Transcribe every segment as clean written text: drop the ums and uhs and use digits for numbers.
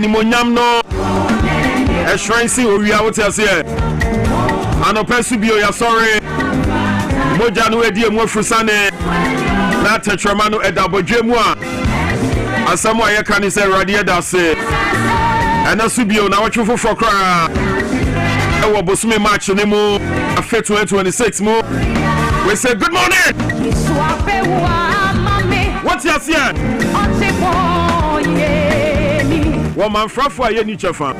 animonyam no a shrine see we are what you say anopesu bio ya sorry moja no edi emu afusane na tetrama no edabodwe mu a asamo aye kan say radio da say ana subio na wotwofo fokra e wo bosume match ne mu afa 2026 mu we say good morning what you say woman frafo aye ni chefa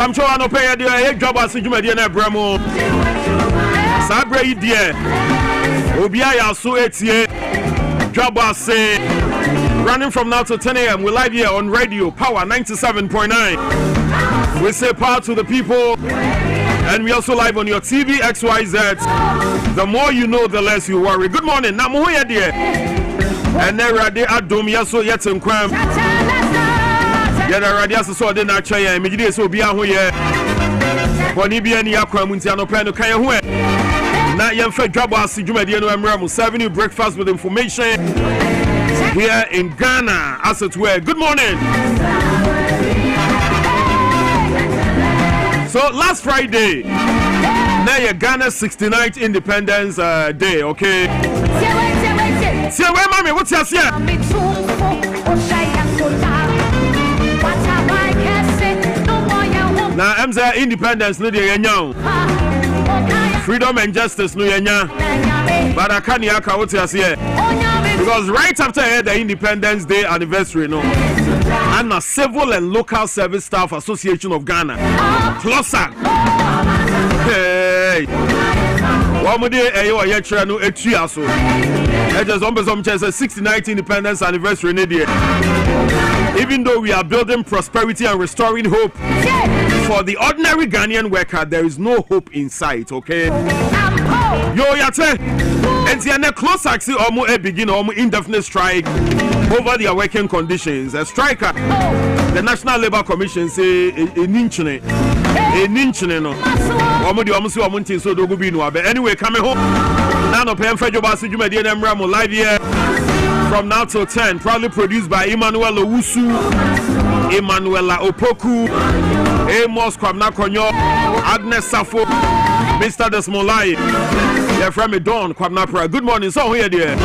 I'm sure I no pay the Dwabo Ase Jumadi na bramo. Sabre idie. Obia ya so etie. Dwabo Ase running from now to 10 a.m. We're live here on radio Power 97.9. We say power to the people. And we also live on your TV XYZ. The more you know, the less you worry. Good morning. Na mo here dear. And then rade adom yaso yetem kwam. Yada radio so de na chaya megide so bia ho ye boni bia ni akwa mu ntia no pe no kan ho na yemfa Dwabo Ase Jumadi no emra mu serving you breakfast with information here in Ghana as it were. Good morning. So last Friday na your Ghana 69th Independence Day, okay? See where mommy what's your say? Now, MZ independence no dey nyao. Freedom and justice no yenya. But I can't yaka what you say. Because right after the Independence Day anniversary, no, and a Civil and Local Service Staff Association of Ghana, closer. Hey, one more day, ayo yetra no etua so. It is on some chance 69th Independence anniversary in India. Even though we are building prosperity and restoring hope for the ordinary Ghanaian worker, there is no hope in sight, okay? Yo, yate, and the close access almost begin almost indefinite strike over their working conditions. A striker, the National Labour Commission say a ninchine no. So do be no. But anyway, coming home. Now no paying for Dwabo Ase Jumadi and Emramo live here from now till 10. Proudly produced by Emmanuel Owusu, Emanuela Opoku, Amos Kwabena Prah, Agnes Safo, Mr. Desmolai. They're from Don Kwabena Prah. Good morning, so here dear.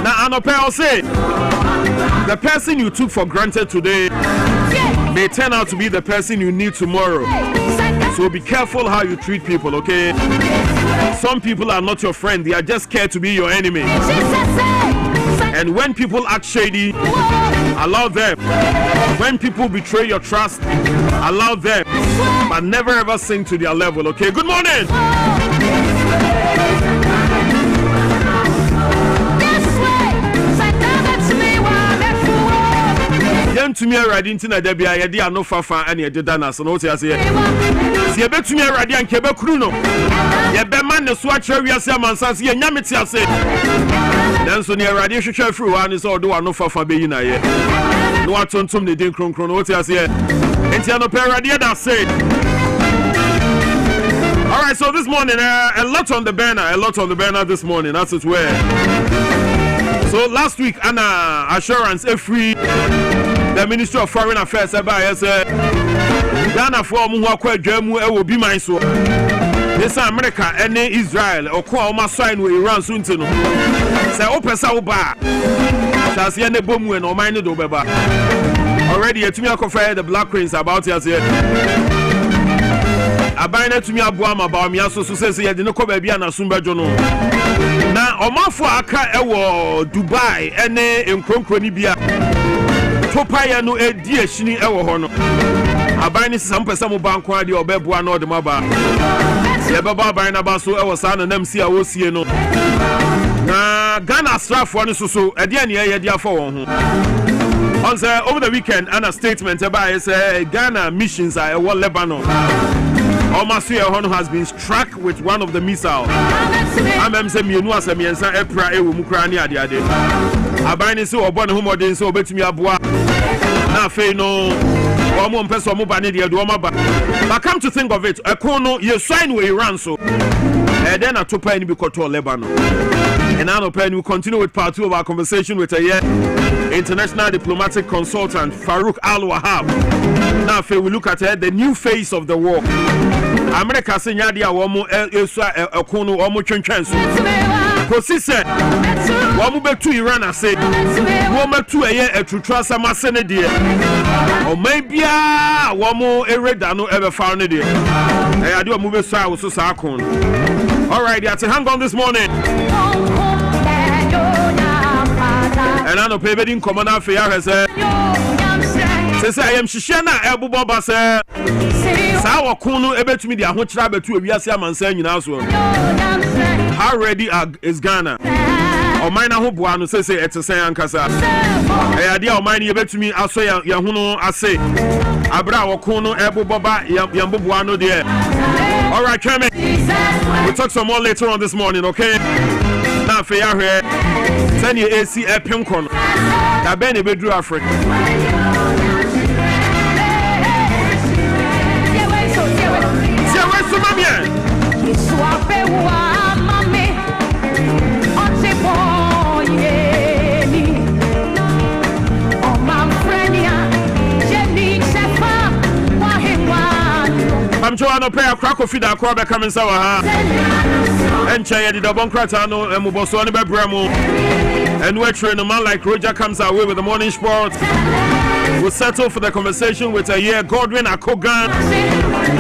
Now I'll say the person you took for granted today may turn out to be the person you need tomorrow. So be careful how you treat people, okay? Some people are not your friend, they are just scared to be your enemy. And when people act shady, allow them. When people betray your trust, allow them. But never ever sink to their level, okay? Good morning! To me already into na debia ye dia no fafa and ye deda na so no ti ase ye si ye betumi already an kebe kru no ye be man ne so atwa wiase amansanse ye nyameti ase dan so ne already hwehwe afiri wa ne so do wa no fafa be yi na ye no atontom ne den kronkron no ti ase ye enti ano pe already that said. All right, so this morning a lot on the banner this morning, as it were. So last week Anna assurance free the Ministry of Foreign Affairs about Ghana for mu akwa dwamu e wo bi man so this America and Israel or ko ma sign with Iran so ntino say opesa wo ba chance ye ne bomu e no man ne do beba already etumi akofa the Black Queens about here say abana tumi aboa ma ba me aso so say ye de ne ko ba bia na sumbajo no na omafo aka e wo Dubai ene enkronkro ni bia Topaya no edi ehini ewo ho no aban ni sampesa mo banko ade obeboa na odema ba ye baba aban na ba so ewo sa na nam si a wo sie no na Ghana strafo no so ede ane ye de afọ won ho on say over the weekend and a statement about say Ghana missions are ewo Lebanon Omasu Ehono has been struck with one of the missiles. Amem se mienu asemiensa epra ewo mu kra ne ade ade. Aban ni se obone homodin se obetumi aboa. Na afei no Omo mpeso omo ba ne de do omo ba. But come to think of it, Ekono you sign with Iran so. Then atopa any be to Lebanon. And now we continue with part 2 of our conversation with a international diplomatic consultant Farouk Al-Wahab. Now if we look at the new face of the war. America say nyadia womo Ekono omo twenso. Kosi said, "Wamu betu Iran ase, wamu betu eye etutra sama sene die. O maybe wamu ereda no ever found it. I do a movie star with so akon. All right, you have to hang on this morning. And I know people in common affair say, I am Shishana Abu Baba say, Sawa Kuno ebe to me the ahochra betu ewiase amansan nyina so. How ready is Ghana? O mine na ho boa no say etesen ankasa. Ade o mine ebe to me aso ya hunu ase. Abra wokuno ebo baba yambo boa no there. All right, Kemi. We'll talk some more later on this morning, okay? Now for you here, send your AC at Pinkon. That Benny Bedru Africa. I'm trying to pay a crack of feed a crab coming sour. And Chaya did a boncratano and Mubosoni Bebramo. And we're training a man like Roger comes our way with the morning sport. We'll settle for the conversation with a year Godwin Akogan,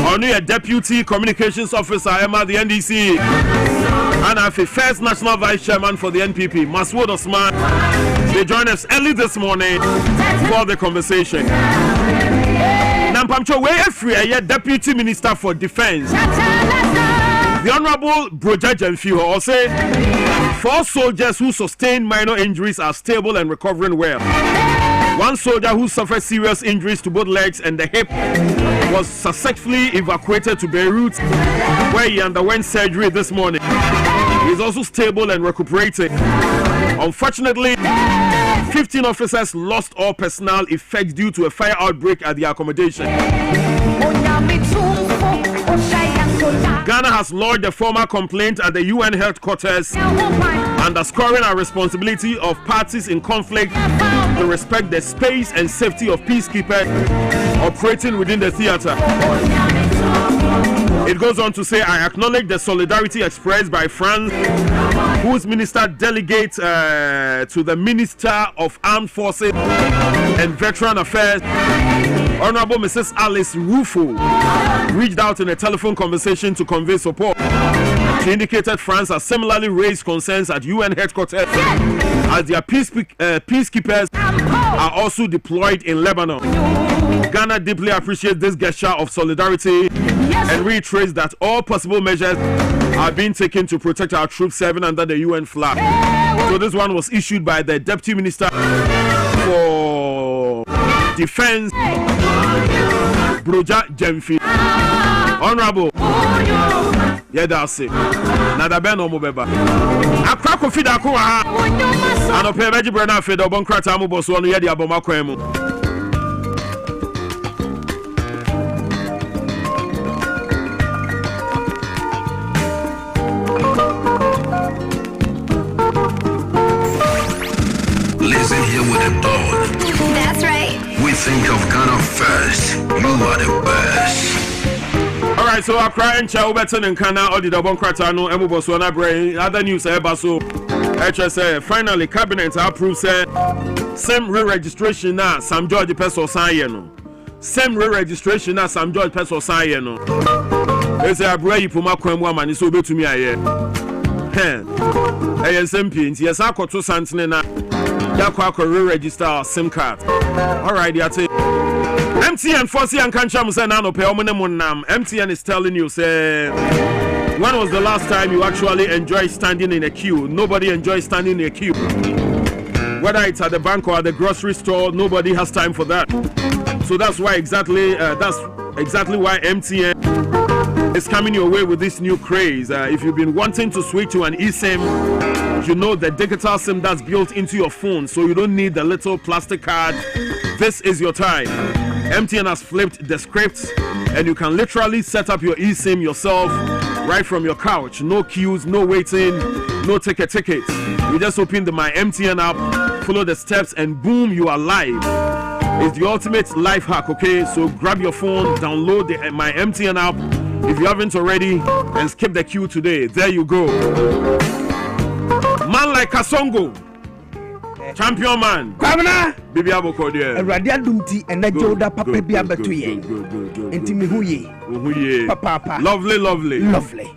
our new deputy communications officer, Emma, the NDC, and our first national vice chairman for the NPP, Maswood Osman. They join us early this morning for the conversation. Nampamcho Weyefri, Deputy Minister for Defense. The Honorable Broja Jemfiho also said 4 soldiers who sustained minor injuries are stable and recovering well. 1 soldier who suffered serious injuries to both legs and the hip was successfully evacuated to Beirut, where he underwent surgery this morning. He is also stable and recuperating. Unfortunately, 15 officers lost all personnel effects due to a fire outbreak at the accommodation. Ghana has lodged a formal complaint at the UN headquarters, underscoring our responsibility of parties in conflict to respect the space and safety of peacekeepers operating within the theater. It goes on to say, I acknowledge the solidarity expressed by France, whose minister delegates to the Minister of Armed Forces and Veteran Affairs, Honorable Mrs. Alice Rufo, reached out in a telephone conversation to convey support. She indicated France has similarly raised concerns at UN headquarters as their peacekeepers are also deployed in Lebanon. Ghana deeply appreciates this gesture of solidarity and reiterates that all possible measures are being taken to protect our troops serving under the UN flag. So this one was issued by the Deputy Minister for Defense, Broja Jemfi. Honorable. Yeah, that's it. Now the band no mobeba. A crack of feed akwa. And a pair veggie brand feed or bonkrata mubo so no yedi aboma kwemu. Listen here with the dawn. That's right. We think of Ghana first. You are the best. Alright, so I cry and chow better than Kana or the Dabon Kratano, Emuboswana brain. Other news, Ebaso. HSA finally, cabinet approved same re-registration now. Sam George Peso Sayeno. Same re-registration now. Sam George Peso Sayeno. They say, I bring Puma Kwemwa, so be to me. I ASMP, yes, I got 2 cents in Yakwa re-register SIM card. Alright, that's it. MTN Fossey and Kancham say nano pe omunemunam. MTN is telling you, say, when was the last time you actually enjoyed standing in a queue? Nobody enjoys standing in a queue. Whether it's at the bank or at the grocery store, nobody has time for that. So that's why exactly why MTN is coming your way with this new craze. If you've been wanting to switch to an eSIM, you know the digital SIM that's built into your phone, so you don't need the little plastic card. This is your time. MTN has flipped the script, and you can literally set up your eSIM yourself right from your couch. No queues, no waiting, no tickets. You just open the My MTN app, follow the steps, and boom, you are live. It's the ultimate life hack, okay? So grab your phone, download the My MTN app if you haven't already, and skip the queue today. There you go. Man like Kasongo. Champion man. Kwabena. Bibi aboko there. Eradi adumti ena joda papa bi abeto yen. Enti me huye. Papa. Lovely. Lovely.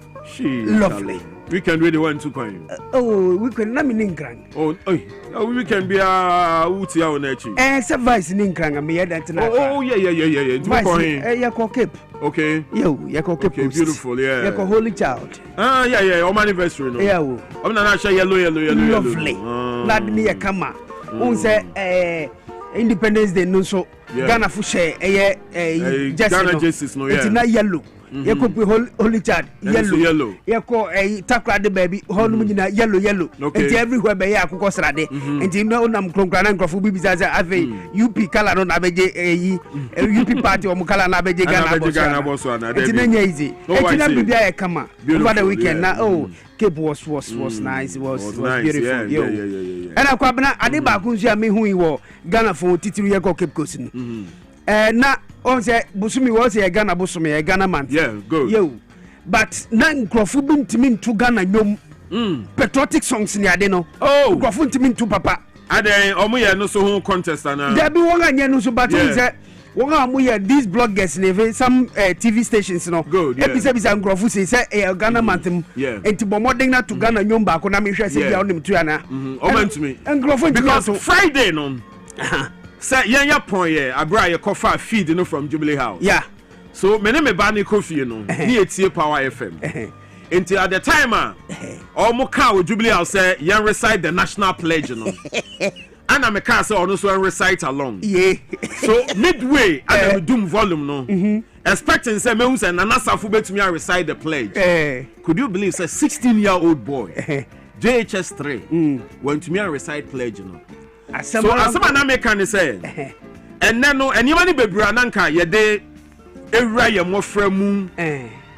We can really want to coin. We can na me ninkrang. We can be uti a onechi. Se vice ninkrang me yeda ntina. Yeah. Vice ya ko cape. Okay. Ya ko cape. Okay, beautiful, yeah. Ya ko holy child. Yeah. On my anniversary no. Yeah wo. I'm not sure yellow. Lovely. Lad me ya kama. Un say Independence Day no so Ghana fu share Ghana justice no yeah. It's not yellow. You could be holy child yellow. You call a takra the baby holmina yellow. And everywhere by Yaku Rade. And you know Nam Kronkan Grofu Bibiza Ave UP color on Abeje UP party or Mukala Nabeje Ghana. It's not easy. It's not be a kama over the weekend now. Cape was nice. It was beautiful. Yeah. And I Kwabena Adebakunja me who you were Ghana for Titiria Cape Coast. Na on say Busumi was a Ghana Busumi, a Ghana man. Yeah, good. Yo. But nan Crofubin to mean to Ghana yom patriotic songs in Yadeno. Oh, Crofun to mean to Papa. Are they Omuya no so contest and there be one and so but these bloggers never some TV stations no good yeah. Episode and Grofu say a Ghana man yeah and to bomoding to Ghana nyom ba ko na me hwe say ya onim to ana to me and Grofu because Friday no say ya point yeah abra ye cover feed no from Jubilee House yeah so me ba ni coffee no ni etie Power FM until at the time omo ka o Jubilee House say yan recite the national pledge no and I'm a car so also recite along. Yeah. So midway, and I'm doom volume no. Expecting say me say Nana Safu to me recite the pledge. Could you believe say 16-year-old boy JHS 3 went to me recite pledge no. So as someone na make can say and then no anybody be bra nanka ye de ewra ye mofra mu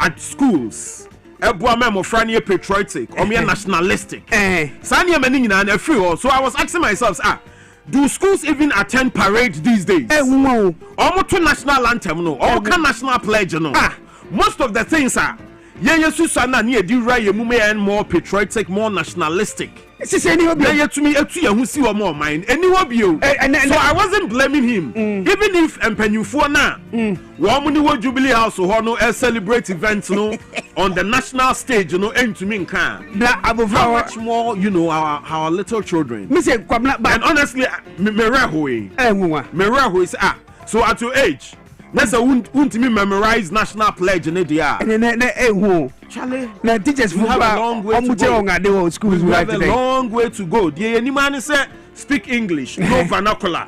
at schools. Ebua me mo frani patriotic or me nationalistic. Sanya many nyina na free. So I was asking myself, do schools even attend parade these days? Omo to national anthem no, omo can national pledge no. Most of the things are Yesu na ne edi ra ye mu me more patriotic, more nationalistic. To me who see one more mind. So I wasn't blaming him. Even if Empenyufo na one Jubilee House or no celebrate events no on the national stage, and to me how much more our little children. And honestly, me is so at your age. Let's won't me memorize national pledge in the Charlie, now teachers have a long way to go. Schools we have a long way to go. The any man say speak English, no vernacular.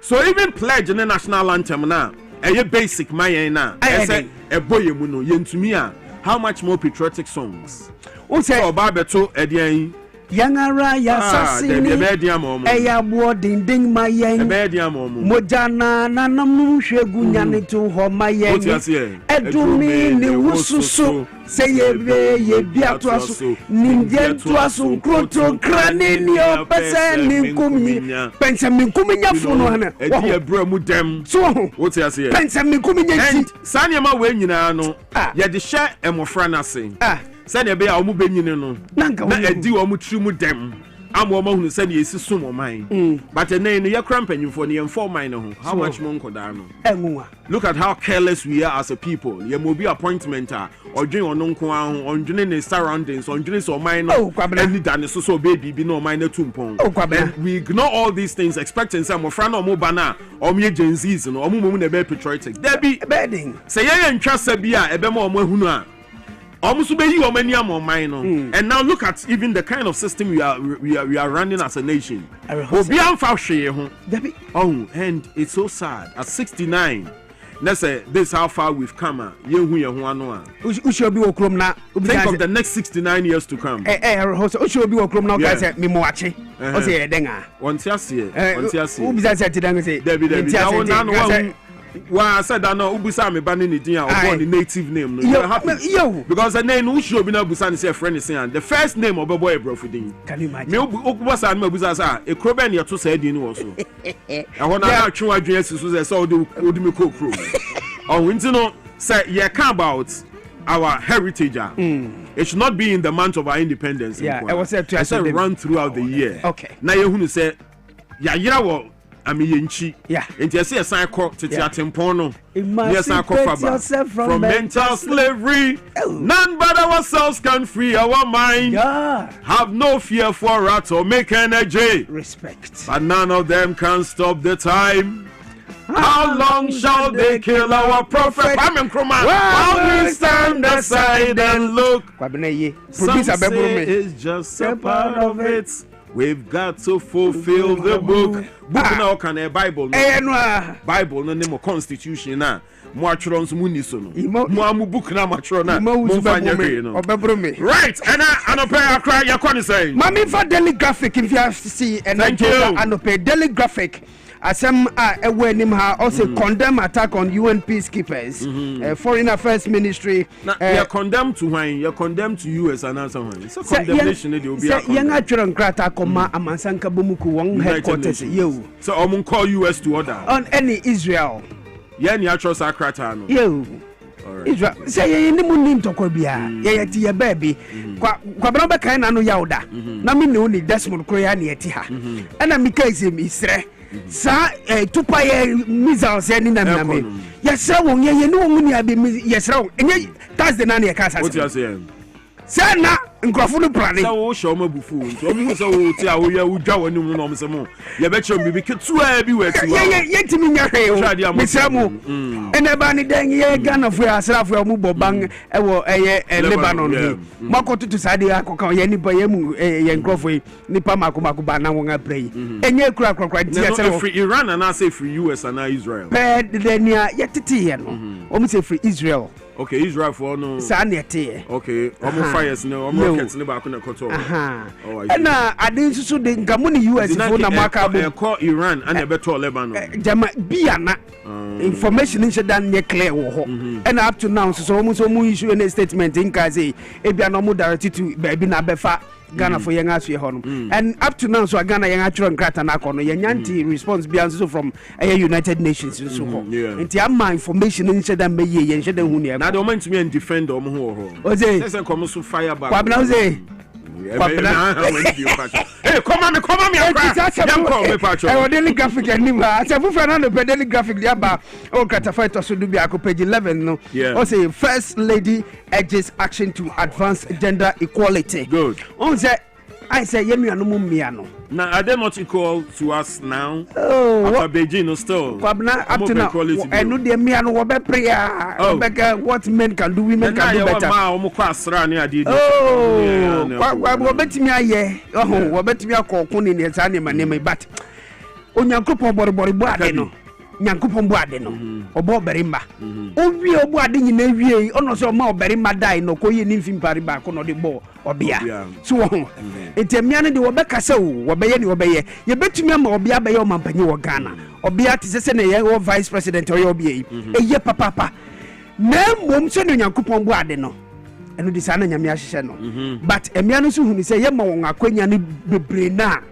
So even pledge in the national anthem now, a basic my na. I say a boy muno yentumi how much more patriotic songs? Oh, Barbeto Edian. Yangara ya sasini eya bo dinding mayen mojana nanamu hwegu nyane to ho mayen edumi ni wususu seyebe ye biatoaso ninje toaso kroto krane ni opese ni nkumi pensa mi nkumi nyafo no hana edi ebra mu dem so what you say pensa mi nkumi nyaji sanyema we nyina no ye de hye emofra na sen sani ebe ya omu benyine no na edi omu trimu dem am omu hunu sani esi sum oman but ene no ye krampanyufo ne yemfo oman no how much mo nkoda no enwa look at how careless we are as a people ye mo bi appointment odwen ono nko ahụ ondwene ne surroundings ondwene so oman no any dane so baby bi no oman na tumpon we ignore all these things expecting say mo fra na omo ba na omo ye genzies no omo mo na be patriotic there be bedding say ye ntwa sabi a ebe ma omo ahunu a and now look at even the kind of system we are running as a nation. And it's so sad. At 69, let's say this how far we've come. Think of the next 69 years to come. Well, I said that no, Ubusa me banning it or born the native name. You're happy because the name who should be no Busan is a friend saying the first name of a boy bro for ding. Can you imagine? Me Ubusa and Mebusa a croben ya to say you also. I want to have true address to so do me cook crew. Oh, winter no say you can about our heritage. It should not be in the month of our independence. Yeah, I was said to run throughout the year. Okay. Now you who say yeah. Amiyenchi. Yeah. And you see a sign called Tiatimpono. Emancipate yourself from mental slavery. None but ourselves can free our mind. Yeah. Have no fear for rats or make energy. Respect. But none of them can stop the time. How long shall they kill our prophet? While we stand aside and look. Some say it's just a part of it. We've got to fulfill the book. Book now can a Bible. Bible no name of constitution na. Mo atworo nso mu ni so no. Mo amu book na matworo na. Mo fanya hwe no. Right, and anope akra yakoni say. Mami for daily graphic if you have to see and anope daily graphic. Asem ewenim ha also condemn attack on UN peacekeepers. Foreign Affairs Ministry. You're condemned to when you're condemned to US and answer when. It's a condemnation they will be. Young actual grata koma amansanka bomuku one headquarters. You. So I'm call US to order on any Israel. Yeah, ni actual sakrata no. You. Israel say ye ni munim tokwa bia ye ti ye baby kwabena be kan na no yawda na me ne oni Desmond Kroya na yeti ha ana mika ise mi sre sa tupa ye missiles ye ni na na me ye sre won ye ni won ni abi ye sre won enye that's the na ye ka sa what you say say na nkrofo no plane sa wo show mabufu nto obi so wo ti a wo ya wo dwa wani mu no mo se mo ye be chere bibi ketua bi wetu ye timi nya hwe o mesamo ene ba ni den ye Ghana fu asrafo mu bobang e wo eye Lebanon makoto to sade akoka ye nipa ye mu ye nkrofo nipa makoma ba na won aprai enye kura ti ye sere free Iran and I say free US and Israel pe de nia ye tete ye no o mu say free Israel. Okay, Israel for no. Sanity. Okay, almost fires no, almost rockets no back on the control. And I didn't so the Gamuni US for Namaka call Iran and a better Lebanon. Jama Biana information in Shadan near clear. And up to now, so almost issue a statement in Kazi, Ebianomo directed to Baby Nabefa. Ghana for young as and up to now, so Ghana young actual grata nakono yanti response beyond from a United Nations so and the information in Shadan may ye and Shadan Hunia. Now don't mind me and defend them who let's come to fire back. Kwabena Ase. Hey, come on, I daily graphic and Fernando daily graphic Yaba or Catafight so do be page 11 no. Or say First Lady urges action to advance gender equality. Good. I say yemi anu miano. Now are they not equal to us now? Oh, after Beijing still. Kwabena up to now. And no de miano wo be prayer. What men can do, women can do better. Oh, wo betimi aye. Oh, wo betimi akoko ni ne sa ne maneme but onyankopon boribori bo ade no. Nyankopon bo ade no. Obo berimba. Owie obo ade nyina wie ono so ma oberima dai no koye ni mfimpare ba ko no de bo obia so wo etemia ne de wo bekasa wo beye ni wo beye ye betumi ama obia beye o mampanye wo Ghana obia te sese ne ye wo vice president o ye obia yi eye papa na mom so no Nyankopon bo ade no eno di sana nyame ahye no but emia no so huni se ye ma won akwanya ne bebre na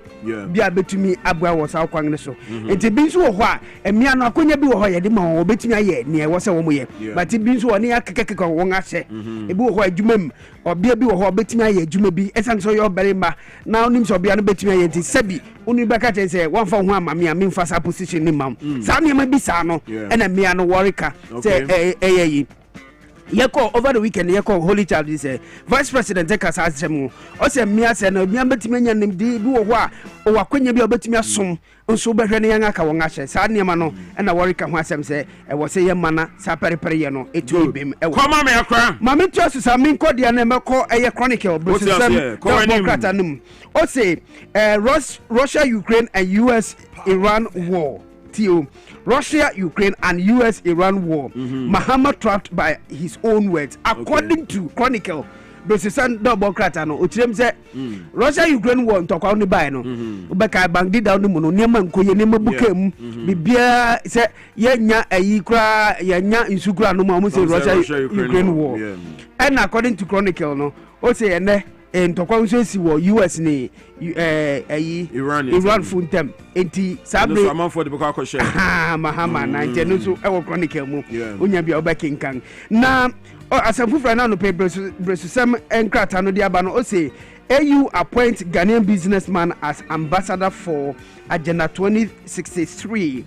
bia betumi abua wo sa kwan ne so enti bi nso wo ho a emia no akonya bi wo ho ye de ma wo betumi aye ne wo se wo mo ye but bi nso wo ne akekeke won ahye e bi wo ho adwumam obia bi wo ho betumi aye adwuma bi esan so yo berima na onim so obia no betumi aye enti sabi oni beka che se won fa ho amame a memfa sa position ni mam sa ne ma bi sa no e na mia no worika se yi yeko over the weekend yeko Holy Child is Vice President Ekasa asem o se mia se na mia betimi anya nim di bi wo ho a o wakwanya bi obetimi asom nso behwe ne yanga ka won ahye sa ne ma no na worika ho asem se e wo se ye mana sa perepere ye no etu bem e wo koma me akra ma me to sa me nkodia na meko eye chronicle brosem democrat anum o se Russia Ukraine and US Iran war Ethiopia, Russia, Ukraine, and US-Iran war. Mahama trapped by his own words, according to Chronicle. Bresisan double cratano. Uchem say Russia Ukraine war ntokwa oni bai no. Ubeka bangdi down no no niam nkoye niam bukem. Bibia say yenya ayi kra yenya insukura no ma say Russia Ukraine war. And according to Chronicle no, o say ene ntokwa nso si wo US ni Iran funtem enti sabre no so for the boka share Mahama na nteno so e wo Chronicle mu onya bia obekinkan na asafufra na no bresusam enkrata no dia ba no o say AU appoint Ghanaian businessman as ambassador for Agenda 2063.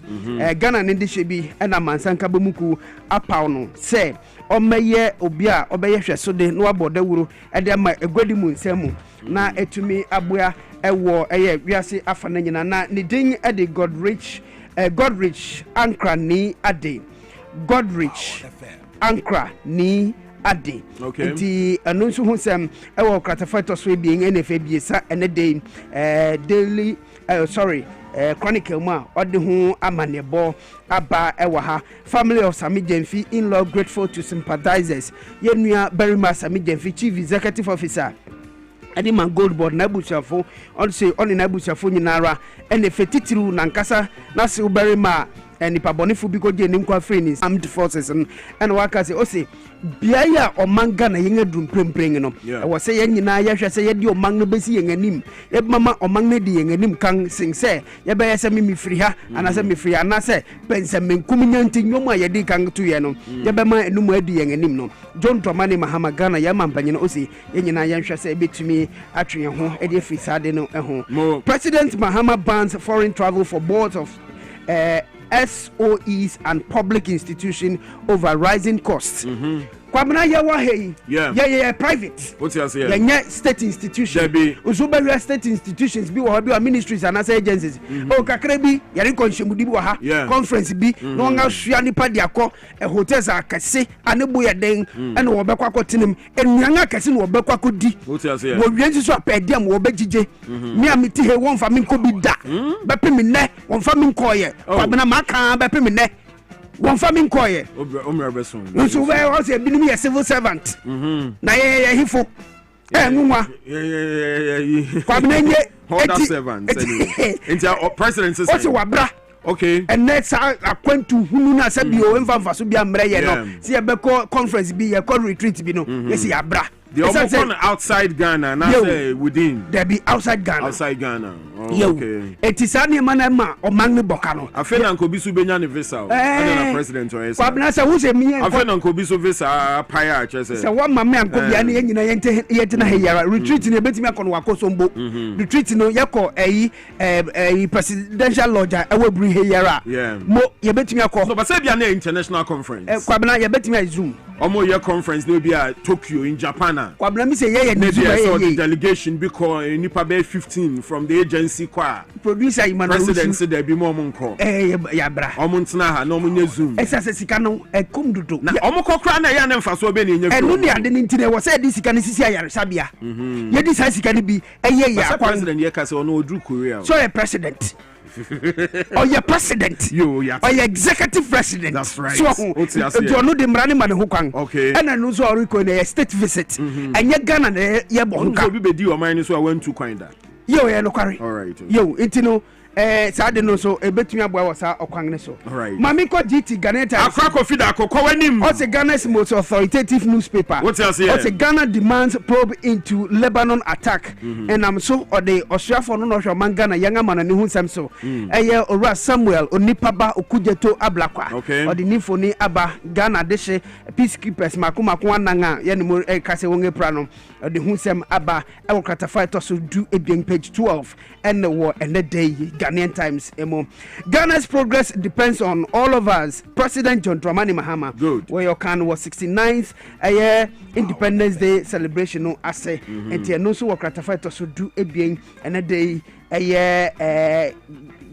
Ghana nindi shebi ena mansanka bomuku apaw no say omeye obia obeye hwesode no abode wuro e de ma egwadi mu nsemu na etumi aboa ewo eye wiase afa na nyina na ne din e de Godrich Ankra ni ade Godrich Ankra ni ade nti anu nso hu sem ewo kratafato so bi NFA biesa ene day daily Chronicle ma ode hu amanebo aba ewa ha family of Sami Jemfi in-law grateful to sympathizers yenua Berima Sami Jemfi chief executive officer adi man gold board na buchafo on say on na buchafo nyinara ene fetitiru nankasa na se Berima nipa bonifu bi ko je nim kwa free armed forces and waka say o say biaya omanga na yenga drum prempreng no e wo say yanyina ya hwe say ye di omang no besi yen anim ye mama omang na di yen anim kan sing say ye be say me free ha ana say me free ana say pensa menkum nyanti nyomu ye di kan to ye no ye be ma enum adi yen anim no John Dramani Mahama Ghana ya mampanyi no o say yanyina ya hwe say betumi atwe ho e di free sade no ho President Mahama bans foreign travel for boards of SOEs and public institutions over rising costs. Kwabena yawa hey yeah private what you say yeah state institutions usuba state institutions bi wo bi ministries and agencies o kakra bi yare konshemudi bi wo ha conference bi no nga hwia nipa de akọ hotels akase anebo ya den ene wo bekwa akotenem enuanga akase no wo bekwa akodi what you say wo wienzi so apediam wo begije me amiti he won fa me nko bi da bepe me ne won fa me nko ye Kwabena maka bepe me ne one farming koye so where was a been a civil servant na ye hifo nwa Kwabena ye servant into president system wabra okay and next akwantu hunu na sabi o emfa so bia mre ye no see e be conference bi ye retreat bi no yes ya bra the open outside Ghana na say within there be outside Ghana okay etisani mana ma o magni bokano afena nkobi so benya ne visa na president o yes Kwabena say wo se mi afena nkobi so visa paya chese say wa ma me ankobi ani nyina yente na heyara retreat ne betimi akono wakosombo retreat no yeko presidential lodge e heyara mo ye betimi akọ no but say bia na international conference Kwabena ye betimi zoom omo ye conference no be at Tokyo in Japan Kwabena mi say ye the delegation because nipa be 15 from the agency kwa producer Emmanuel presidency there be more monko ya bra omo ntena ha na omo nye zoom esa sika no kom dudu na omo kokra na ya na mfa so be na nya enu ne ade ni ntine wo say di sika ne sisi ayaresabia ye di sa sika ne bi ya kwa president ye ka say ono odru Korea so a president or your president or your executive president that's right so you know the mrani man ho kwan okay and no so oriko na state visit and ye Ghana na ye bonka so bi be di o man so I went to kwan da yo ye no kware all right yo intino saade no so ebetumi aboa wasa okwan ne so mami ko GT Ghana Times akwa ko fida akoko wanim o se Ghana's most authoritative newspaper what you say o se Ghana demands probe into Lebanon attack and am so or the Australia no hwe man Ghana yanga man ne hu nsem so eye ora Samuel onipaba okujeto ablakwa or the nifo ni aba Ghana deshe peacekeepers makomako ananga ye ne mo kase won Prah no the hu nsem aba e wo kratafai to so do ebien page 12 and the and the day Ghanaian Times emo Ghana's progress depends on all of us. President John Dramani Mahama where your can was 69th Independence Day celebration no ase and no so wo kratafai to so do ebien and a day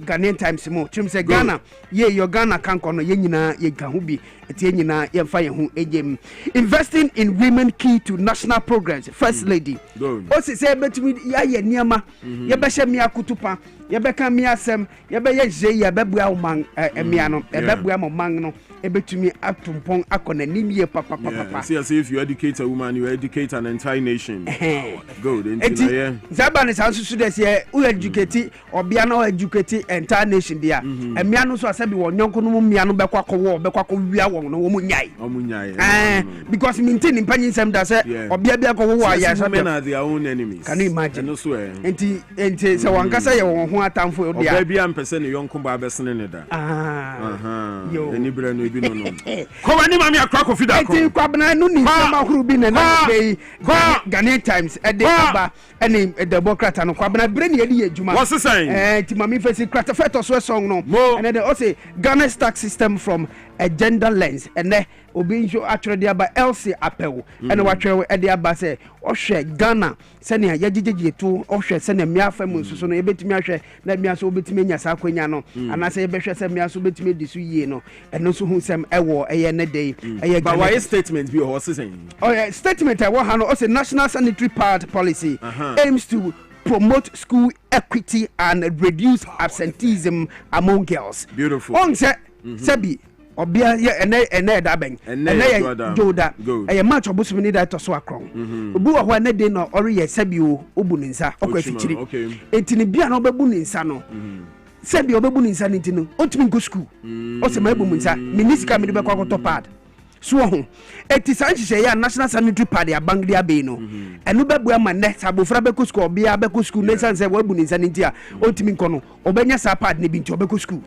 Ghanaian Times mo trim say Ghana ye your Ghana kan kono ye nyina ye ka ho bi eti nyina ye fa ye ho ejem investing in women key to national progress first lady o say betumi ya ye niama ye be hye me akutupa ye be kan me asem ye be ye je ye be bua man emia no e be bua mo man no e betumi atumpon akona nimie papa see as if you educate a woman you educate an entire nation good into yeah zabane sansusu de say u educate obia na educate entire nation dia emia no so asabi wo nyonko no mia no be kwakọ wia wo no wo munyai because maintain impanyin sem da say obia bia ko wo ya so men are their own enemies can you imagine no so enti so wankasa ye wo ho atamfo dia obia bia mpese ne yonko ba besene ne da yo eni bra no ebi no ko wani mami akra ko fida ko enti kwabena no ni ma huru bi ne na dey Ghanaian Times e dey aba eni democrat no kwabena bre ne ye adwuma what's the saying enti mami fesi krata feto so song no and then say Ghana's tax system from a gender lens and then obi nso atwere dia ba LC apel and watwere e dia ba say ohwe Ghana sene ya gigigige to ohwe sene mia fam nsuso no ebetimi ahwe na mia so obetimi nya sa kwanya no anase ebehwe se mia so obetimi disu yie no eno so hu sem ewo eye ne dey eye but why statement be what saying oh yeah statement I want no say national sanitary pad policy aims to promote school equity and reduce absenteeism among girls. Beautiful. On say sebi obia ye ene da ben ene joda e match obusumi ni da to so akron obu wo ho ne de no ori ye sebi obu ni nsa okwa fichiri entini bia na obebu ni nsa no sebi obebu ni nsa ni ntino otimi nko school o se ma ebu mu nsa minisika mi de be kwa to pad so ho eti sanchise ya national sanitary pad ya banglia be no enu bebu ama ne sabofra be ko school bia be ko school ne sanse wo ebu ni nsa ni ntia otimi nko no obenya sa pad ne bi nti obeko school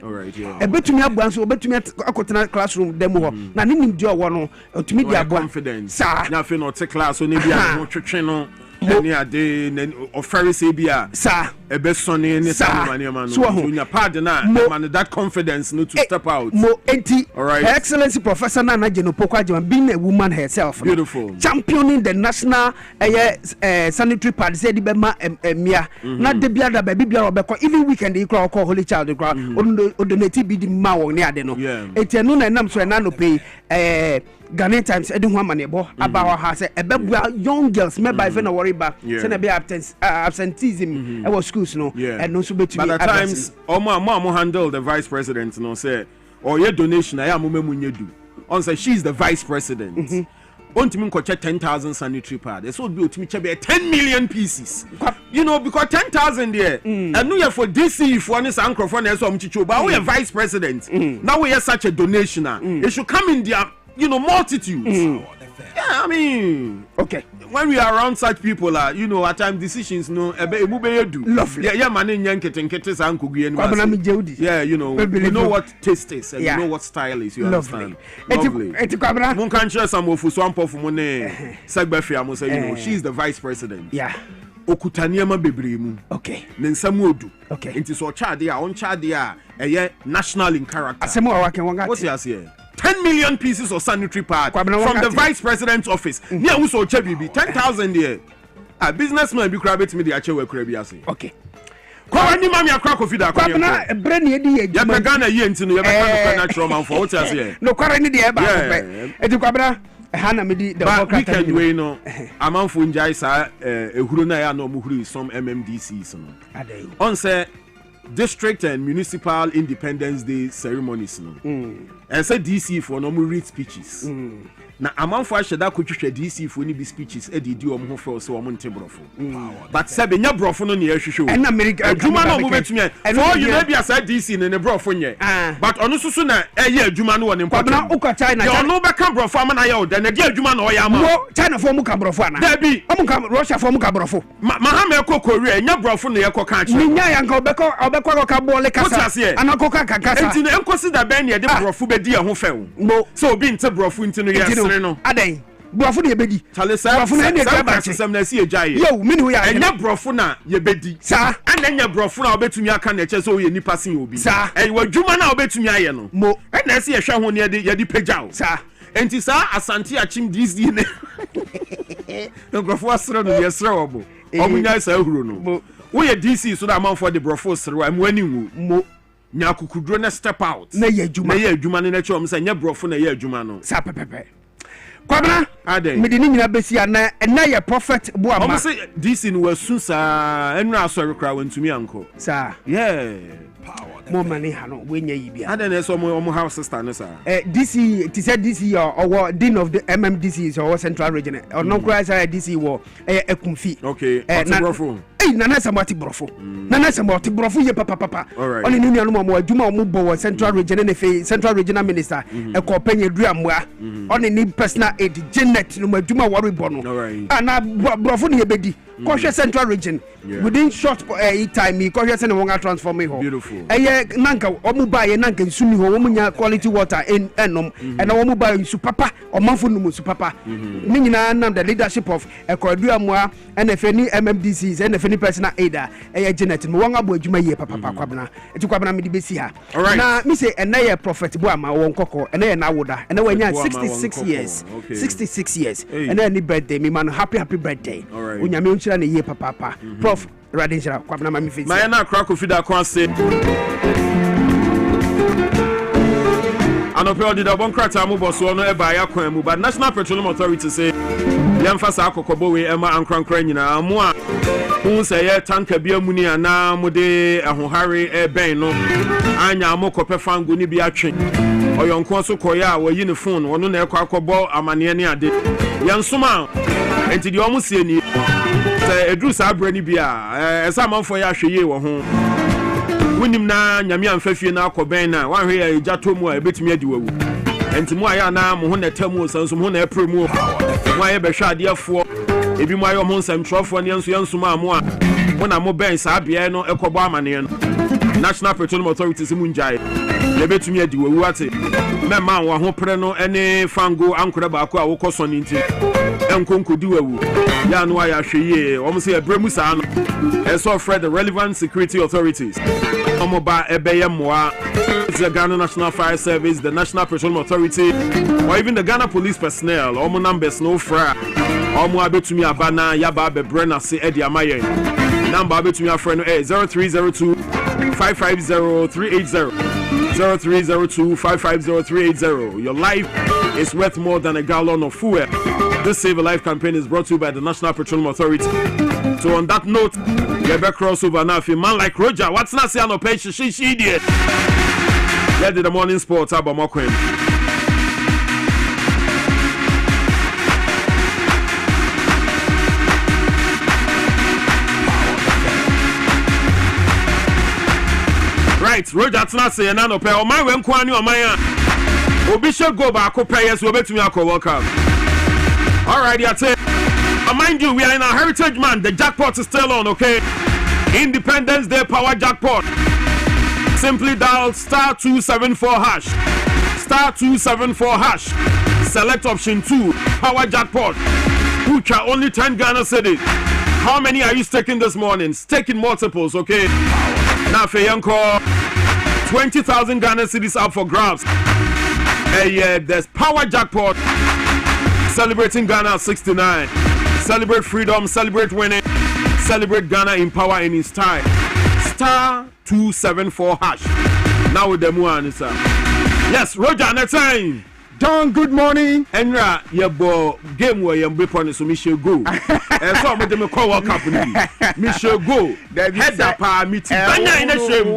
ebetumi abuan so obetumi akotena classroom dem ho na ne nim di owo no otumi di abuan confidence na fe no te class o ne bia ho twetwe no any ade offer say bia sa ebe sonne ne sa maniama no nya pad na man that confidence no to step out mo enti her excellency professor Nana Jeno Pokwa being a woman herself beautiful championing the national sanitary pad said di be ma emia na de bia da baby bia obekọ even weekend e call holy child call o donate bi di ma wo ne ade no enti no na nam so na no pay Ghanaian Times edi ho amanebo about ha say ebebua young girls me by fe na worry ba say na be absenteeism e was schools no and no so betumi by the times omo handle the vice president no say or your donation I am munyedu on say she is the vice president ontimi nkoche 10,000 sanitary pad so be otimi chebe 10 million pieces you know because 10,000 there and no for DC if one is ankrofo na so omchicho but we are vice president now we are such a donation it should come in there you know multitudes yeah I mean okay when we are around such people you know at times decisions no ebe do yeah man nkete san kogu yeah you know you know what taste is and you know what style is you understand lovely Kwabena mun kan share some of so ampo mu ne sagbafia mo say you know she is the vice president yeah okutaniema bebre mu okay ne nsam odu okay enti so chade on chade eye national in character asemo wa ken wonga what you say 10 million pieces of sanitary pad from the vice president's office. Near who so chebibi 10,000 there. A businessman be crabit me the achewe krabiase. Okay. Kwa ni mami akra ko fida ko. Kwabena brand ye di ya be Ghana ye ntino ya be kan natural man for what you say. No kwara ni de ba ko. Eti Kwabena hana me di the democrat we no amanfo njai sa ehuru na ya no muhuru some MMDCs no. Adai. On say district and municipal independence day ceremonies no and say DC for no read speeches na amanfo aheda ko twehwe DC for ni bi speeches e di omho for so omho ntebrofo but say benya brofo no ne ahwehwe en America adwuma no mo betumi for you maybe as DC ne brofo nye but ono susu na eye adwuma no woni mpaka na uka China ya ono be ka brofo amana ya oda na di adwuma na o ya ma China for mu ka brofo ana dabi omu ka Russia for mu ka brofo mahama ekọ Korea nya brofo no ye ko ka achi nya ya nka obekọ ka bole kasa anako ka kasa enti na enkosi da ben ye de brofo be di ho few so obi nte brofo ntino yes no adan brofo na yebedi brofo na ne ka ba system na si ejaye yo me no ya enya brofo na yebedi sa ananya brofo na obetumi aka na eche so ye nipa sin obi wadwuma na obetumi aye no na si ehwe ho ne ye di pagyaw sa enti sa asante achim DC ne brofo asro no yesre obo omunya sa ehuro no wo ye DC so da man for the brofo sre wa mu ani wu nyakukudro na step out na ye adwuma ne na che o say nya brofo na ye adwuma no sa pepepe Kwabena Aden me de nyina besi ana na ye prophet Boama o say DC no wasu sa enra asori kra wantumi anko sa yeah mo mani ha no we nya yi bia Aden na so mo house sister no sa DC ti said DC or dean of the MMDC or Central Region or no cry say DC wo ekumfi okay brofo nana samati brofo ye papa oni ni anu mo adwuma o mo bo Central Region na fe Central Regional Minister e ko penye duamoa oni ni personal aid Janet no adwuma worry bono na brofo ne yebedi ko hwe Central Region within short time ko hwe se ne won transform ho nanka o mo ba ye nanka nsuni ho o mo nya quality water enom na o mo ba nsu papa o manfo num nsu papa ni nyina nam the leadership of e ko duamoa na fe ni MMDCs na fe ni personal aider Janet mo won abo adwuma ye papa Kwabena eti Kwabena me di besi ha na me say na ye prophet Boama won kokko na ye na woda na wanya 66 years 66 years na ni birthday me man happy birthday onyame onchira na ye papa prof radinjira Kwabena ma me face ma na akra kofida kwa se anope odi da bon krata mu boso no e ba ya kwan mu but National Petroleum Authority say yemfasa akokobo we ema ankrankra nyina amu a hu say ye tanka bia muni ana mode ahohare e ben no anya amokope fango ni bia twen oyonko so koya a wayi ne phone wono na akobo amane ne ade yansoma enti di omu sie ni say edru sa abra ni bia esa manfo ya hweye wo ho wonim na nyame amfafie na akoben na wanhwe ya ejato mu a ebetimi adi wawu enti mu aya na mo ho na tamu sanso mo na epremu mo aye behwe adeafo ebi mo ayo mo nsam trofo ne enso yansuma amo a mo na mo ben sa bia no ekobo amane no National Petroleum Authority simu njai ebetimi adi wawu ate mema wa ho pre no ene fango ankora ba ko a wo koso ni nti enkonkodi wawu ya no aya hweye o mo se ebremu sa no eso Fred the relevant security authorities Omoba Ebeye Moa, the Ghana National Fire Service, the National Petroleum Authority, or even the Ghana Police personnel, Omo numbers no fra, Omo Abetumi Abana, Yaba Bebrena, Se Eddie Amaye. Number Abetumi Afreno 0302 550 380. 0302 550 380. Your life is worth more than a gallon of fuel. This Save a Life campaign is brought to you by the National Petroleum Authority. So on that note, get back crossover now. If a man like Roger, what's not saying on page she idiot? Yeah, the morning sports about Mokwem. Right, Roger, it's not saying no pay. O man when kwani o man obi should go back ko pay yes we betumi akọ welcome. All right, that's it. Mind you, we are in a heritage man. The jackpot is still on, okay? Independence Day power jackpot. Simply dial *274#. *274#. Select option 2. Power jackpot. Which are only 10 Ghana cedis. How many are you staking this morning? Staking multiples, okay? Now, for Yanko, 20,000 Ghana cedis up for grabs. There's power jackpot. Celebrating Ghana 69. Celebrate freedom, celebrate winning, celebrate Ghana in power and in style. *274#. Now with the Muan, sir. Yes, Roger, next time. John, good morning. Enra, your boy, game where you're on so Michelle go. And some of them call World Cup. Michelle go. Head up our meeting.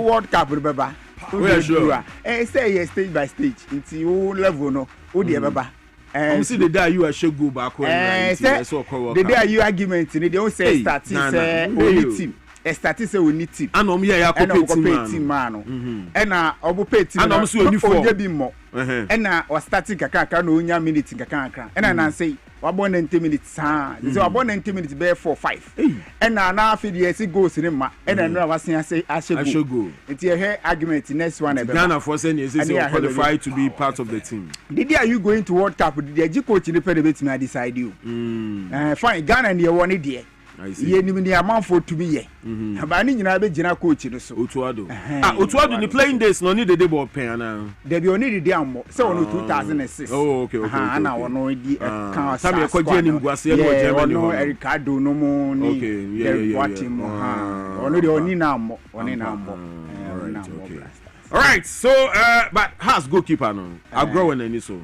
World Cup, Baba. Where sure? Say yes, stage by stage. It's your level, no. Oh, dear, Baba. You see the day you are should go back when the day you argument they don't say starting say only team starting say we need team and ya team man and obo pay team and so only for be more and was starting kaka no onya minute kaka and na say we born 90 minutes so we born 90 minutes be 4-5 and na after the year goes in ma and na was say I should go it's a argument next one Ghana for saying is qualified to be part of the team. The day are you going to World Cup the coach in the debate me decide you fine Ghana and you want it there ye ni me amount for to be here ba ni nyina be gina coach no so Otuado ni playing days no need the day ball pen na there be only the day am say on 2006 okay na wono di kan sa me ko je ni nguase no Germany no Ricardo no mo ni the watching mo ha ono de oni na mo All right, so but has goalkeeper no. I grow in any so.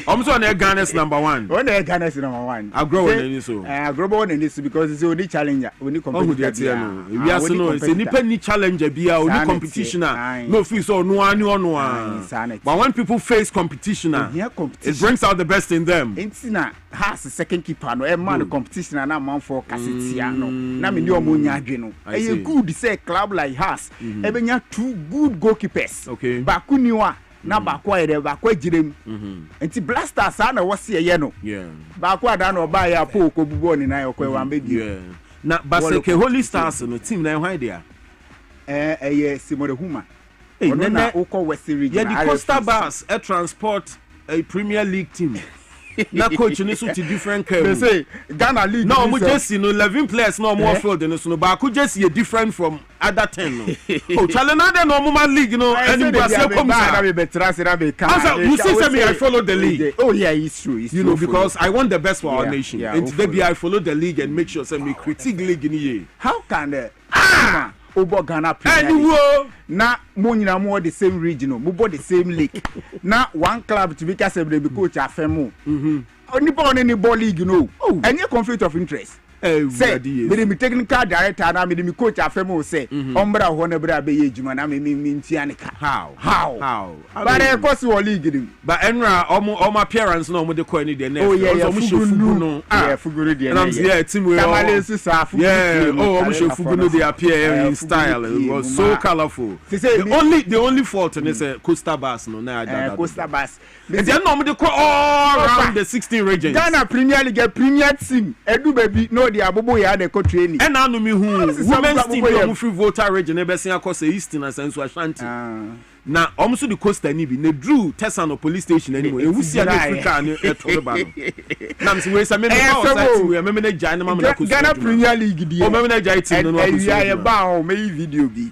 I'm so on Ghana's number 1. When Ghana's number 1. I grow in any so. I grow in this because it's only challenger. We need competition. We are so it's any challenger be only competition. No feel so no. But when people face competition, it brings out the best in them. It's not has a second keeper no man competition and man for Cassitia no. Na me no munya dweno. A good say club like has. Ebenya 2 good goalkeepers. Okay. Bakuniwa na bakwa ere bakwa jirem enti blasters ana wose ye no bakwa da na oba ya po ko bubo ni na yokwe wa mbedi na baseke Holy Stars no team na why there ye Simone Huma ono na uko West region the Costa Bars a transport a Premier League team na coach ni so to different curve. They say Ghana League no mo just 11 players no more field no so ba ko just different from other 10 no oh challenge no more league no any Brazil come you see me I follow the league. Oh yeah, it's true. You know because I want the best for our nation and today I follow the league and make sure say me critique league in here. How can the Obo Ghana Premier League na mo nyina mo the same region mo bo the same league na one club to be castle be coach afemo oni bo ni ball league no any conflict of interest say me technical director na me coach afemo say ombra ho na bra be ye juma na me ntianika how but e course wo league dim but enra omo appearance no omo de ko ni de na omo shefugu no fuguru de na yeah team we all yeah omo shefugu no they appear in style it was so colorful the only fault is Costa Bars no na Costa Bars and then no omo de ko all around the 16 regions Ghana Premier League premier team edu baby no the abobo ya de ko training and anu mi hu women's team no free voter region e be sen akose Eastern and Sensu Ashanti na almost the Costa ni bi na drew Tesano police station anyway e wusi na Africa ni eto ba no na mse we say me no site we me na jai na ma na Costa Ghana Premier League di o me na jai team no ya ba o me video bi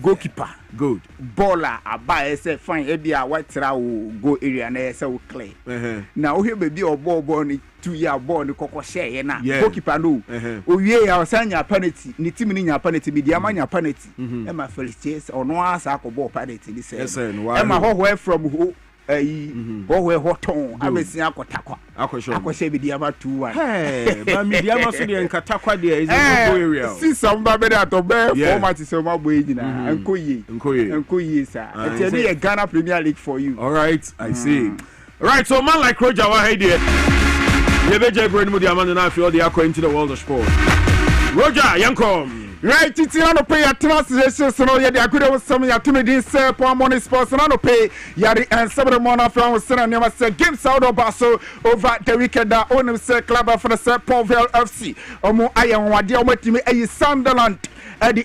goalkeeper good baller aba say fine e bia watira wo go area na say wo clear na o he baby obo ni 2 year ball ni kokko share na goalkeeper no o wie ya osanya penalty ni team ni nya penalty bi dia manya penalty e ma Felicitas ono asa akoball penalty ni say e ma ho from ho ho hoton abesia akotakwa akoshe bi dia ma 2-1 ba mi dia ma so de nkatakwa de is go area see somebody be that obe format is so ma boy nyina enkoye sir it be a Ghana Premier League for you. All right, I see. Right, so man like Roger wa hey there Yebeje brain mu dia man na feel they are into the world of sport. Roger Yankom right, it's no pay a translation so no ya dey akude with some ya to me this for money sports no pay yari and some of the money from Sena never say games out of Basso over the weekend that on the club for the Pavel FC omo ayen wade omo timi ayi Sunderland the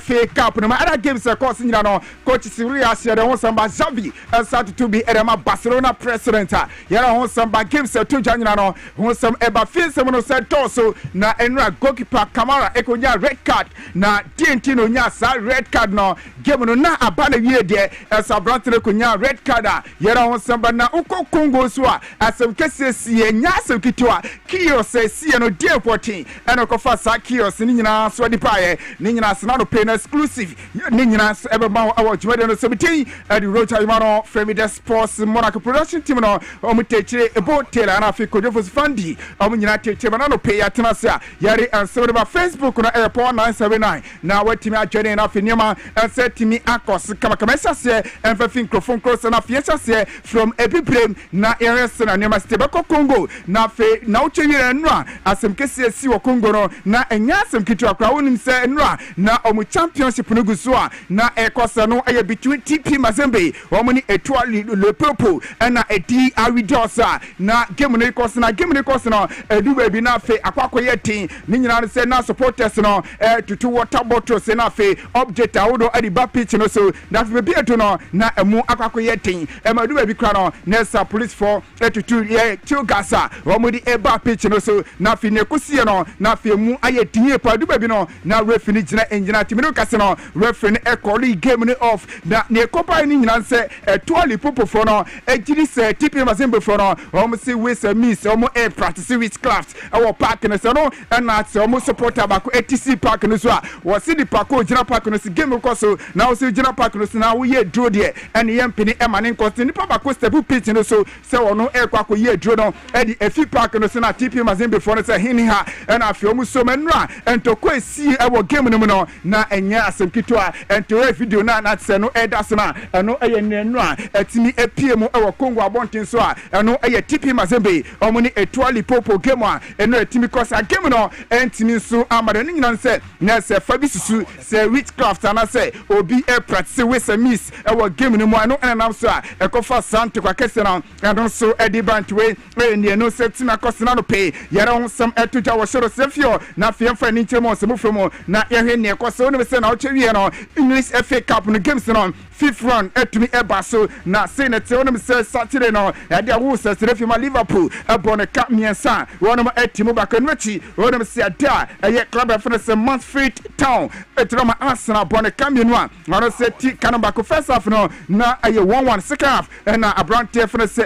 FA Cup no other games course nyina no coach Sirius here the one samba Xavi start to be Edema Barcelona president here one samba games to nyina no one some eba feel some no said so na enra goalkeeper Kamara ekonya red card na TNT no nya sa red card no game no na abana wie de Sabrantene konya red card here one samba na uko Congo so asem kese sie nya asem kitwa Kios sie no dey 14 eno ko fa sa Kios ni nyina so di pae nyina senano pay na exclusive nyina ebeba awo jumade no 17 the Rocha Imano Femide Sports Monaco production team no omutechire ebo tela na fi kodofos fandi nyina techire na no pay atenase yare ansebe ba Facebook no airport 979 na watimi adwene na fi niema ensetimi akos kama sase enfafi microphone cross na fi sase from ebibrem na rs na niema stebe Congo na fe na uchewire nwa asem kesi esi wo Congo no na enya asem kitu akra wonim se nwa na omu championship no gusua na ekosa no eye between TP Mazembe omuni etwali le purple na edi awidosa na game no ekosa no edu baby na fe akwakoye tin ni nyina se na supporters no tutu water bottles na fe object awodo adiba pitch no so na fe be eto no na emu akwakoye tin ma edu baby kra no na sa police for tutu ye two gasa omudi eba pitch no so na fe ne kusie no na fe mu aye tin e pa edu baby no na refi ɔmo gyina engyina timi no kase no referee no ɛkɔli game no off na ne kopa ni nyina sɛ ɛtoali popofo no ɛgyiri sɛ TP Mazembe fo no ɔmo si waste miss ɔmo practice witchcraft ɛwɔ park no sɛ no ɛna sɛ ɔmo supporter baako ATC park no so a wɔsi di parko gyina park no si game kɔ so na wɔsi gyina park no so na woyɛ duro deɛ ɛne yɛ mpini ɛma ne nkɔso nipa baako step pitch no so sɛ ɔno ɛkɔ akɔyɛ duro no ɛde efi park no so na TP Mazembe fo no sɛ hini ha ɛna afei ɔmo so mɛnura ɛntɔkɔ esi ɛwɔ game no mu no na ɛnyɛ asɛm ketewa ɛntɔwɛ video na sɛ no ɛda so na ɛno ɛyɛ nnura ɛtumi epie mu ɛwɔ Congo abɔnten so a ɛno ɛyɛ TP Mazembe ɔmo ne Etoile Popo game a ɛno ɛtumi kɔsa game no ɛntumi nso amada ne nyina sɛ na sɛ fa bi susu sɛ witchcraft ana sɛ obi practice with a miss ɛwɔ game no mu ɛno ɛnam so a ɛkɔfa santo kwakɛse no ɛno nso ɛde bantwe ɛne no sɛ timi akɔsena no pay yɛrɛ ho sɛm ɛtogya wɔ hyɛro sɛfio na fiɛmfa ne nkyɛm ɔsɛmu from na yɛhwɛ ne ɛkɔsɛ wonim sɛ na ɔkyɛ wie no English FA Cup no games no fifth round ɛtumi ɛba so na sei ne te wonim sɛ Saturday no ɛde awo sɛ Serafima Liverpool ɛbɔ ne ka mmiɛnsa wɔnom ɛtimi baako no akyi wonim sɛ ɛde a ɛyɛ club ɛfɛ sɛ Mansfield Town ɛtiri ma Arsenal bɔ ne ka mmienu a ɔno sɛ ti ka no baako first half no na ɛyɛ 1-1 second half ɛna aberanteɛ fɛ sɛ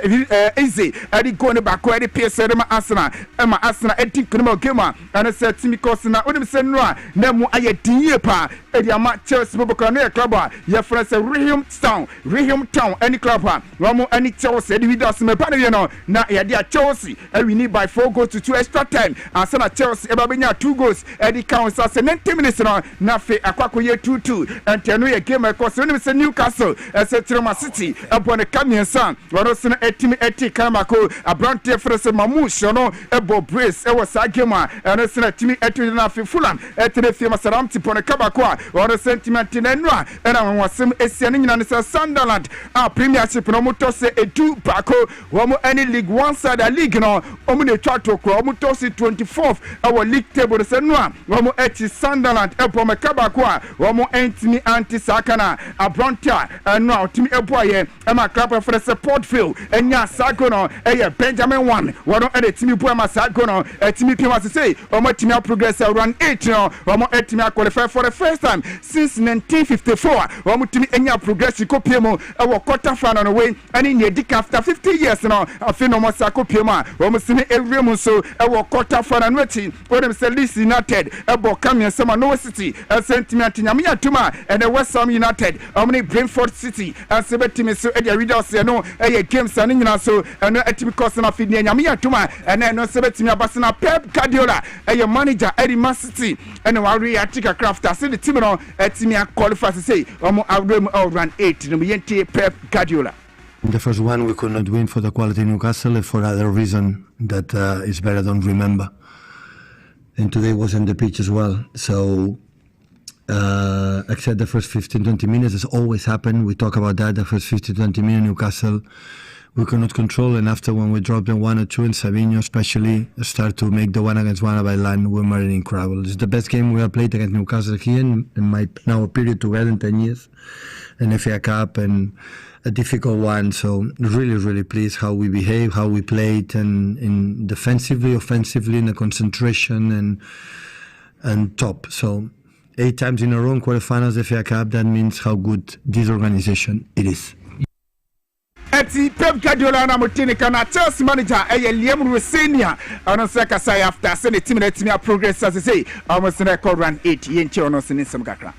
Ase ɛde goal ne baako ɛde pie sɛ ɛde ma Arsenal ɛma Arsenal ɛdi nkonimɔ game a ɛno sɛ timi kɔs na wonim sɛ no a na mu ayɛ din yie paa ɛde ama Chelsea bɔbɔkɔ no yɛ club a yɛfrɛ sɛ Riham Town any club a wɔn ani Chelsea ɛde wida asome ba no yɛ no na yɛde a Chelsea ɛwini by 4 goals to 2 extra time ansa na Chelsea ɛba bɛnya 2 goals ɛde count sa sɛ 90 minutes no na afei akɔakɔyɛ 2-2 ɛntɛ no yɛ game ɛkɔ so wonim sɛ Newcastle ɛsɛ Tiroma City ɛbɔ ne ka mmiɛnsa wɔno so no ɛtumi ɛti kan baako aberanteɛ frɛ sɛ Mamouche no ɛbɔ brace ɛwɔ saa game a ɛno so no ɛtumi ɛto no afei Fulham ɛtene fie Masaramti pɔ ne ka baako a wɔno sentiment no ɛno a ɛna wɔwɔsɛm ɛsia no nyina ne sɛ Sunderland a Premiership no ɔmotɔ sɛ ɛdu baako wɔn ɛne League 1 side a league no ɔmo na ɛtwa to korɔ ɔmotɔ sɛ 24th ɛwɔ league table sɛ no a wɔn ɛkyi Sunderland ɛbɔ mɛka baako a wɔn ɛntumi anti saa ka na aberante a ɛno a ɔtumi ɛboayɛ ɛma club ɛfrɛ sɛ Portville ɛnya saa go no ɛyɛ Benjamin 1 wɔn ɛde tumi boa ma saa go no ɛtumi pim asese wɔn ɛtumi progress around 8 no wɔn ɛtumi qualify for the first time since 1954 a wɔn tumi ɛnya progress kopie mu ɛwɔ quarter final no way ɛne ne edi after 50 years no afei no mo sa kopie mu a wɔn sini ewia mu so ɛwɔ quarter final no akyi wɔn sɛ Leeds United ɛbɔ kamia sɛma Norwich City ɛsɛntimi atinyame atuma ɛne West Ham United wɔn ne Brentford City ɛsɛ betimi so ɛde awida ɔsɛ no ɛyɛ games ani nyina so ɛno ɛtimi kɔs na afei ne nyame atuma ɛne ɛno sɛ betimi abasena Pep Guardiola ɛyɛ manager ɛde Man City ɛne wɔre atika craft ase de team no ɛtimi qualify say wɔn awrem run 8 no yɛntie Pep Guardiola. The first one we could not win for the quality Newcastle for other reason that is better don't remember. And today was on the pitch as well. So except the first 15-20 minutes, as always happened. We talk about that. The first 15-20 minutes, Newcastle, we could not control. And after when we dropped them 1 or 2, and Savinho especially start to make the 1-against-1 by line, we were incredible. It's the best game we have played against Newcastle here in my now period together in 10 years. An FA Cup and a difficult one. So really pleased how we behaved, how we played, and in defensively, offensively, in the concentration and top. So 8 times in a row in quarterfinals FA Cup. That means how good this organization it is. Eti Pep Guardiola na mutini kana Chelsea manager Liam Rosenia ono se kasa after say the team na progress as say almost record run 8 yenche ono se nsem kakra.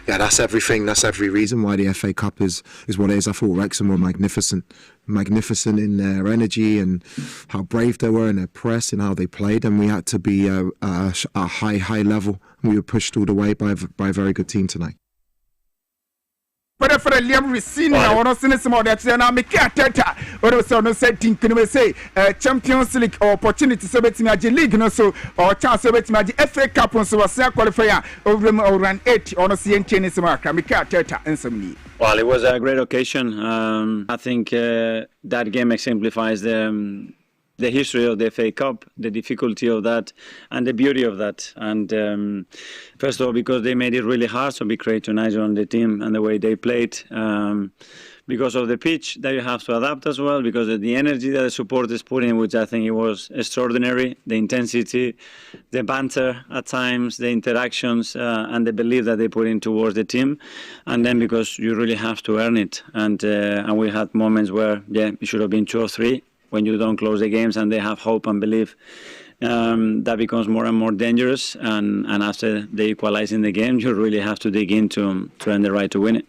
Yeah, that's everything. That's every reason why the FA Cup is what it is. I thought Wrexham were magnificent in their energy and how brave they were in their press and how they played. And we had to be a high level. We were pushed all the way by a very good team tonight. But for Liam Rosenia, I want to say some of that. Now, me care teta. What was on the setting? Can we say Champions League opportunity? So betting at the league, no so or chance so betting at the FA Cup. So was a qualifier over run 8 on a CN some mark. Me care teta and some. Well, it was a great occasion. I think that game exemplifies the the history of the FA Cup, the difficulty of that, and the beauty of that. And first of all, because they made it really hard, so big credit to Nigel and the team and the way they played. Because of the pitch that you have to adapt as well, because of the energy that the supporters put in, which I think it was extraordinary, the intensity, the banter at times, the interactions, and the belief that they put in towards the team. And then because you really have to earn it. And we had moments where, it should have been 2 or 3 when you don't close the games and they have hope and belief. That becomes more and more dangerous. And after they equalize in the game, you really have to dig in to earn the right to win it.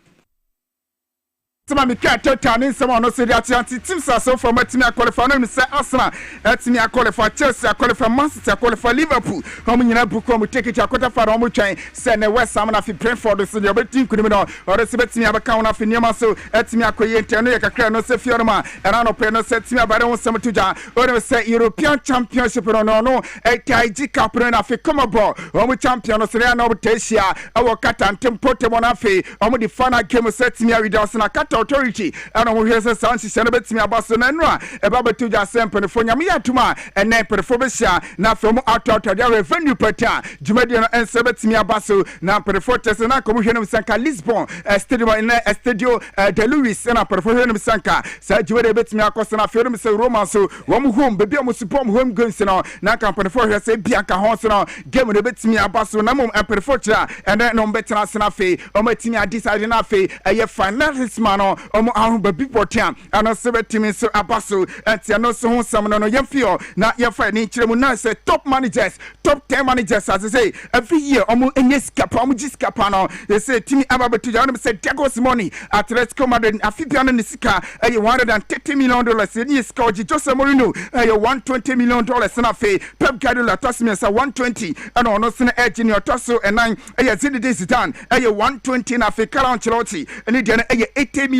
Tama mi ka totani sama no se ati teams so from team qualify no say Arsenal team qualify Chelsea qualify Man City qualify Liverpool come nyina buko mu take it quarter final mu twan say na West Ham na fi Brentford so the team kunu no or se betim abaka na fi niam so team akoye ntano ye kakra no se fiorma era no pre no se team abare won sam tuja or say European Championship no KIG Cup na fi come ball o mu champion no se na obetesia awo kata ntempote mo na fi o mu the final game se team ya readers na kata authority and we hear sound she no betimi abaso na nra e ba betu ja sempe fo nyame yatuma ene perfo besia na from out dia revenue pata jumadi no ense betimi abaso na perfo tese na komu hwenem sanka Lisbon stadium in Estadio de Luis na perfo hwenem sanka sa jumadi betimi akoso na hwenem se Roma so wom home bebi am support home games no na company for hwe se bia ka ho so no game no betimi abaso na mom perfo tira ene no betena sena fe o matimi adisade na fe eye finalist man omo ahun babi potiam ana sebetimi so abaso etia no so husam no yemfio na yefa ni kiremu na say top managers top 10 managers as I say every year omo enye skapa omo giskapa no they say timi ababetu ja say Diego Simoni Atletico Madrid afibia no nisika $130 million ni ska oji Jose Mourinho $120 million na fe Pep Guardiola tosime say 120 and ono sene edge ni otoso enan Zinedine Zidane $120 na fe Carlo Ancelotti eni de na $80 million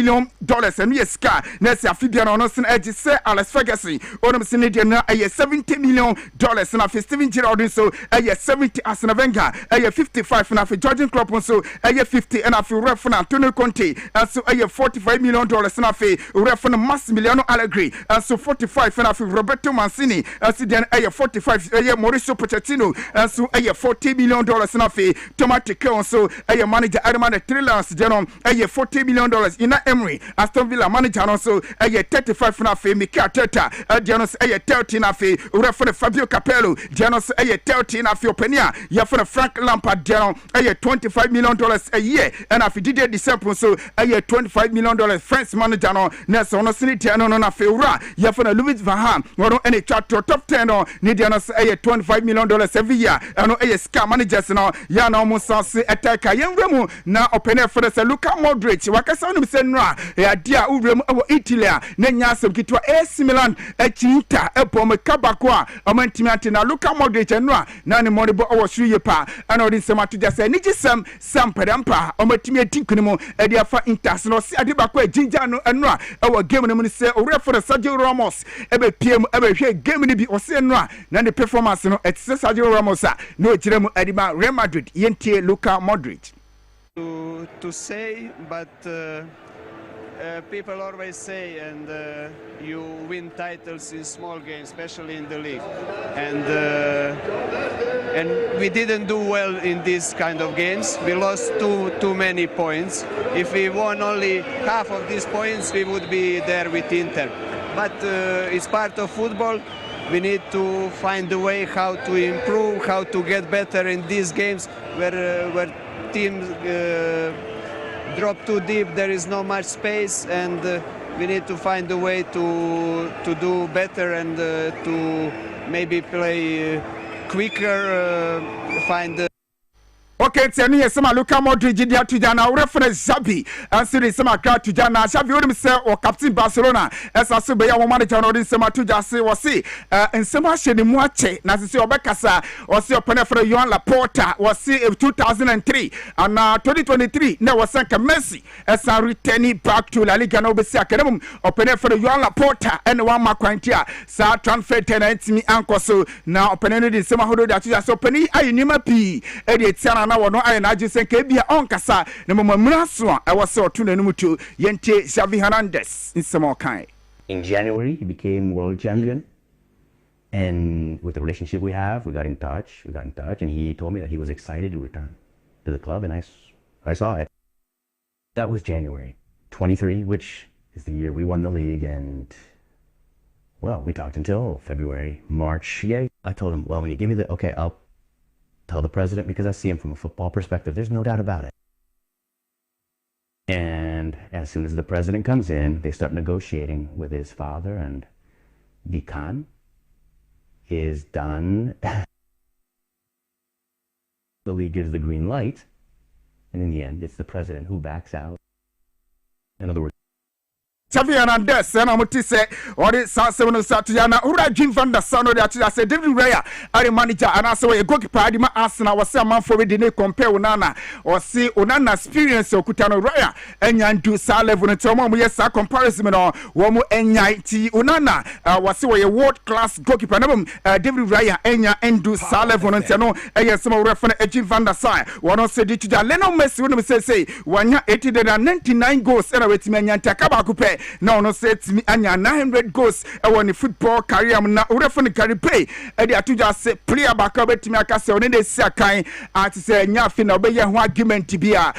and yes car nesi afibia no no sin edge say Alex Ferguson onum sin de na $70 million na for Steven Gerrard so 70 Arsene Wenger 55 na for Jurgen Klopp so 50 and for ref na Antonio Conte so $45 million na for ref na Massimiliano Allegri so 45 na for Roberto Mancini so then 45 Mauricio Pochettino so $40 million na for Thomas Tuchel so manager Armand Trillas denom $40 million in Emery Aston Villa manager no so 35 na fe Mikel Arteta Dianos 30 na fe referee Fabio Capello Dianos 30 na fe Openia ya for Frank Lampard Dianos $25 million a year and afi Didier Deschamps so $25 million French manager no na so no siniti no na fe ura ya for Louis van Gaal no any chapter top 10 no ni Dianos $25 million every year and no ska managers no ya na mo sanse attacker yenwemu na Openia for the Luka Modric wakasa no se no ya dia urem awo Italy na nya asem kitwa AC Milan echinta epom kabako a amantimi ate na Luka Modric no na ne monibo awo suye pa ana odi semato jase ni gisam sampedampa amatimi atinkuni mo e dia fa international si ade bako ejinja no eno a awo game no mu se ore for Sergio Ramos ebe piem ebe hwe game ni bi ose no a na ne performance no etse Sergio Ramos a no kiremu adima Real Madrid yentie Luka Modric to say but people always say, and you win titles in small games, especially in the league, and we didn't do well in these kind of games. We lost too many points. If we won only half of these points, we would be there with Inter. But it's part of football. We need to find a way how to improve, how to get better in these games where teams drop too deep, there is no much space, and we need to find a way to do better and to maybe play quicker, find okay, tell yes, some Luka Modric did to Jana reference Xabi and Siri some crowd to Jana Xabi would himself or Captain Barcelona as I say manager or Sema to Jase was see and some shady Muache Nasi Obekasa or see open for Joan Laporta was see 2003 and 2023 now was Sanka Messi as I returning back to La Liga Nobel Academy open for Joan Laporta and one Macquantia sa transfer tenant me uncle so now open in some who that just opening I nima P edit na wono aye na agisen ka bia onkasa na mamamura so a wose oto na numutu yente Xavi Hernandez in some kind. In January he became world champion And with the relationship we have, we got in touch, and he told me that he was excited to return to the club, and I saw it. That was January 23, which is the year we won the league, and well, we talked until February, March. Yeah, I told him, well, when you give me the okay, I'll tell the president, because I see him from a football perspective. There's no doubt about it. And as soon as the president comes in, they start negotiating with his father, and Vikan is done. The league gives the green light, and in the end, it's the president who backs out. In other words, Chaviana Des, and I'm to say, or it's Sassano Satiana, Ura Jim van der Sano, that I said, David Raya, I manager, and I saw a goalkeeper, I didn't ask, and I was some man for it, didn't compare Unana, or see Unana experience of Kutano Raya, and Yan do Salevon and Tomo, yes, a comparison or Womo N.I.T. Unana, was so a world class goalkeeper, David Raya, Enya, and do Salevon and Tano, and yes, some reference Jim van der Sai, one of said to Leno Messi, when we say, 199 goals, and I wait me and Takabakupe. No, say to me, Anya 900 goals. I want the football career. I'm not referring to carry pay. And I just say, player back up to me. I can say, on the second, I say, Nyafin, obey your argument to be a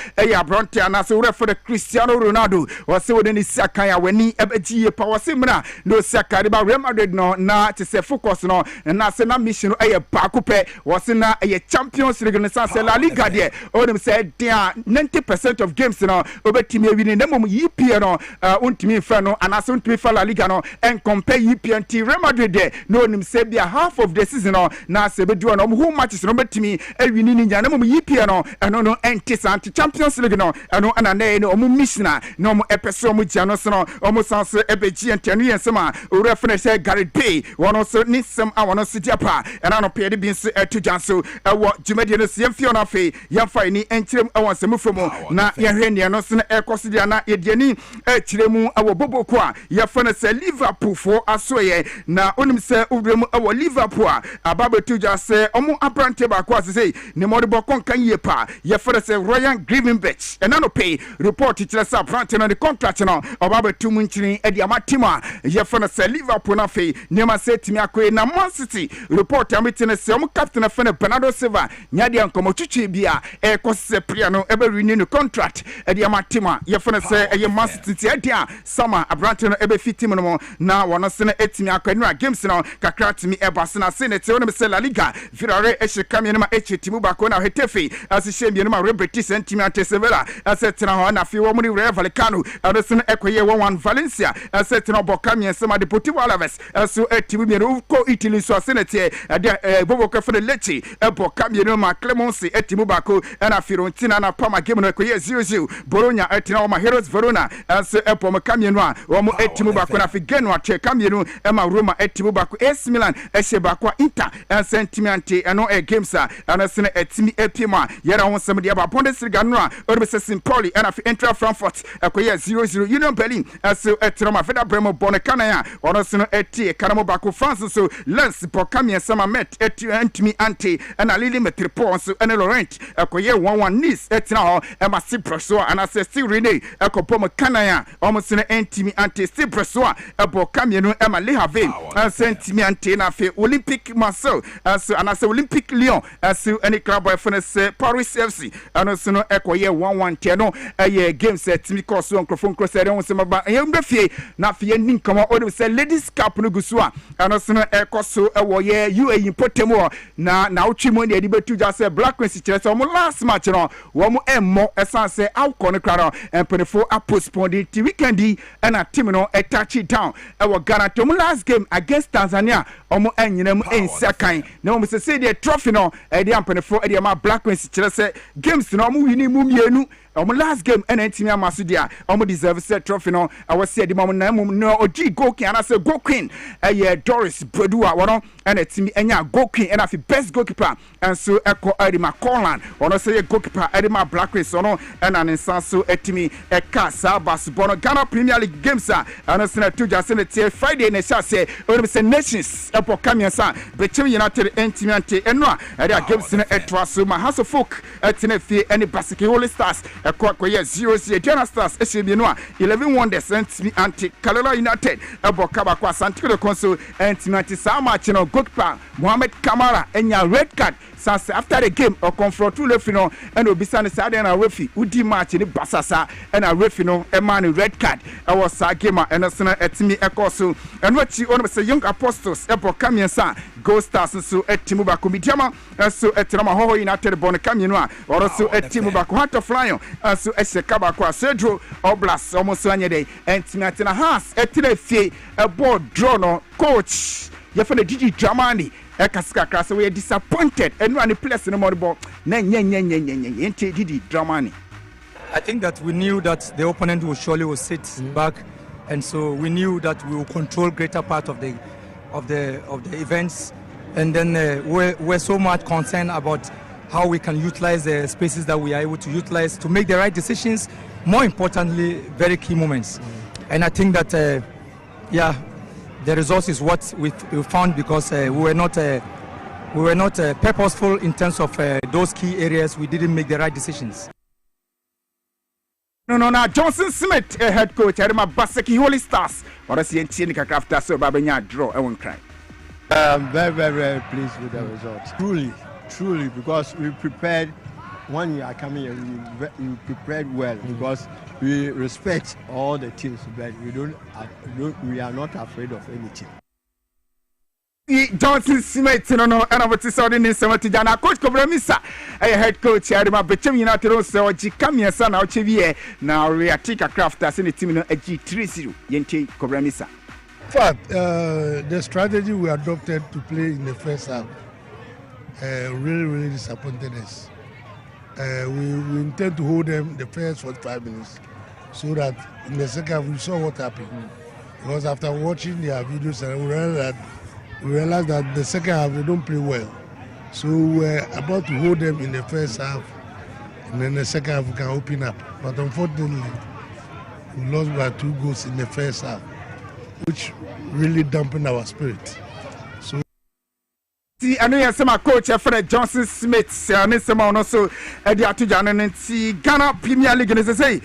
Bronte, and I say, refer to Cristiano Ronaldo, or so in the second, when he ever G power similar, no second about Real Madrid, no, not to say focus, no, and I say, not mission, a Bakupe, was in a Champions League, and say, La Liga, there, all them said, there are 90% of games, you know, over to me, winning them, you me friend and I want to be La Liga no and compare UPNT Real Madrid there no nim say be half of the season no na say be do no who matches no betimi e win ni nya no mo UPN no eno no anti Champions League no eno ana na no mo missioner no mo epeso mo gya no so no mo sanse ebeji antanu yensema o referee say Gareth Bale one so ni sem a one so diapa and no pede bi nso etu janso e wo jumadi no se mfio na fe yamfa ni enkyerem e won sem from na ye hwe ne no so na ekosi dia na ye diani e kyeremu awo bobo kwa ya fana se Liverpool for asoye na onim se udremu awo Liverpool ababetu ja se omo abrante ba kwa se ne modebo konkan ye pa ya fana se Ryan Gravenberch ena no pay report tire se abrante no the contract no ababetu munchiri e dia matima ya fana se Liverpool na fe ne ma se timi akoe na Man City report amitene se omo captain fana Bernardo Silva nya dia nkomo twitwi bia e kose pria no e be renew contract e dia matima ya fana se e Man City e dia sama abrante no ebe fitim no na wono se na etimi akwanura games no kakra timi ebase na se ne te wono se La Liga Villarreal e shekame no ma echetimu bako na hetefi asihye bi no ma Rebetis sentimi antesevela asetena ho na fi wo mu ni Rayo Vallecano ado se no ekoye 1-1 Valencia asetena bokame se ma Deportivo Alaves so etimi bi no ko Italy so se ne te bobo ka for the Lecce bokame no ma Clemonce etimu bako na Fiorentina na Parma game no ekoye 0-0 Bologna etena ma Heroes Verona so epom kame no omo etimu bako na figeno ache kamienu ema Roma etimu bako AC Milan ehye bako Inter sentiment eno games ana sene etimi epima yera won sem de ba Bundesliga no a orbe St. Pauli ana fi Eintracht Frankfurt ekoye 0-0 Union Berlin so etroma Werder Bremen Bonekana ya ono sene eti kanamo bako France so Lens pokamie sama met etimi anti ana Lille Metropolis so ana Laurent ekoye 1-1 Nice etina ho ema Cyprus so ana se Rene ekopom kanaya omo sene entimi anti Cyprus so ebo kamienu ema Le Havre sentimi anti na fe Olympique Marseille so ana se Olympique Lyon so any club boy for se Paris FC ano so no ekoye 1-1 tieno eye games etimi course onkrofon crossere on se maba yembe fie na fie ninkama o se Ladies Cup no gusu a ano so no ekoso ewo ye UAE potemo na utwimo ne edi betu ja se Black Queens kire se o last match no wo mo emmo esanse awko no kra no empenefo a postpone the weekend and a team no a touch it down ewo Ghana to last game against Tanzania omo enyinam ensakan na omo se the trophy no e dey empenefo e dey ma Black Queens kire se games no omo wini mu mienu omo last game and entimi amaso dia omo deserve set trophy no awase edi mom na mum no ogi goal king and say goal queen Doris Bredua wono and etimi enya goal king and afi best goalkeeper and so eko Edima Collan wono say goalkeeper Edima Black Race wono and an insanso etimi eka sabas bono Ghana Premier League games and say to just say Friday na say we say nations epo kamiensa Bechem United entimi ante enwa ade games na etwa so ma House of Folk etine fie any Basket Holy Stars Koya 0 Ghana Stars Eshibino 11 Wonders anti Kalala United Kabakwa Santiago Consul and Timati Sama Chino Goodpa Mohamed Kamara and your red card since after the game or confront to Lefino and Obisani Sade and a referee Udi match in Basasa and a refino a man red card our Sagema and a sinner at me Ekosu and what you want to say young apostles Epo Kamiansa Go Stars so at Timuba Kumitiama so at Ramaho United Bonacaminua or also at Timuba Quanta Flyon so at Kabakwa Sergio Oblas almost 1 day and Timatina Haas at Tilefi a board drawn coach Yafana Didi Dramani Ekaska so we are disappointed and run a place in the motherboard. Didi Dramani. I think that we knew that the opponent will surely sit back, and so we knew that we will control greater part of the events, and then we're so much concerned about how we can utilize the spaces that we are able to utilize to make the right decisions. More importantly, very key moments, and I think that the result is what we found because we were not purposeful in terms of those key areas. We didn't make the right decisions. No. Johnson Smith, head coach, Adama Baseki Holy Stars. What is the Tinica after so Babanya draw? I won't cry. I'm very, very, very pleased with the result. Truly, because we prepared. 1 year coming here, we prepared well because we respect all the teams, but we are not afraid of anything. Johnson Smith, and I was deciding in 70 Jana coach Kwabena head coach Adama Bechem United also Jikamia San Ochevie now we are take a craft as in the team a G30 Yente Kwabena. In fact, the strategy we adopted to play in the first half really disappointed us. We intend to hold them the first 45 minutes so that in the second half we saw what happened. Because after watching their videos, we realized that the second half they don't play well. So we were about to hold them in the first half, and then the second half we can open up. But unfortunately, we lost by 2 goals in the first half, which really dampened our spirit. I know you my coach Fred Johnson Smith and some also the Atujana and Ghana Premier League and say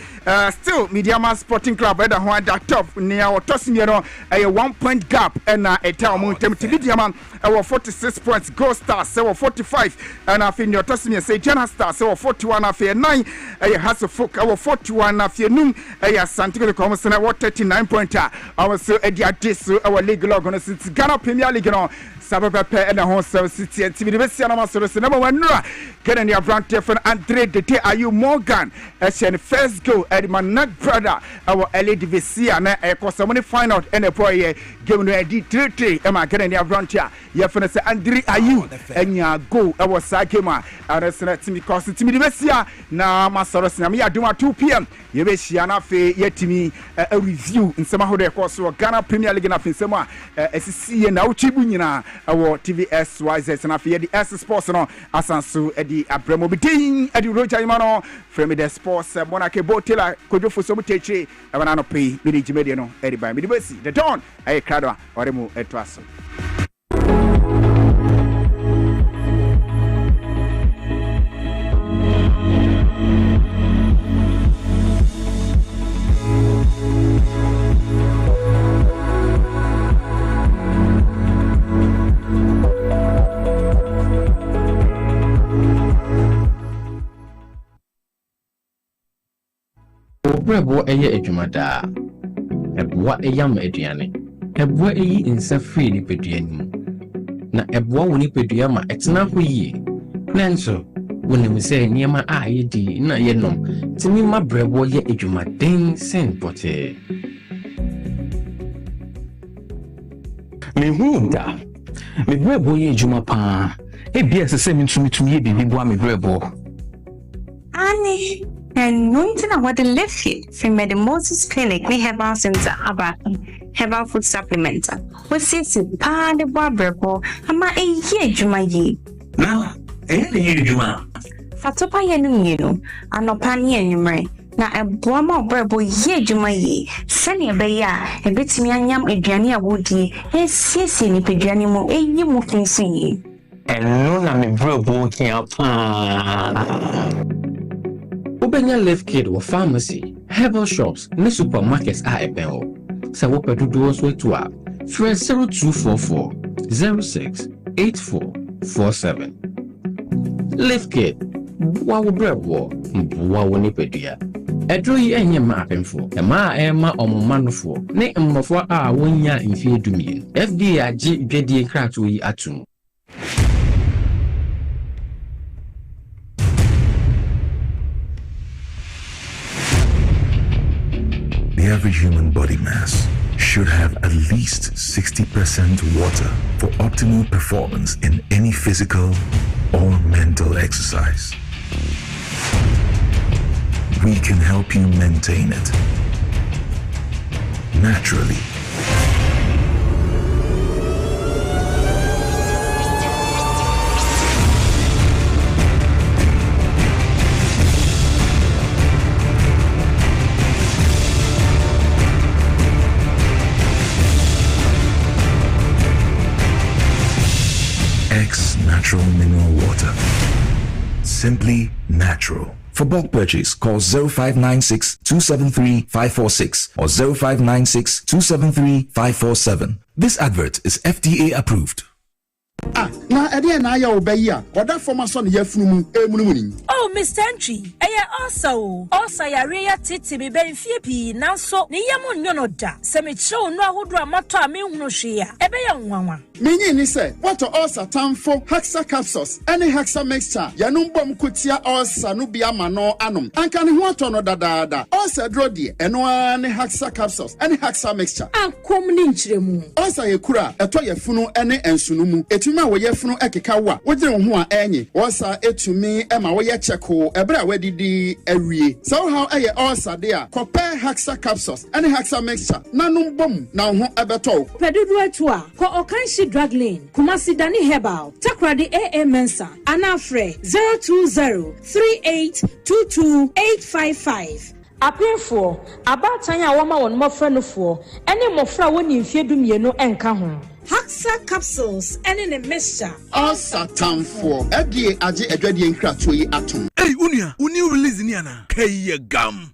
still Mediama Sporting Club at the one that top near our tossing a 1 point gap and a town Mediaman our 46 points Gold Stars 45 and I think your tossing say Ghana Stars 41 after 9 has a folk our 41 after noon Santiago Commons and our 39 pointer our so our league log on Ghana Premier League Sabape and the whole city and TV number 1 getting your brand different Andre Dete Ayu Morgan as your first goal at my neck brother our LADVC and a cost money final and a boy giving a D33 am I getting your brand here you say Andre Ayu and your go our Sakema and it's not me cost it to me the now my source na me I do at 2 p.m. you be Shiana Fe yet to me a review in some of the course of Ghana Premier League and Finsema SC and Auchibunina our TVS YZ and after the S Sports no asanso edi abramo bidin edi roja imano from the sports monake botela kodofo so mutechi abana no pay bi jimede no edi by me the Don ay krado oremu etwaso Brebo eye adwumada eboa eyam aduane eboa eyi insa free ni peduanim na eboa woni pedua ma etena ho yi nanso wonim se niema a yedi na yenom timi ma brebo ye adwumaden sen pote me hunda me brebo ye adwuma pa e bia se mitumi ye bibi boa me brebo ani and nothing about the left feet from the Moses Clinic, we have our center about herbal food supplements. We see the pan the barber, ama a year Jumayi. Now, any Juma. Fatopa Yenu, and no panny anymore. Now a Brahma brabo ye Jumayi, Sanya Baya, a bit me and yam a Jania woody, a sissy ni Pijanimo, a you moving see. And no, I'm a brabo here. Wobenya Live Kit or pharmacy, herbal shops, ne supermarkets a ɛbɛn hɔ. Sɛ wopɛ dodoɔ nso atu a, frɛ 0244 06 8447. Live Kit, boa wo brɛboɔ, boa wo nipadua. Ɛduro yi ɛnyɛ ma apemfo, ɛma a ɛma ɔmomanofo ne mmɔfra a wonya mfie dumie. FDA agye dwadie krato yi atum. The average human body mass should have at least 60% water for optimal performance in any physical or mental exercise. We can help you maintain it naturally. X Natural Mineral Water. Simply natural. For bulk purchase, call 0596 273 546 or 0596 273 547. This advert is FDA approved. Na ede na ya obayi a oda former son yafunu emunumuni. Oh, Mr. Entry, also yare ya titi be ben fie pi nanso ne yam nyono da. Se me chew no ahodo amato a me hunu hwe a ebe ya nwanwa. Menyi ni se what ulcer tamfo Hexa capsules any Hexa mixture yanum bom kutia ulcer no bia ma no anom. Anka ne ho ato no dadaada. Ulcer dro de eno ani Hexa capsules any Hexa mixture. Ankom ni nchiremu. Ulcer ye kura eto yefunu ene ensunu mu. Etuma wo yefunu ekeka wa. Wogire ho a enyi. Ulcer etumi ema wo ye cheko ebre a wedidi awie. So how eye ulcer de a compare Hexa capsules any Hexa mixture nanum bom na ho ebeto. Pedudu etu a ko okanshi drug lane Kumasi Dani Herbal Takradi AA Mensa Anafre 02038228855 Apefo abatanya woma won mofra no fo ene mofra woni mfie dumienu enka ho Hexa capsules ene ne mixture Asatamfo edie age edwadie nkrato yi atom. Hey unia new release ni ana kay gam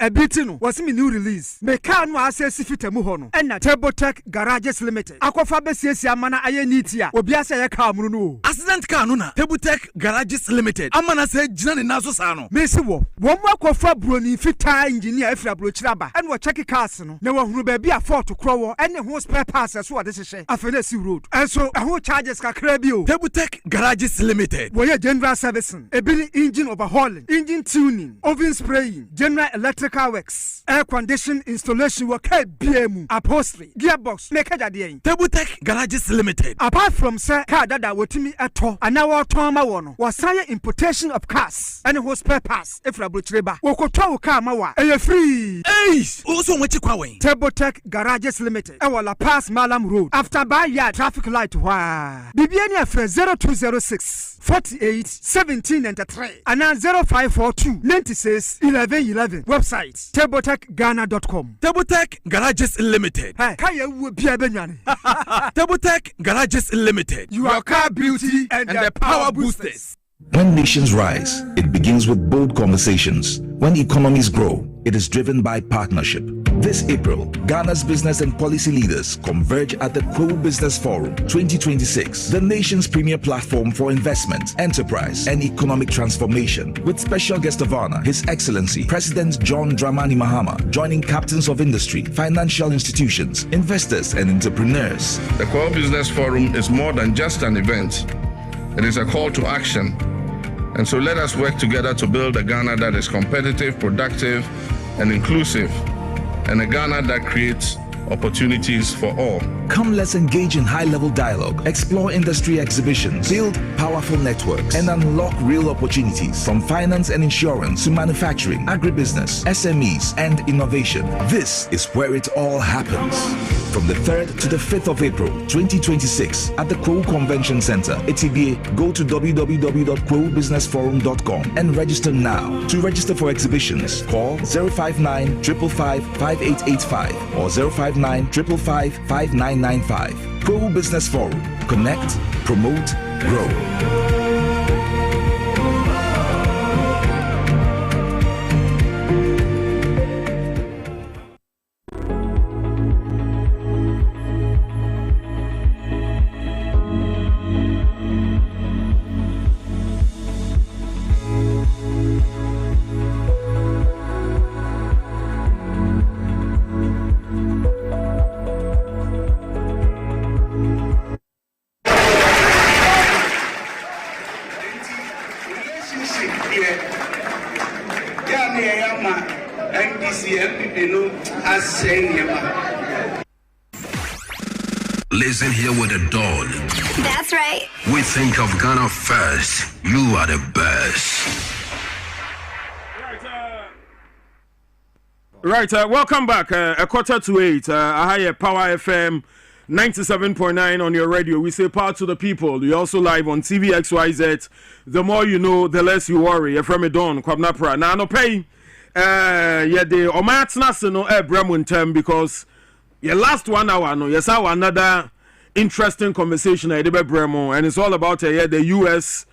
ebiti no was me new release me car no asesi fitamu ho no na Tabotech Garages Limited akofa besiesi amana aye nitia obi asa ye car mu no accident car no na Tabotech Garages Limited amana se gina ne naso sa no me si wo akofa broni fita engineer efra brochiraba ene wo check cars no na wo hunu ba bia fault krowo ene ho spare parts so wo de hye afenesi road enso ho charges kakra bi o Tabotech Garages Limited wo ye general servicing ebiri engine overhauling, engine tuning, oven spraying, general electrical works, air condition installation work, BM, upholstery, gearbox, make a day. Tabotech Garages Limited. Apart from sir, car that wotimi ato, and our Toma Wono, was sign importation of cars and who spare parts, if Rabutreba, Wokoto Kamawa, a free. Ace, also what you call Tabotech Garages Limited, our La Paz Malam Road, after Bayard traffic light, wah. Bibiania for 0206 48 17 and 3. And 0542 96 1111. Website tabotechghana.com. Tabotech Garages Limited. Tabotech Garages Limited. Your car beauty and the power boosters. When nations rise, it begins with bold conversations. When economies grow, it is driven by partnership. This April, Ghana's business and policy leaders converge at the Kwo Business Forum 2026, the nation's premier platform for investment, enterprise, and economic transformation. With special guest of honor, His Excellency President John Dramani Mahama, joining captains of industry, financial institutions, investors, and entrepreneurs. The Kwo Business Forum is more than just an event. It is a call to action. And so let us work together to build a Ghana that is competitive, productive, and inclusive, and a Ghana that creates opportunities for all. Come, let's engage in high-level dialogue, explore industry exhibitions, build powerful networks, and unlock real opportunities from finance and insurance to manufacturing, agribusiness, SMEs, and innovation. This is where it all happens. From the 3rd to the 5th of April, 2026, at the Kwo Convention Center, ATBA, go to www.kwobusinessforum.com and register now. To register for exhibitions, call 059 555 5885 or 059 555 5995. Kwo Business Forum. Connect, promote, grow. NDC MPP no has saying him. Listen here with a Dawn. That's right. We think of Ghana first. You are the best. Right, welcome back. 7:45. I have Power FM 97.9 on your radio. We say power to the people. We also live on TV XYZ. The more you know, the less you worry. From a Dawn, Kwabena Prah. Now, no pay. Yeah, the Omatnas no Bremun term because your last 1 hour, no, yes, our another interesting conversation at Bremo, and it's all about the U.S.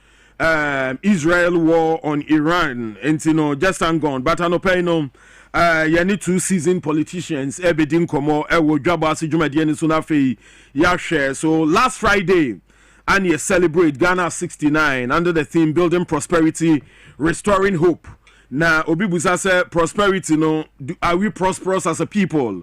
Israel war on Iran, and you know, just and gone. But I no pay no. You need 2 seasoned politicians. Everything come out. Dwabo Ase Jumadi so na fe ya share. So last Friday, and you celebrate Ghana 69 under the theme Building Prosperity, Restoring Hope. Now, Obi Busa said, prosperity, no, are we prosperous as a people?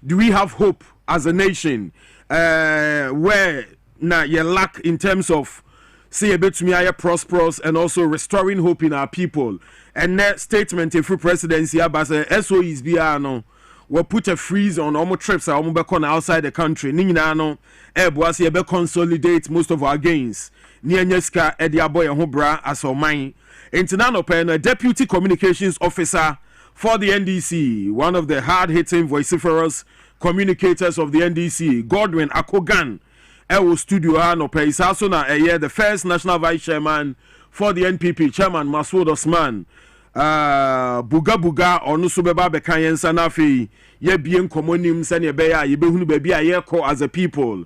Do we have hope as a nation? Where now you lack in terms of say a bit to me, I prosperous and also restoring hope in our people. And that statement if presidency about SOEs no will put a freeze on almost trips outside the country. Ninano Boasi be consolidate most of our gains. Nianyeska Ediaboy and Hobra as or mine. Internal pen a deputy communications officer for the NDC, one of the hard-hitting vociferous communicators of the NDC, Godwin Akogan. Ewo studio no pay also na the first national vice chairman for the NPP, Chairman Masoud Osman. Buga onu so beba be kan yensa na fe ye bien komonim se ne be ya ye behunu ba bi aye ko as a people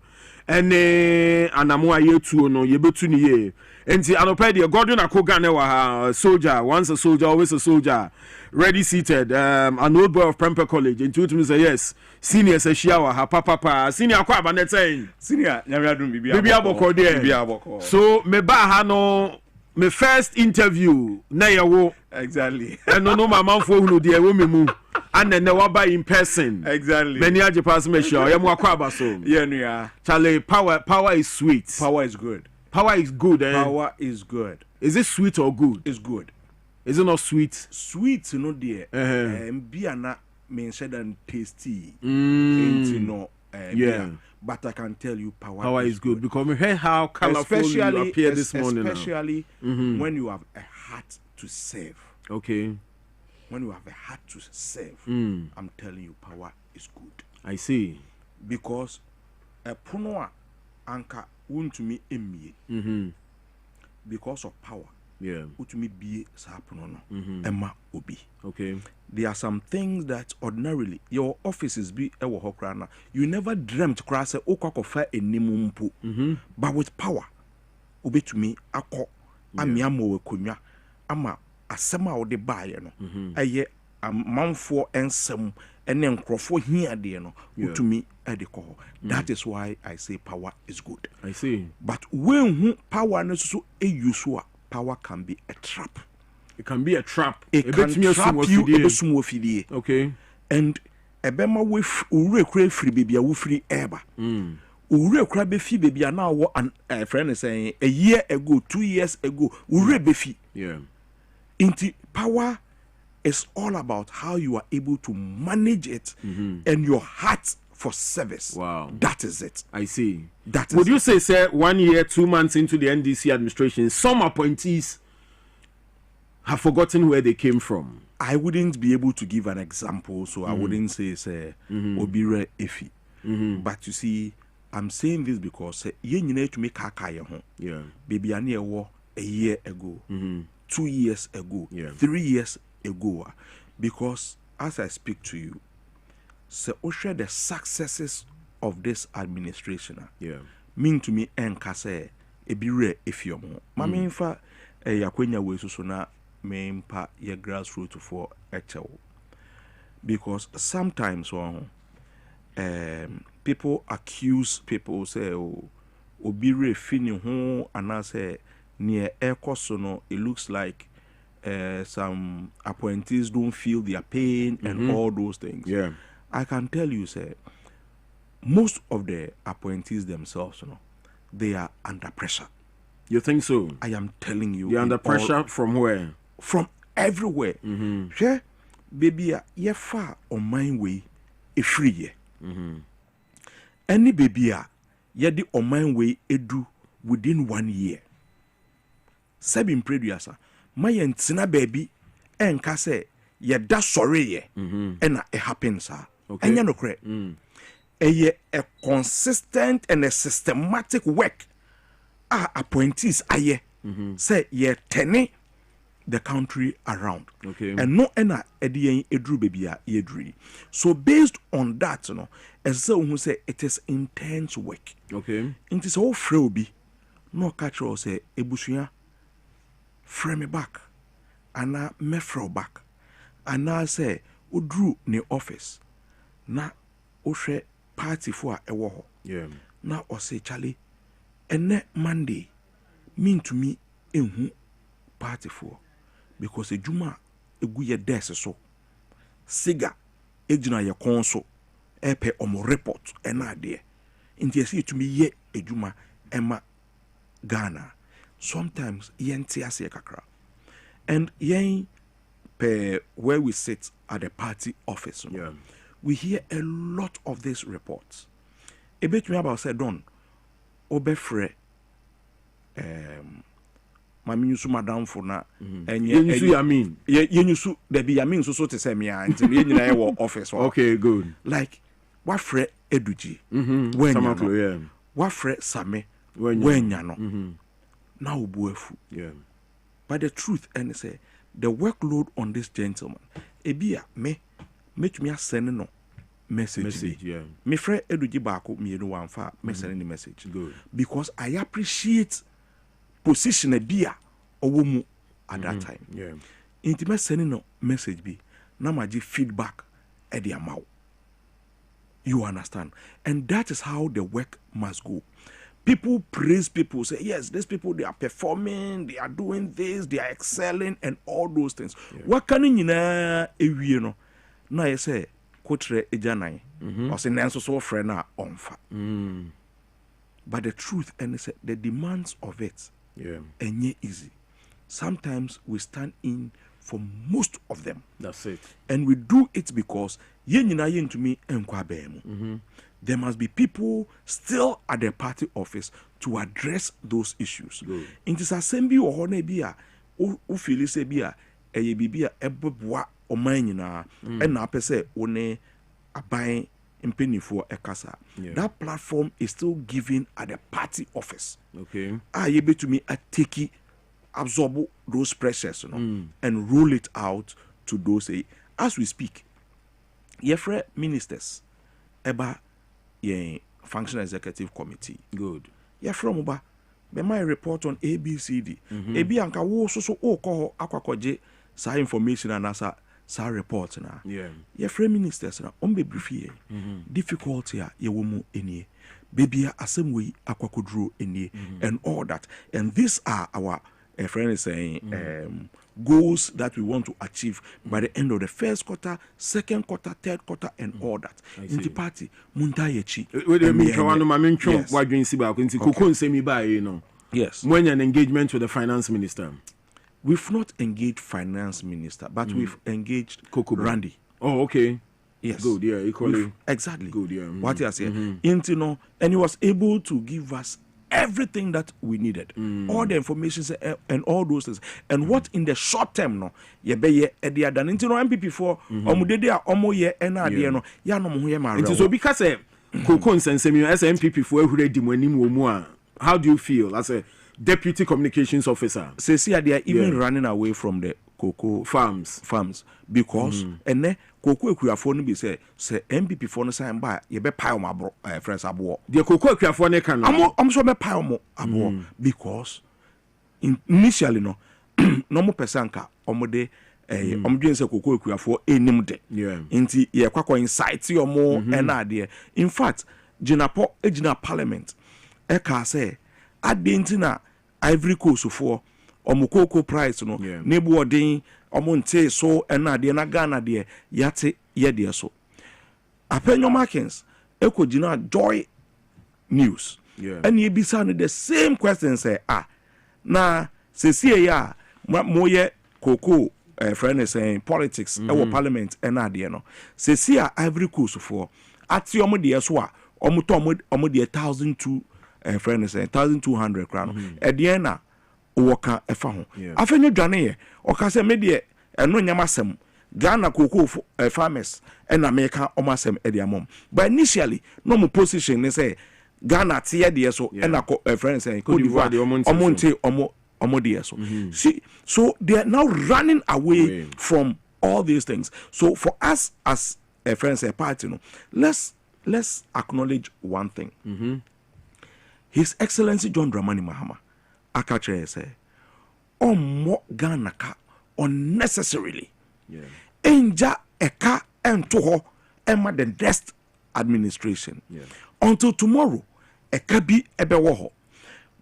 ene anamo aye tuo no ye betu ni ye enti anope de Gordon Akoga ne wa soldier, once a soldier always a soldier, ready seated, an old boy of Prempeh College. Into to me say yes, senior say shiawa ha papa senior Kwaba net saying senior nyamiadum bibi aboko there. So me ba ha no my first interview na yawo exactly and no my man for who dey wo me mu and then never buy in person exactly many aje pass me sure yam Kwaba so yeah no yeah Charlie, power is sweet, power is good, power is good, eh? Power is good. Is it sweet or good? It's good. Is it not sweet? Sweet, you know, dear. Be not mentioned and tasty. You know, yeah. But I can tell you, power is good because we heard how colorful you appear this morning. Especially when you have a heart to serve. Okay. When you have a heart to serve, I'm telling you, power is good. I see. Because a pronoa anka won't to me because of power. Yeah. To me be saprono Emma Obi. Okay. There are some things that ordinarily your offices be a hokrana. You never dreamt cross a okakofa a nimumpu. But with power, Obi to me ako amiamo kunya ama asema o de buy no. Aye a man for ensem and then crofo here there no to me ediko. That is why I say power is good. I see. But when power is so a useful, power can be a trap. It can be a trap. It can trap you. Okay. And a bema with ure free baby a free eba. Ure crab fee baby now what a friend is saying a year ago, 2 years ago, ure befi. Yeah. Into power is all about how you are able to manage it and your heart for service. Wow. That is it. I see. That is Would you say, sir, 1 year, 2 months into the NDC administration, some appointees have forgotten where they came from? I wouldn't be able to give an example, so I wouldn't say, sir, Obire Efi. But you see, I'm saying this because you need to make a yeah. Baby, I near a year ago, 2 years ago, 3 years ago, because as I speak to you, so share the successes of this administration. Yeah. Mean to me enkase ebire efiomo. Mama infa yakwenya we so na me mpa ye grassroots for echewo. Because sometimes people accuse people say obire fini ho anase near ekoso no, it looks like some appointees don't feel their pain and all those things. Yeah. I can tell you, sir, most of the appointees themselves, they are under pressure. You think so? I am telling you. You're under pressure from where? From everywhere. Yeah. baby ye fa on my way a free ye. Any baby ye di on my way edu within 1 year. Sebin preduasa my entina baby enka say ye da sorry ye and it happens and you know correct a consistent and a systematic work appointees aye say ye tene the country around and no ena edien edru baby edru. So based on that, you know, as so who say it is intense work. It is all free no catch or say ebusuya frame me back ana me throw back ana say udru ne office na ohwe party for ewo ho na o say Charlie ene Monday mean to me enhu party for because ejuma egu ye desk so siga ejuna ye konso epe omo report ena de nti ese to me ye ejuma ema Ghana sometimes yen tiase kakra and yen where we sit at the party office we hear a lot of these reports a bit me about said don obefre mami yusu madam for na enye yusu yamin yusu there be yamin so to say me anti me nyina e wo office okay good like what fre eduji when what fre same when no now buefu but the truth and say the workload on this gentleman ebia me send no message me fre eduji baako me no wan fa me send the message good because I appreciate position ebia owo mu at that time intimate sending no message be na ma feedback e dey amaw. You understand? And that is how the work must go. People praise people, say, yes, these people, they are performing, they are doing this, they are excelling, and all those things. What can you know? Now I say, Kotre Ejanai, or say, Nanso so friend on fa. But the truth, and say, the demands of it, and ye easy. Sometimes we stand in for most of them. That's it. And we do it because to me there must be people still at the party office to address those issues. In this assembly or honor bia o feel say bia e bibia eboboa o man nyina and na pese one aban mpenifo ekasa. That platform is still given at the party office. You be to me a take absorb those pressures, and roll it out to those. As we speak, yefre ministers, eba ye functional executive committee. Good. Yefre muba, be my report on ABCD. Ebi anka wo so o ko akwakoje sa information and asa sa report na. Yefre ministers na ombe briefie. Difficulty ye wo mu enie. Bebia asem akwakodro enie and all that. And these are our a friend is saying goals that we want to achieve by the end of the first quarter, second quarter, third quarter, and all that. In the party, Muntayechi. Yes. When an engagement with the finance minister, we've not engaged finance minister, but we've engaged Randy. Oh, okay. Yes. Good. Yeah. Equally. Exactly. Good. Yeah. What you are saying, and he was able to give us everything that we needed, all the information and all those things, and what in the short term no ye be ye e dey adan nti no MPP for omudede a omo ye na ade no ya no mo ye ma rewo. Nti so because Koko nsensemi as MPP for ehura di mo anim wo mu a, how do you feel as a deputy communications officer? Say they are even running away from the cocoa farms because ene cocoa ekuafo no be say MPP for no sign by ye be pile my friends abo the cocoa ekuafo ne kan am so be pile mo abo because initially no mo pesanka omode omdwen say cocoa ekuafo enim de nti ye kwakọ insight omo ena de in fact jinapo ejina parliament e ka say adentina Ivory Coast for omukoko price no nebu odin omonte so ena de na Ghana de yate ye de so apenyo markings ekogina Joy News and ye bisa no the same question say na sesie ya moye koko friend is saying politics parliament ade no se see Ivory Coast for ati omo de so a omo to omo de 1,200 friend is saying 1,200 crown ade na woka efa ho afenye dwane ye oka se me de eno nyama sem Ghana cocoa farmers and America omasem ede amom but initially no mo position ne say Ghana tie de so and a friend saying Cote d'Ivoire omonte omo de so see so they are now running away from all these things. So for us as a friend say party no let's acknowledge one thing. His Excellency John Dramani Mahama akache say omo Ghana ka unnecessarily Enja eka entoho ema the next administration until tomorrow eka bi ebewoho.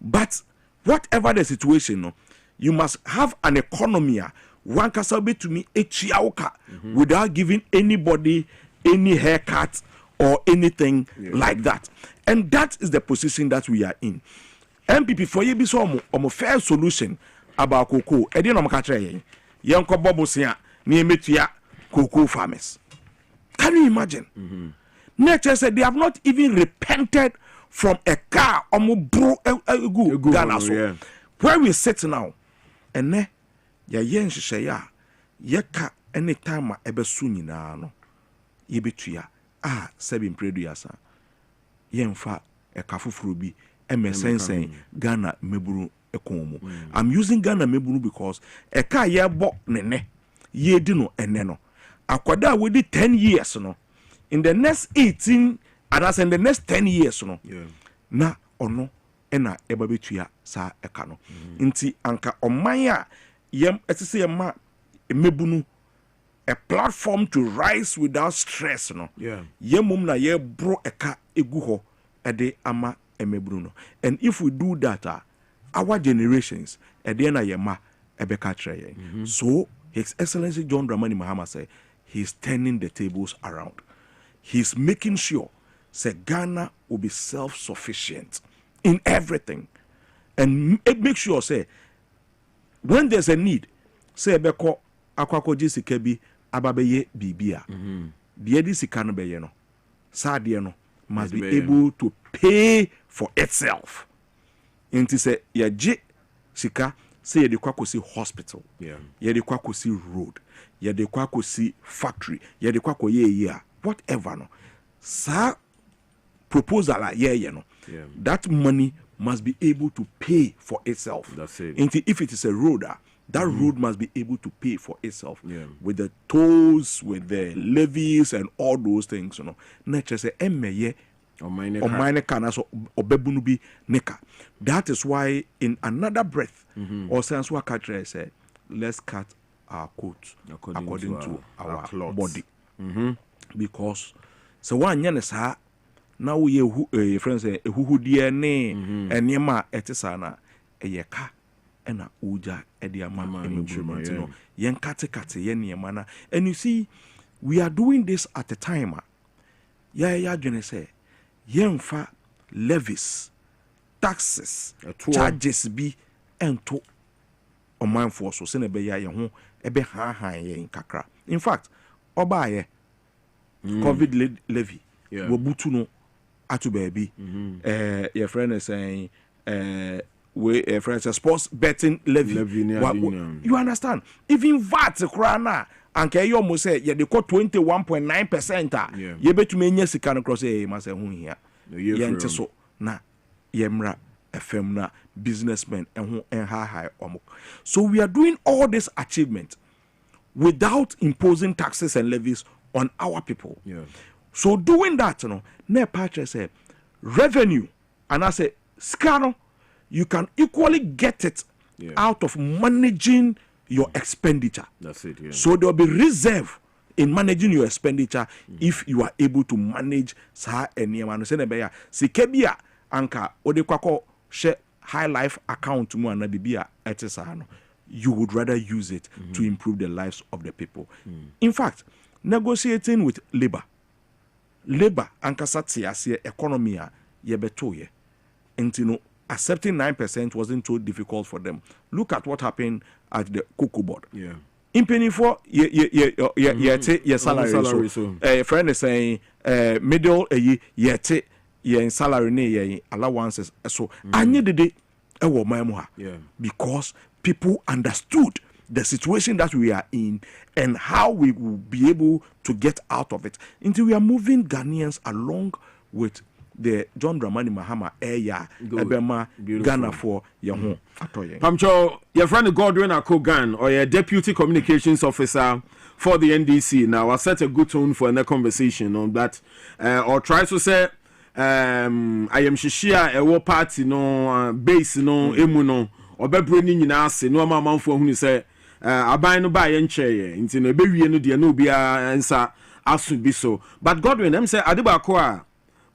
But whatever the situation, no, you must have an economy one kasabe to me echiaoka without giving anybody any haircut or anything like that. And that is the position that we are in. MPP for ye be so omo fair solution about cocoa. Edi no maka kire yen ko bobosia na emetua cocoa farmers. Can you imagine? Nature said they have not even repented from a car omo bro Ghana so. Where we sit now, and ne ya yen hyehyɛ ya ka anytime ebesu nyina no yebetua seven preduasa yemfa eka foforo bi emesensen Ghana meburu ekomu. I'm using Ghana meburu because eka yebo nene yedi no ene no akwada we di 10 years no in the next 18 and as in the next 10 years no na ono ena ebabetua sa eka no nti anka omanya yem etise yema mebunu a platform to rise without stress no yemum na ye bro eka egu ho ede ama emebunu no. And if we do that our generations ede na yema ebeka kire yen. So His Excellency John Dramani Mahama say he's turning the tables around. He's making sure say Ghana will be self-sufficient in everything, and make sure say when there's a need, say beko akwako jisike bi ababeye bibia. The edisika no beye no, sadie no must be able to pay for itself. Inti say yaje sika say yede kwa kosi hospital, yede kwa kosi road, yede kwa kosi factory, yede kwa koye whatever no. Sa proposal no. That money must be able to pay for itself. That's it. And if it is a road, that road must be able to pay for itself with the tolls, with the levies, and all those things. You know, nature say emeye or minor can so obebunubi neka. That is why in another breath, or sense what catcher say, let's cut our coat according to our body, because so one yenesa. Now we friends who DNA and yema etisana eyeka ena uja ediama no yen kate yen yemana. And you see, we are doing this at a time ya jene say yemfa levies, taxes, charges be ento oman for so sene be ya ye ho ebe ha yen kakra. In fact, oba COVID levy wobutu no atu baby your friend is saying we friends sports betting levy you understand, even VAT krana anke you almost say you dey 21.9% you betu me nya sika no cross e ma say hu hia yente so na yemra fm na businessmen and high omo. So we are doing all this achievement without imposing taxes and levies on our people. So doing that, ne patch say revenue, and I say scano, you can equally get it out of managing your expenditure. That's it. So there will be reserve in managing your expenditure if you are able to manage sa eniema. Say nebeya sikebia anka odekwako share high life account mu na bibia etisa no. You would rather use it to improve the lives of the people. In fact, negotiating with labor ankasa tiase economy yebeto ye. And accepting 9% wasn't so difficult for them. Look at what happened at the cocoa board. impany for your salary so a friend is saying middle yet your salary ne allowances so anye dede e wo mamu ha because people understood the situation that we are in and how we will be able to get out of it until we are moving Ghanaians along with the John Dramani Mahama area Ebema Ghana for Yahu Atoye. Pamcho, your friend Godwin Akogan or your deputy communications officer for the NDC. Now I set a good tone for a conversation on that. Or try to say I am Shishia a war party no base no emuno or bebreni nyina ase no amanfo hu ni say aban no ba ye nche nti no bewie no de no bia ensa asu bi so. But Godwin am say adeba ko a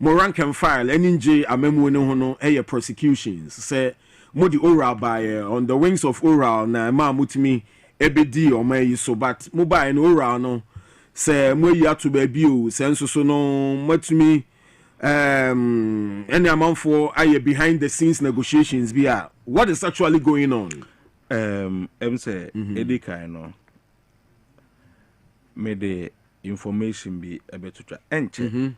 Morank and file NJ amemu no hono prosecutions say modi oral by on the wings of oral na ma mutimi ebedi o may so but mobile no oral no say mo yi ato ba bi o senso so no matumi any amount for aye behind the scenes negotiations bia what is actually going on say edika no me the information be abetucha enche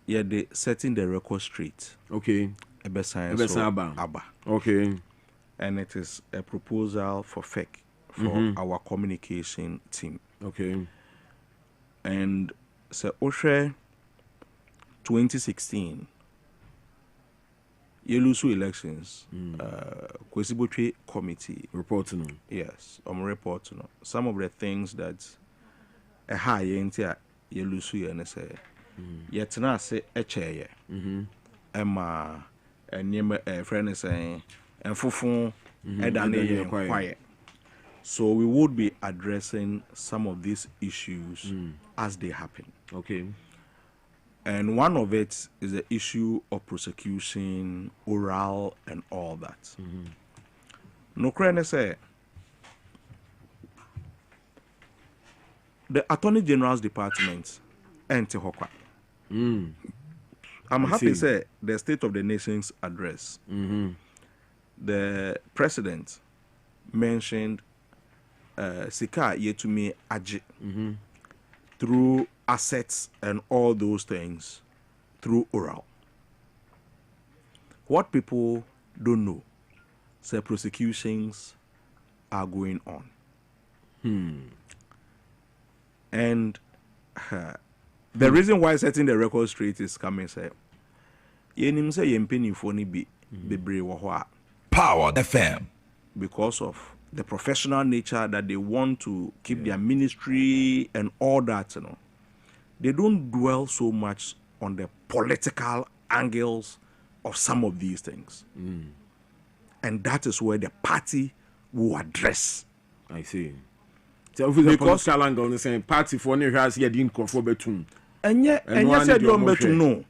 yeah, they setting the record straight. Okay. Ebe science Abba. Okay. And it is a proposal for FEC for our communication team. Okay. And so Oshe 2016 Yelusu elections Kwesibotre committee reporting. Yes, reporting. Some of the things that a high into Yelusu and say yet na say eche Emma and friend is saying and fufu quiet. So we would be addressing some of these issues as they happen. Okay. And one of it is the issue of prosecution, oral, and all that. No crane say the Attorney General's Department enter Hokwa. I'm happy to say the State of the Nation's address. The president mentioned Sika Yetumi Aji through assets and all those things through oral. What people don't know, say prosecutions are going on. And the reason why setting the record straight is coming, say, yenim say yempeni foni be bebre wo Power FM. Because of the professional nature that they want to keep their ministry and all that, you know. They don't dwell so much on the political angles of some of these things. And that is where the party will address. I see. So because political angle the same party for any has here didn't control betum. And yes, I don't bet to know.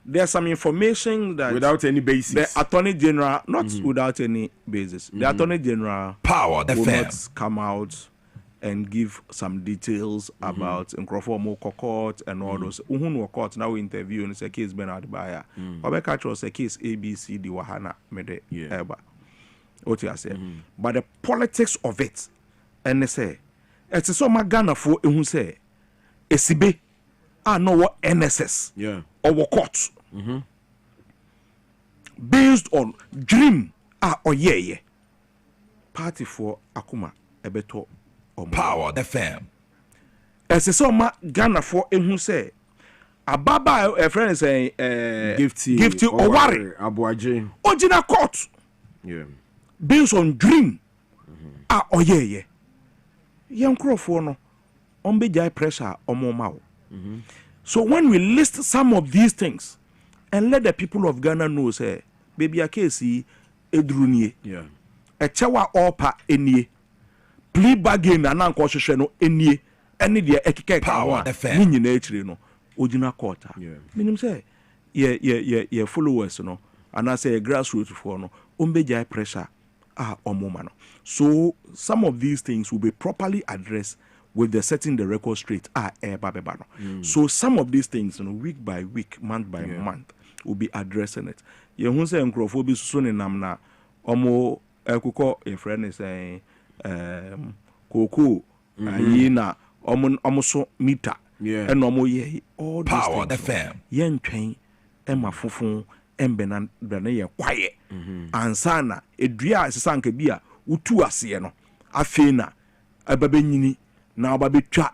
There's some information that without any basis. The Attorney General, not without any basis. The Attorney General Power will not come out and give some details about Nkrofo court and all those. Court now interview and say case Bernard Baya. Obeka was a case ABC di Wahana mede eba. What you say? But the politics of it, and they say, it's so Ghana for who say, Esibe, no what NSS, or court. Based on dream or party for Akuma Ebeto or Power FM. As a summer Ghana for who say Ababa a friend saying gifty or worry Abuaje Ojina court based on dream or young crow for no on be pressure or more. So when we list some of these things and let the people of Ghana know, say, baby, a case edrunye, a chawa opa enye, plea bargain and uncautious enye, any dear ekike Power FM, nature, no, Ojina quarter. Meaning say, yeah, followers, no, and I say a grassroots for no, umbeja pressure, or moment. So some of these things will be properly addressed with the setting the record straight. So some of these things, week by week, month by month, will be addressing it. You who say Nkrofo bi soon in namna omo ekuko a friend is saying koko ayi na omo so meter and omo ye all this Power FM yen twen ema fofon embena bena ye kwaye ansana edua sesanka bi a utu ase no afi na ababenyini na ababetwa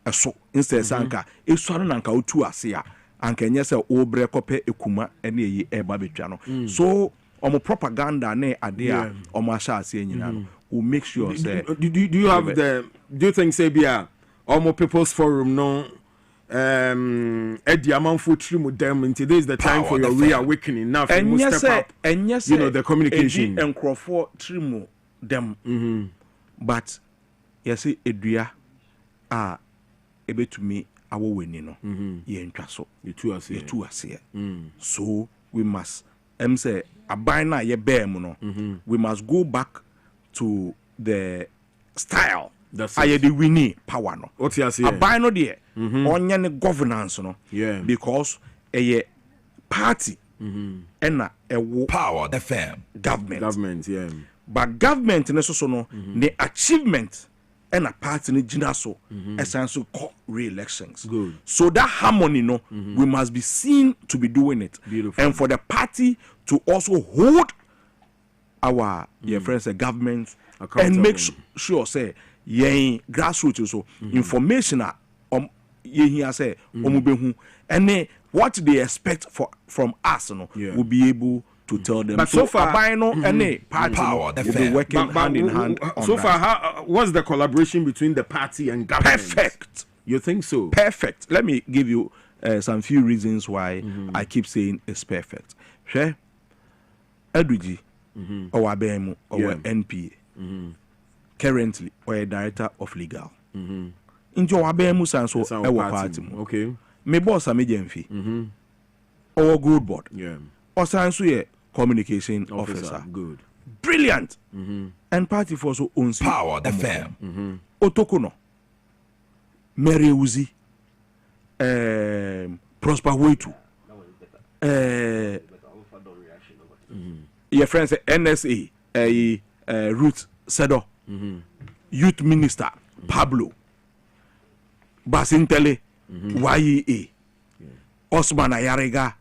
eso instead sanka esuano na nka utu ase a anka enye se obre kope ekuma ene yi eba betwa no so omo propaganda na ade a omo asha ase nyina no will make sure say do you have the do you think say bia omo people's forum no Eddie Amanfo trimu them and today is the time for your reawakening now for you step up you know the communication and Crawford trimu them but yes edua ebetumi awoweni no ye ntwa so yetu ase so we must say aban na ye bear no we must go back to the style aye the winning power no what you say aban no there onye ne governance no because party and Power FM government but government ne so no the achievement and a party ne gina so essentially call re-elections. Good. So that harmony no we must be seen to be doing it. Beautiful. And for the party to also hold our friends the government and make sure say grassroots so information ye say omubehu and what they expect from us no will be able to tell them. But so far, any party will be working hand in hand. So far, what's the collaboration between the party and government? Perfect. You think so? Perfect. Let me give you some few reasons why I keep saying it's perfect. Sure. Edwigi, or ABM, or NPA, currently, or a director of legal. Into ABM, Sanso, our party. Okay. Me boss a medium fee. Or good board. Yeah. Or Sanso, communication officer. Good. Brilliant. And party for so owns Power FM. Otokono. Mary Uzi. Prosper Waitu. Your friends NSA. Ruth Sedo. Youth Minister Pablo. Basintele. YEA. Osman Ayarega.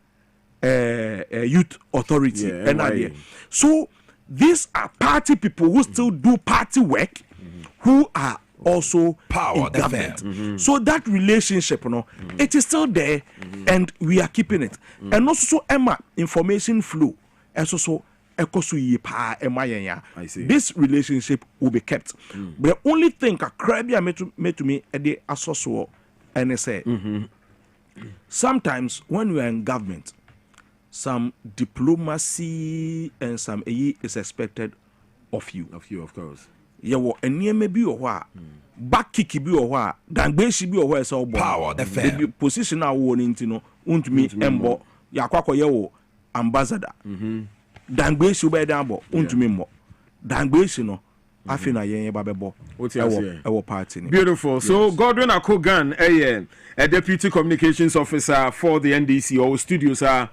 Youth Authority. So these are party people who still do party work, who are also Power in government. So that relationship, it is still there, and we are keeping it. And also, Emma, information flow, and also, this relationship will be kept. But the only thing a crabby made to me at the associate, and I say, sometimes when we are in government, some diplomacy and some is expected of you. Of course. Yeah, well, and near maybe or what back kick be or what, then base be or where so Power the fair position our warning to know, won't me embo, Yakwako Yawo, ambassador. Dan base you by dambo, won't me more. Dan base, you know, I feel I ain't babebo. What's our party? Beautiful. So, Godwin Akogan, a deputy communications officer for the NDC or studios are.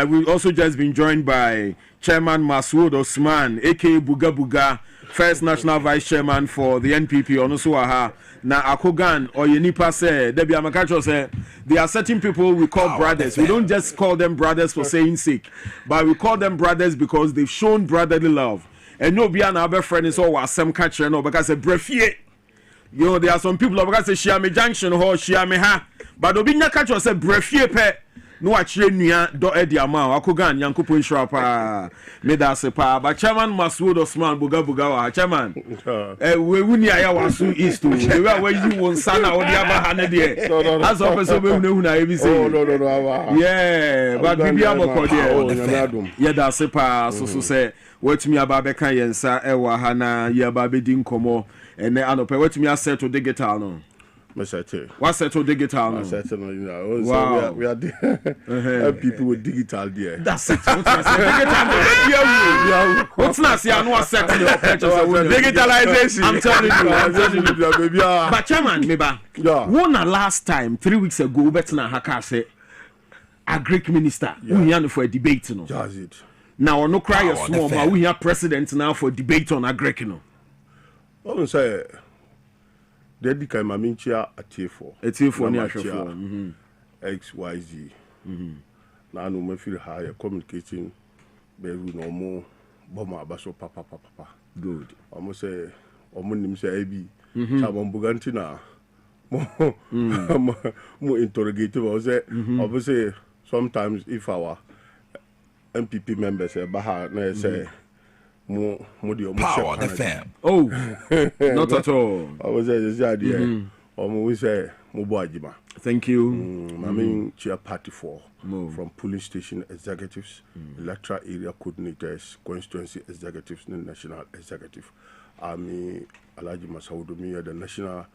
We've also just been joined by Chairman Masoud Osman, aka Buga Buga, first national vice chairman for the NPP. Onosuaha. Na Akogan or Yenipa say, Debbie Amakacho say, there are certain people we call brothers. We don't just call them brothers for saying sake, but we call them brothers because they've shown brotherly love. And no be an other friend is all some catcher no because a brefie. You know, there are some people because say Shiame Junction or Shiame ha, but Obinya catcher say brefie pe. No actually near do Eddie Ama Akogan Yankupo Shrapa made us a pa but Chairman Masoud Osman Buga Buga Chairman we wuni aya wasu east to where you won sana or the other hand there as officer we know na ebi say no yeah but bibi amoko there yeah that's a pa so say wetumi aba beka yensa e wa ha na ye aba bedi nkomo ene anope wetumi asettle digital no what's settle digital no? Wow. So we are help people with digital there. That's it. What's not see? I know what's settle digitalization. I'm telling you, baby. But Chairman, meba. One last time 3 weeks ago, Bettina Haka said, a Greek minister. We here for a debate, no. That's it. Now no cry small, but we have president now for debate on a Greek, no. I don't say. Dedi kai maminchia atiefo. Atiefo ni ahwefo. XYZ. Na anu me feel higher communicating be no more boma abaso papa. Good. Almost say nim say abi. Chamon buganti na more interrogative. I say obviously sometimes if our MPP members say baha na say Power the fam. Oh, not at all. I was say idea. We say Mubajima. Thank you. I mean, chair party for from police station executives, electoral area coordinators, constituency executives, and national executive. Ami Alaji Masaudumi, the national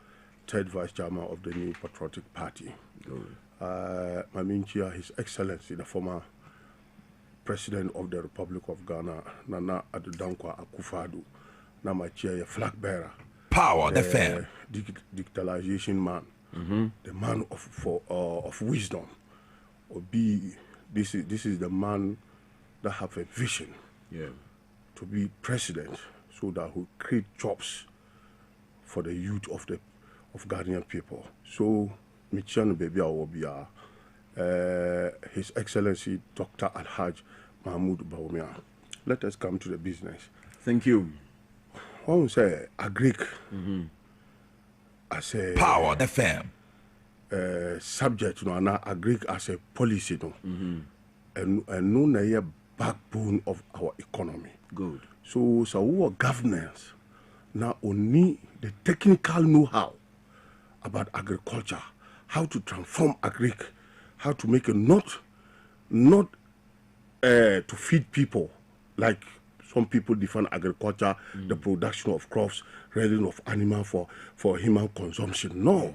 third vice chairman of the new patriotic party. I mean, chair His Excellency, the former President of the Republic of Ghana, Nana Adudankwa Akufo-Addo, now my chair, a flag bearer. Power the fam. Digitalization man, the man of wisdom. This is the man that have a vision to be president, so that he create jobs for the youth of Ghanaian people. So, Michiano Baby Awobia. His Excellency Dr. Alhaj Mahmoud Bawumia. Let us come to the business. Thank you. I want to say agric as a power the fam subject no na agric as a policy no and no na a backbone of our economy. Good. So our governance now only the technical know-how about agriculture, how to transform agric, how to make it not to feed people like some people define agriculture, the production of crops, raising of animal for human consumption. No.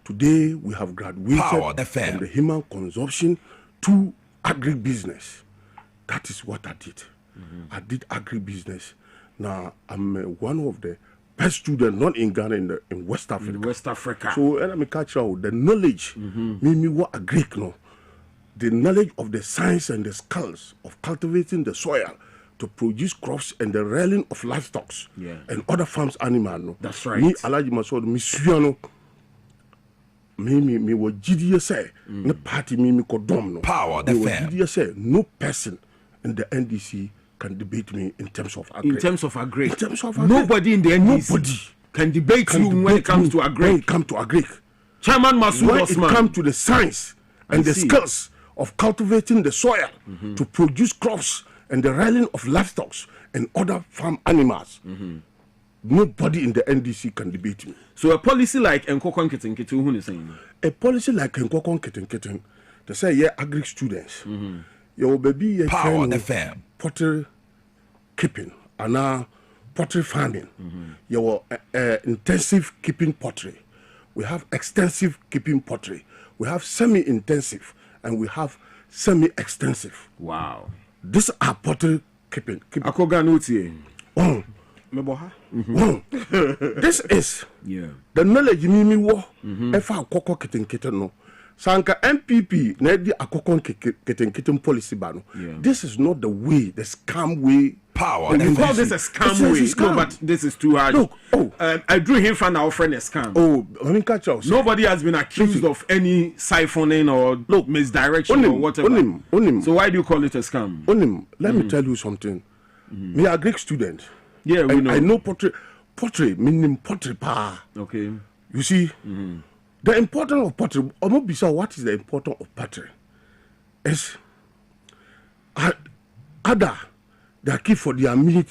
Today we have graduated from the human consumption to agribusiness. That is what I did. I did agribusiness. Now I'm one of the best students, not in Ghana, in West Africa. In West Africa. So let me catch out the knowledge. Me what agric no. The knowledge of the science and the skills of cultivating the soil to produce crops and the rearing of livestock and other farms animal. No. That's right. Me Alaji Masoud, me suano. Me what GDS say. No party me kodom no. Power the fam. GDS say no person in the NDC can debate me in terms of agri. In terms of agri. In terms of agri. Nobody in the NDC can debate you when it comes to agri. When it comes to agri. Chairman Masoud When Osman. it comes to the science and the skills of cultivating the soil to produce crops and the rearing of livestock and other farm animals. Nobody in the NDC can debate me. So a policy like Nkokon Kitten, who is saying? A policy like Nkokon Kitten, they say, yeah, agri students. Your baby, power the fam. Pottery keeping, and now pottery farming. Your intensive keeping pottery. We have extensive keeping pottery. We have semi-intensive. And we have semi-extensive. Wow. These are pottery keeping. This is the knowledge me wo efa akoko kitten no. Sanka MPP na di akoko kitten policy ba no. This is not the way, the scam way. Power. You call this a scam way? No, but this is too hard. Look, I drew him from our friend a scam. Oh, I mean, catch us. Nobody has been accused of any siphoning or misdirection or whatever. So why do you call it a scam? Let me tell you something. Me a Greek student. Yeah, we know. I know pottery, meaning pottery pa. Okay. You see, the importance of pottery. What is the importance of pottery? Is other they keep for their meat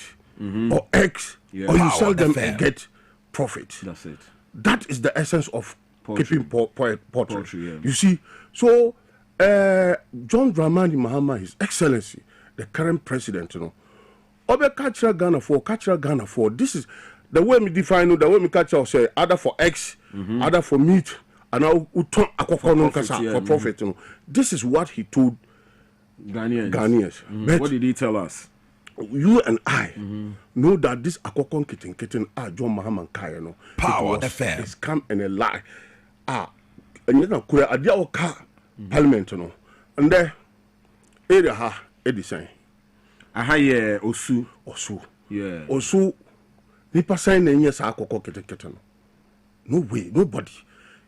or eggs, or you sell them and get profit. That's it. That is the essence of keeping pottery. Yeah. You see, so John Dramani Mahama, His Excellency, the current president, you know, catch Ghana for this is the way me define the way me catch out say other for eggs, other for meat, and now for profit. You know. This is what he told Ghanaians. What did he tell us? You and I know that this akokon kitten John Mahama Kaya no power the fair is come and a lie. And you know adia car parliament no and there area ha edison. Aha ye osu yeah osu nipa sign na nya sa akokon kitten no No way, nobody.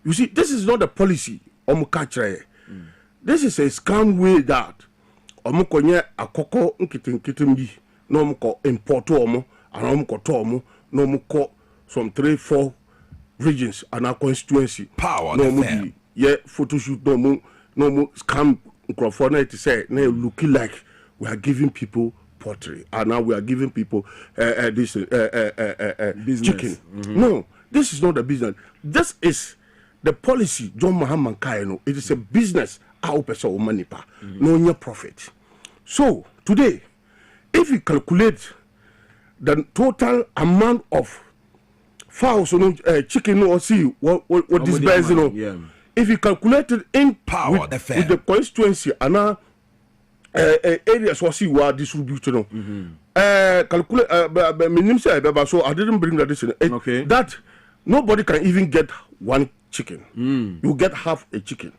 You see, this is not a policy. This is a scam way that omukonye akoko nkitinkitimbi no omuko import omo and omuko tomo no omuko some 3-4 regions and our constituency. Power no mudi yeah photo shoot no mo scam microphone to say now looking like we are giving people pottery and now we are giving people this chicken. No, this is not a business. This is the policy John Mahama Kaino. It is a business. No profit. So today, if you calculate the total amount of fowls, chicken, or see what this bears, if you calculate it in power with the constituency and areas what see what distributed, calculate so I didn't bring that this in. Okay. That nobody can even get one chicken. You get half a chicken.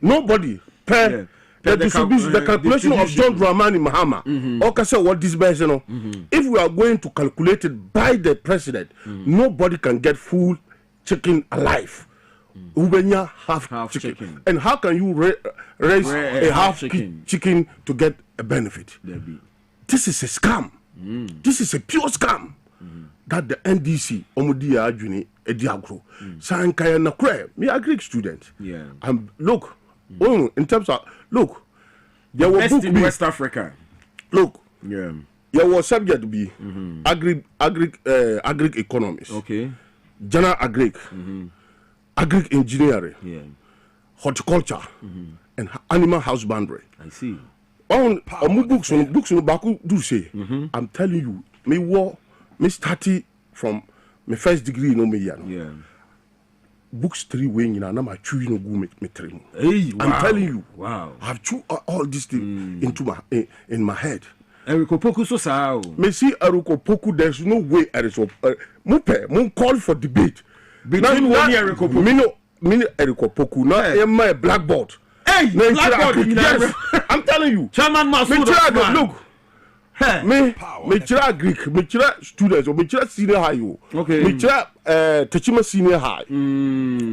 Nobody per the distribution, the calculation of John Dramani Mahama. Okay, so what this bears, if we are going to calculate it by the president, nobody can get full chicken alive. Ubenya half chicken. And how can you raise a half chicken to get a benefit? This is a scam. This is a pure scam. That the NDC Omudia Ajuni Ediagro. Sankaya Nakre, me a Greek student. Yeah. And look, in terms of look, there was best in West Africa. Look, yeah. There was subject to be agri economics. Okay. General agric, agric engineering, horticulture, and animal husbandry. I see. On books on Baku do say, I'm telling you, me started from my first degree in yeah. Books 3 wing in I'm chewing no go me 3. Hey, wow. I'm telling you. Wow. I've chewed all these things into my in my head. Eriko Poku so sao. Me see Eriko Poku, there's no way Eriko Mupe call for debate. Between one year Eriko Poku. Me Eriko Poku now my blackboard. Hey, blackboard. Yes. I'm telling you. Chairman Masuda. Look. Me chira Greek, me chira students, or me chira senior high. Okay. Me chira Techima senior high.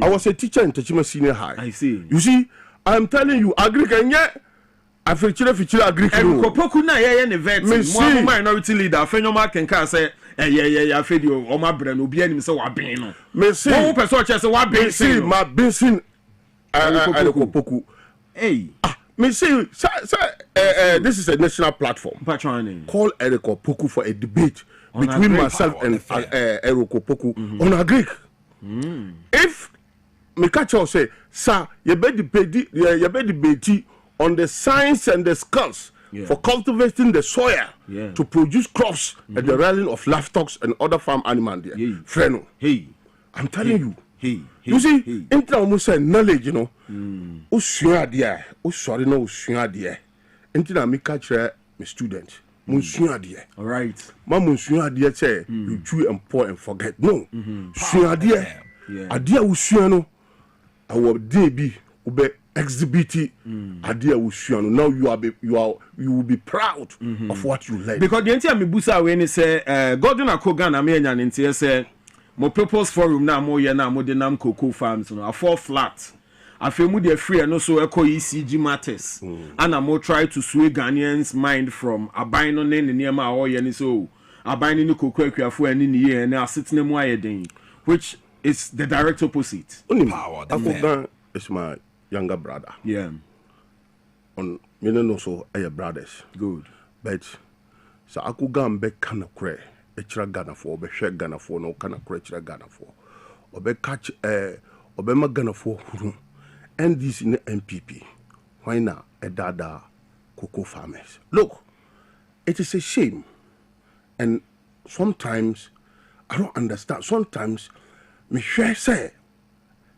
I was a teacher in Techima senior high. I see. You see, I'm telling you, Greek and yet I feel chira Greek. And Kopoku na yeah an event. One minority leader, Fenoma can say, yeah, fed you or my brand will be any so what being. Me see, one person just what being see my Benson Kopoku. Hey. Me say, this is a national platform. Call Eriko Poku for a debate on between myself and Eriko Poku on a Greek. If me catch you say, sir, you better debate on the science and the skills for cultivating the soil to produce crops and the rearing of livestock and other farm animals there. Freno. Hey, I'm telling you. You see, in almost say knowledge, you know. Usua dia, usori no usua dia. Intina me catch my student. Musua dia. All right. Ma musua dia say you chew and pour and forget. No. Usua dia. Adia usua no. Our day be ube exhibit adia usua no. Now you will be proud of what you learn. Because the entire me busa when say Gordon Akogan na me nyan ntie say mo purpose forum na mo ye na mo de nam cocoa farms no a 4 flat afemu de free no so eco ECG matters and mo try to sway Ghanaians mind from aban no ne niam a oye ni so aban ni cocoa akuafo ani ni ye na asetena mu ayeden which is the direct opposite. Power the is my younger brother. Yeah. On me no so aye brothers. Good. But so akuga mbe kana kure Echira Ghana for Obeshe Ghana for no kind of Echira Ghana for Obe catch Obema Ghana for Huru and this in the MPP. Why not a dada cocoa farmers? Look, it is a shame, and sometimes I don't understand. Sometimes me share say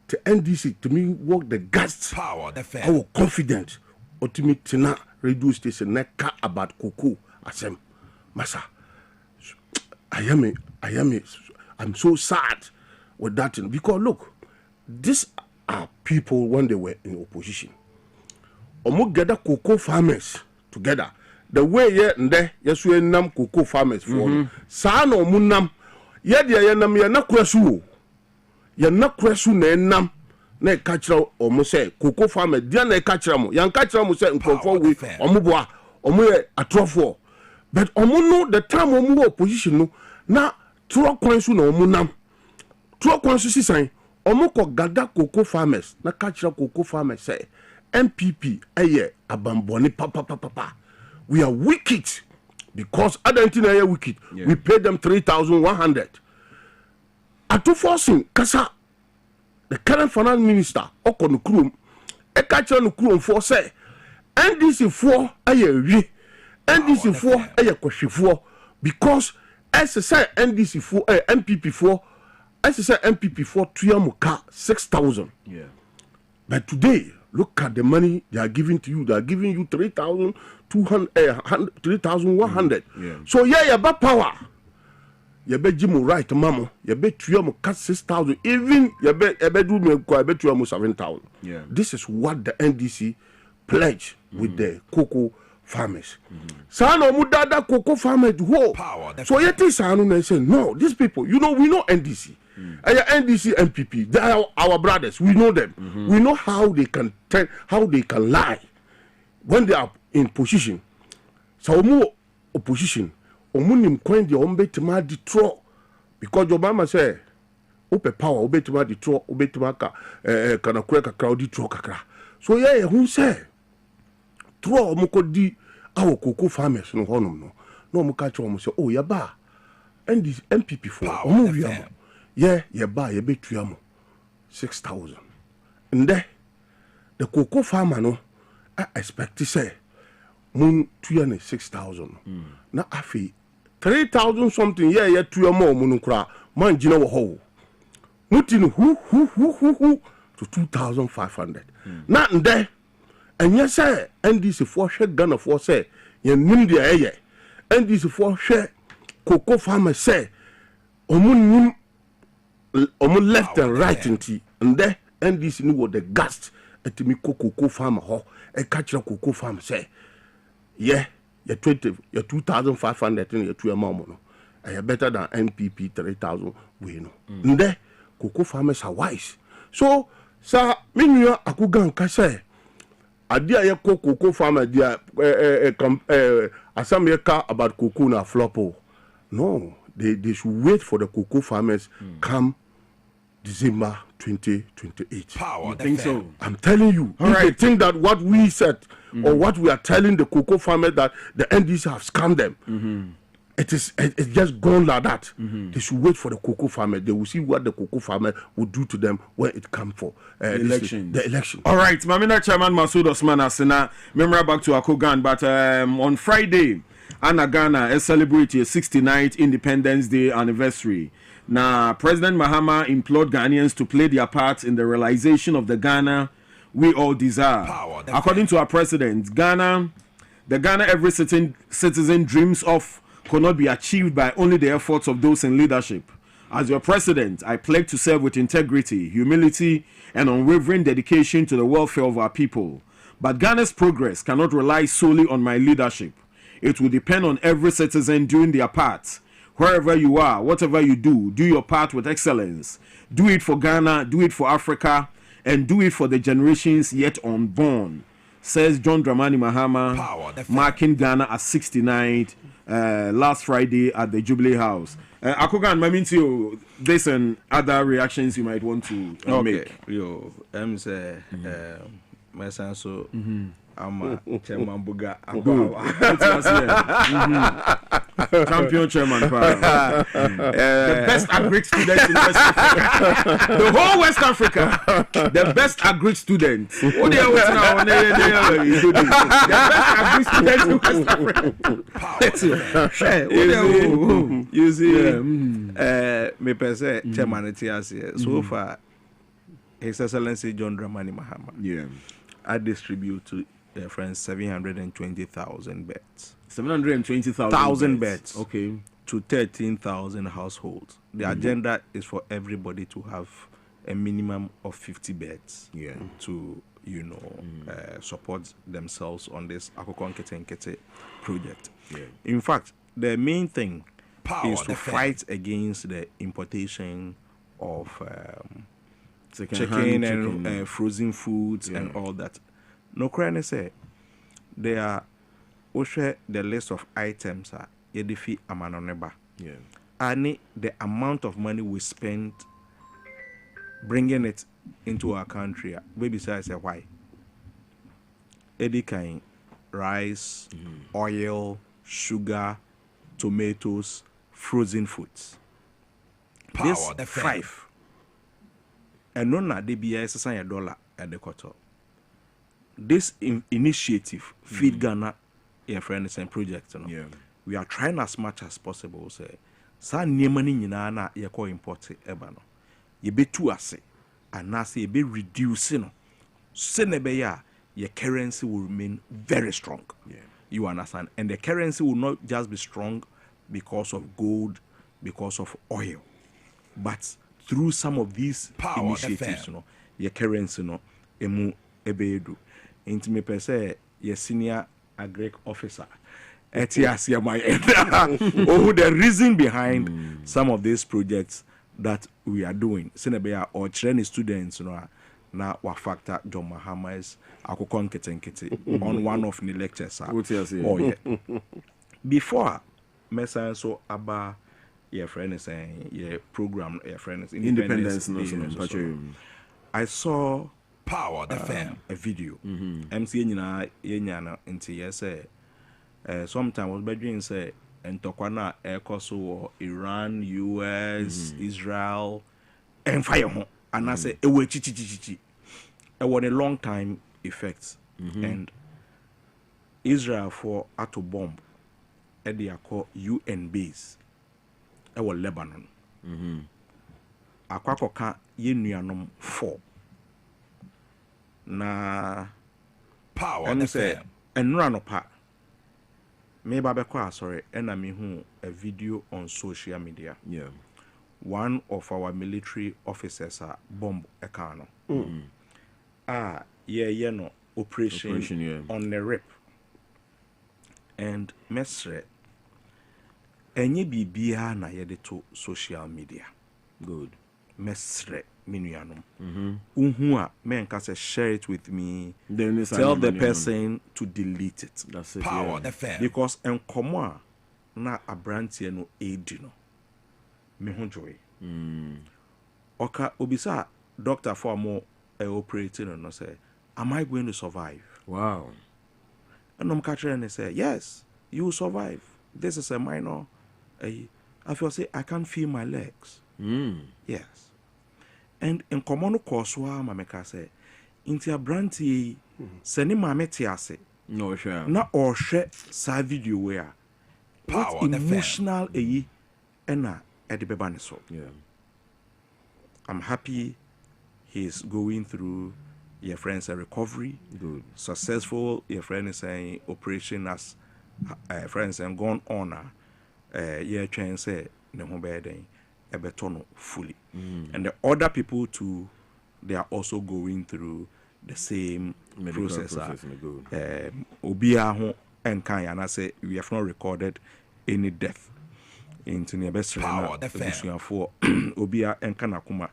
to NDC to me work the guts power, our confidence, or to me tina radio station neka about cocoa asem masa. I'm so sad with that thing because look, these are people when they were in opposition. Omo gather cocoa farmers together. The way here and there, yes, we nam cocoa farmers for. Sa no munam. Ye dia ye nam ye na kwasu. ye na kwasu na enam na kachira omo say cocoa farmer dia na kachira mo yan kachira mo say nkonfo we omo boa omo ye atrofo but omo no the time omo opposition no na tro kwansu na omo nam tro kwansu sisan omo ko gada cocoa farmers na kachira cocoa farmers say MPP eye abamboni papa we are wicked because identity na wicked we pay them 3,100 atu forcing kasa the current finance minister okono krum e ka kire no krum for say NDC for eye wi NDC for eye kwahwefo because as say NDC for MPP for as say MPP for tuamuka 6,000 but today look at the money they are giving to you. They are giving you 3,100. So yeah, ba power. You be jimu right, mamo. You be tuyamu cut 6,000. Even you be do me ko be tuyamu 7,000. This is what the NDC pledge with the cocoa farmers. Sano mudada cocoa farmers who. So yet sano na say no. These people, we know NDC. NDC MPP, they are our brothers. We know them. We know how they can lie when they are in position. So more opposition, omunim coin the ombetima detro because Obama say ope power obetima detro obetima kana kweka crowd detro kakra. So yeah, who say tro omoko di our cocoa farmers no honum no omuka cho omo say oh ya ba NDC MPP for omu wi yeah, you buy a bit 6,000. And there, the cocoa farmer no, I expect to say, moon 6,000. Now I feel 3,000 something, yeah, 2 more monocra, man, you know, ho. Mutin who to 2,500. Not there. And yes, sir, and this is for share gun of 4 say, you Nindia air. And this is for share cocoa farmer say, omun left and right into and there NDC knew what the gas at me cocoa farmer ho a catcher cocoa farm say yeah you're 2,500 in your 2 mom I are better than NPP 3,000 we know and there cocoa farmers are wise so sir minu akugan ka say adia ye cocoa farmer dia asam ye ka about cocoa na flopo no they should wait for the cocoa farmers come December 2028. You think so? I'm telling you. All right. They think that what we said or what we are telling the cocoa farmers that the NDC have scammed them, it's just gone like that. They should wait for the cocoa farmers. They will see what the cocoa farmer will do to them when it comes for the election. All right. Mamina Chairman Masood Osman Asena, member back to Akogan, but on Friday, Anna Ghana is celebrating a 69th Independence Day anniversary. Now, President Mahama implored Ghanaians to play their part in the realization of the Ghana we all desire. According to our president, the Ghana every citizen dreams of could not be achieved by only the efforts of those in leadership. As your president, I pledge to serve with integrity, humility, and unwavering dedication to the welfare of our people. But Ghana's progress cannot rely solely on my leadership. It will depend on every citizen doing their part. Wherever you are, whatever you do your part with excellence. Do it for Ghana, do it for Africa, and do it for the generations yet unborn, says John Dramani Mahama, marking Ghana at 69 last Friday at the Jubilee House. Akogan, Mamintio, this and other reactions you might want to make. Yo, I'm say, my son, so I'm Chairman Buga. Champion Chairman Prah. The best agri student in West Africa. The whole West Africa. The best agri student. What they are now? The best agri student in West Africa. You see, me per se, Chairman Etias. So far, His Excellency John Dramani Mahama. Yeah, I distribute to their friends 720,000 beds. 720,000 beds. Okay. To 13,000 households. The agenda is for everybody to have a minimum of 50 beds. Yeah. To support themselves on this Akoko Nkete project. Yeah. In fact, the main thing is to fight against the importation of chicken and frozen foods and all that. No crying say they are also the list of items are yedifi amanoneba. Yeah. And the amount of money we spend bringing it into our country, baby say why? Eddie kind rice, oil, sugar, tomatoes, frozen foods. This the 5. And none of the BS is $1 at the quarter. This initiative, Feed Ghana, your friends and project, you know, we are trying as much as possible. Say, sa money nyina na ye call import eba no. Ye be too ase, and na say ye be reducing. Senebeya, your currency will remain very strong. Yeah. You understand? And the currency will not just be strong because of gold, because of oil, but through some of these initiatives, you know, your currency, you know, emu ebedu. Into me per se, your senior agric officer. Oh, the reason behind some of these projects that we are doing. Senebeya or training students, you know, na wa factor John Mahama's akoko nkete on one of the lectures. Oh yeah. Before Mesa so aba your friend is saying your program your friend is Independence Day. I saw Power the Fam a video. MC nyina yenyana nti say sometimes was bedroom say and tokwana ekoso Iran, US, Israel and fire home. And I say, it was a long time effect. And Israel for ato bomb at the UN base. It was Lebanon. Akwakoka yenuanom 4. Na Power and the say Fam. And run pa. Me babekwa sorry, and I mean a video on social media. Yeah. One of our military officers bomb a cano. No operation on the rip. And mesre enye bibia na yede to social media. Good. Mesre minuanom. Unhu a menka say share it with me. Tell the person to delete it. That's it. Power the Fam. Because enkomo na abrantie no edi no. Me ho joy. Oka obisa doctor for more operating and say, am I going to survive? Wow. And I'm catching and say, yes, you will survive. This is a minor. I feel say I can't feel my legs. Yes. And in common course wa mameka say, inti abranti seni mameti ase. No sure. Na or share sa video where what emotional ena so. Yeah. I'm happy he's going through your friend's recovery. Good. Successful. Your friend is saying operation as friends and gone on. Yeah, trying say no better ebetono fully. And the other people too, they are also going through the same medical process. Obia ho enkan and I say we have not recorded any death. Into the best for Obia and Kanakuma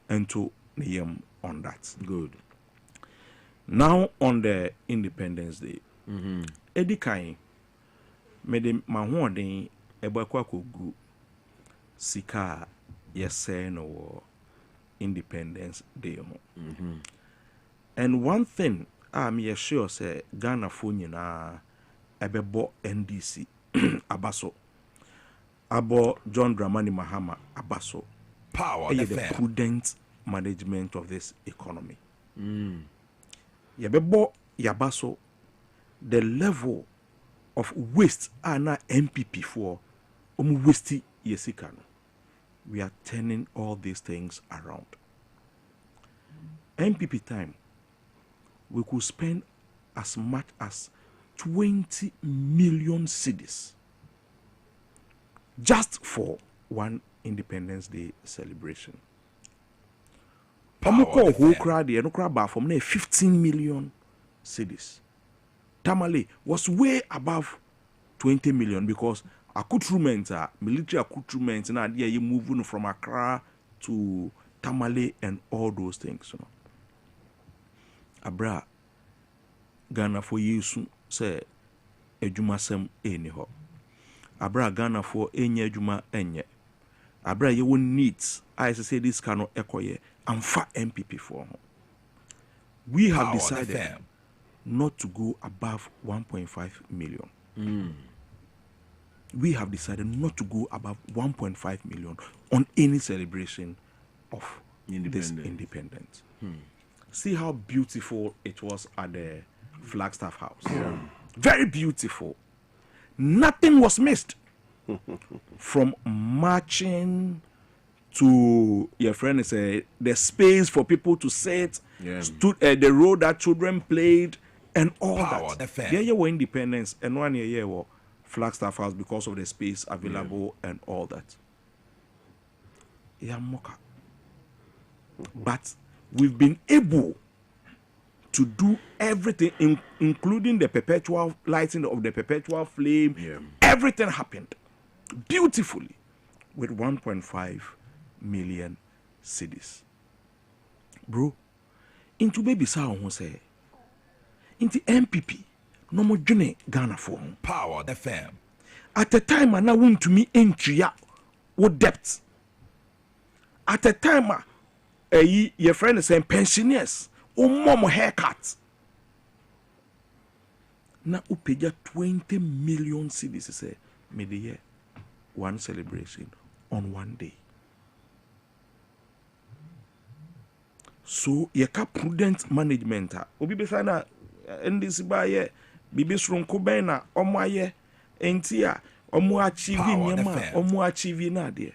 and to Niyam on that. Good. Now on the Independence Day, Eddie Kai made my warning about Kwaku Sika yese no Independence Day. And one thing I'm sure say Ghana Funyina Ebebo NDC Abaso. Abo John Dramani Mahama Abaso. Power the prudent management of this economy. Yabebo Yabaso, the level of waste are now MPP for wasty yesikano. We are turning all these things around. MPP time, we could spend as much as 20 million cedis just for one Independence Day celebration. Omoko who crowd the no crowd from 15 million cedis. Tamale was way above 20 million because accoutrements, military accoutrements, and you moving from Accra to tamale and all those things, you know. Abra Ghana for yesu say ejuma sem eni ho. Abra Ghana for enye ejuma enye. Abra ye won needs. I say this cannot ekoye. And for MPP for. We have decided not to go above 1.5 million. We have decided not to go above 1.5 million on any celebration of this independence. See how beautiful it was at the Flagstaff House. Very beautiful. Nothing was missed. From marching to your friend is the space for people to sit, the role that children played, and all that. There were independence, and 1 year were Flagstaff House because of the space available and all that. But we've been able to do everything, including the perpetual lighting of the perpetual flame. Everything happened beautifully with 1.5 million cedis. Bro, into baby sao who say, into MPP, no more journey Ghana for Power FM. At the time, I now want to me entry what depth. At the time, your friend is saying pensioners, or mom haircut. Now, upeja 20 million cedis say, me the year one celebration on one day. So, you can prudent management. Obi besana ndisi ba ye bibi sronko ben na omo aye entia omo achieve nyama omo achieve na de.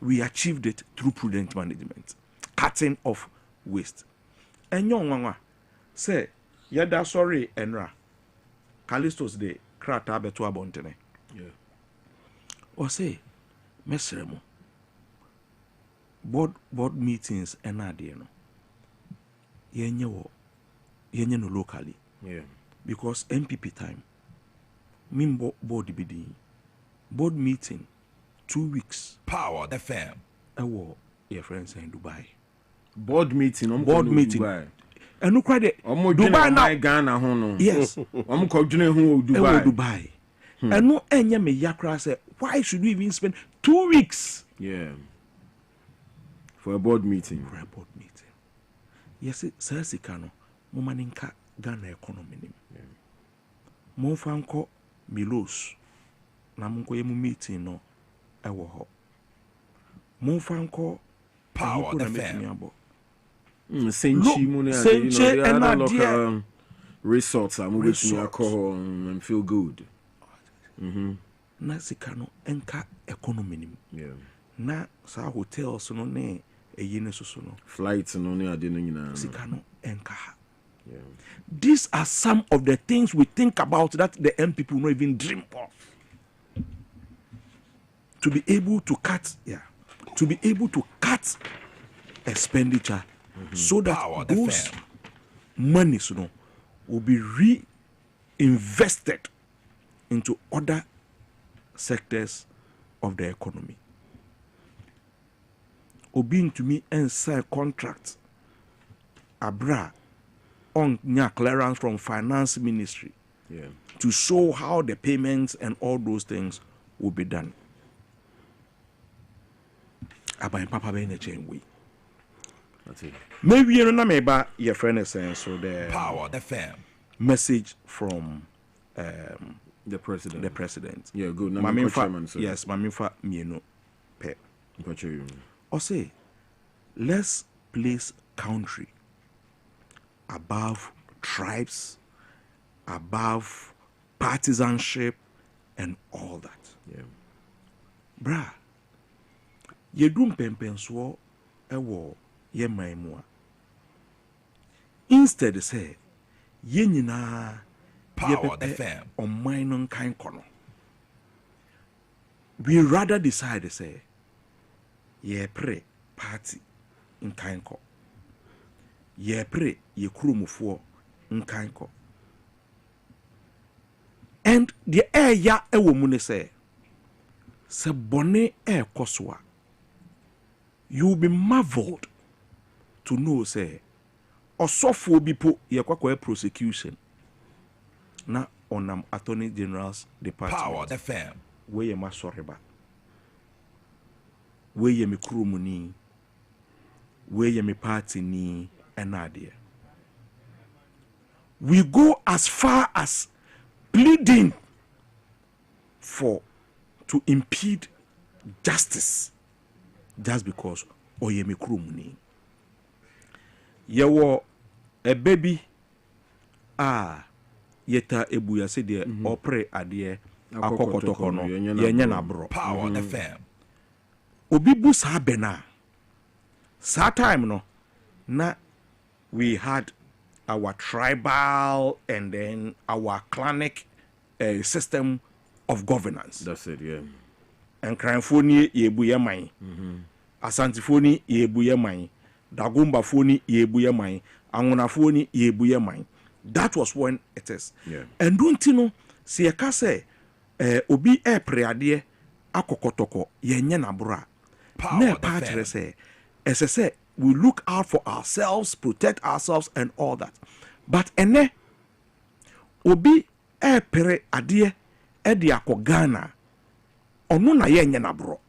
We achieved it through prudent management, cutting off waste. Enyo nwanwa say yada sorry enra Callisto's day krata beto abontene. Or say mesremo board meetings enade no yenye no locally, because MPP time mimbo board bidi board meeting 2 weeks. Power FM. Your friends in Dubai. Board meeting. Dubai. And no credit. Dubai now. Ghana hono. Yes. I'm called Dubai. And no enya me yakra say, why should we even spend 2 weeks? For a board meeting. Yes, sir, Sikano. Momaninka Ghana economy. Monfanko Milos. Namunko yemu meeting no. Ewo ho. Monfanko Power FM. Senchi resorts are moving to alcohol and feel good. Nasikano enka economy. Na sa hotels no ne eyine so no. Flights no ne ade no nyina. Sikano enka. These are some of the things we think about that the MPP will not even dream of. To be able to cut, expenditure, so that those monies, will be reinvested into other sectors of the economy. Obin to me and sign contract, abra on clearance from finance ministry, to show how the payments and all those things will be done. About Papa Bene chain way. Maybe you know maybe your friend is saying so the Power FM message from the president. Yeah, good. Yes, Maminfa Mieno Pe. Or say, let's place country above tribes, above partisanship, and all that. Bruh. Yedum pempenso ewo ye maimua. Instead say ye nyina Power FM on minor kind kono. We rather decide to say ye pre party in kind ko. Ye pre ye krumufuo in kind ko. And the air ya ewo mune say se bone air koswa. you will be marveled to know say osofo bi po ye kwakwa prosecution na onam attorney general's department Power FM we ye masoreba we ye me krumuni we ye me party ni enade. We go as far as pleading to impede justice just because oye me krumuni. Yewo a baby yeta ebuya se de opre ade akokotoko no yenye na bro. Power FM Obi bu sa bena sa time no na we had our tribal and then our clanic system of governance. That's it, yeah. And Cranfoni yebuye mai. Asantifoni yebuye mai. Dagumba foni yebuye mai. Anguna foni yebuye mai. That was when it is. Yeah. And don't you know, si yaka se obi preadie akokotoko yenye na bra. Ne patre se se we look out for ourselves, protect ourselves and all that. But ene obi pre adie edi akogana onu na yenye na bro.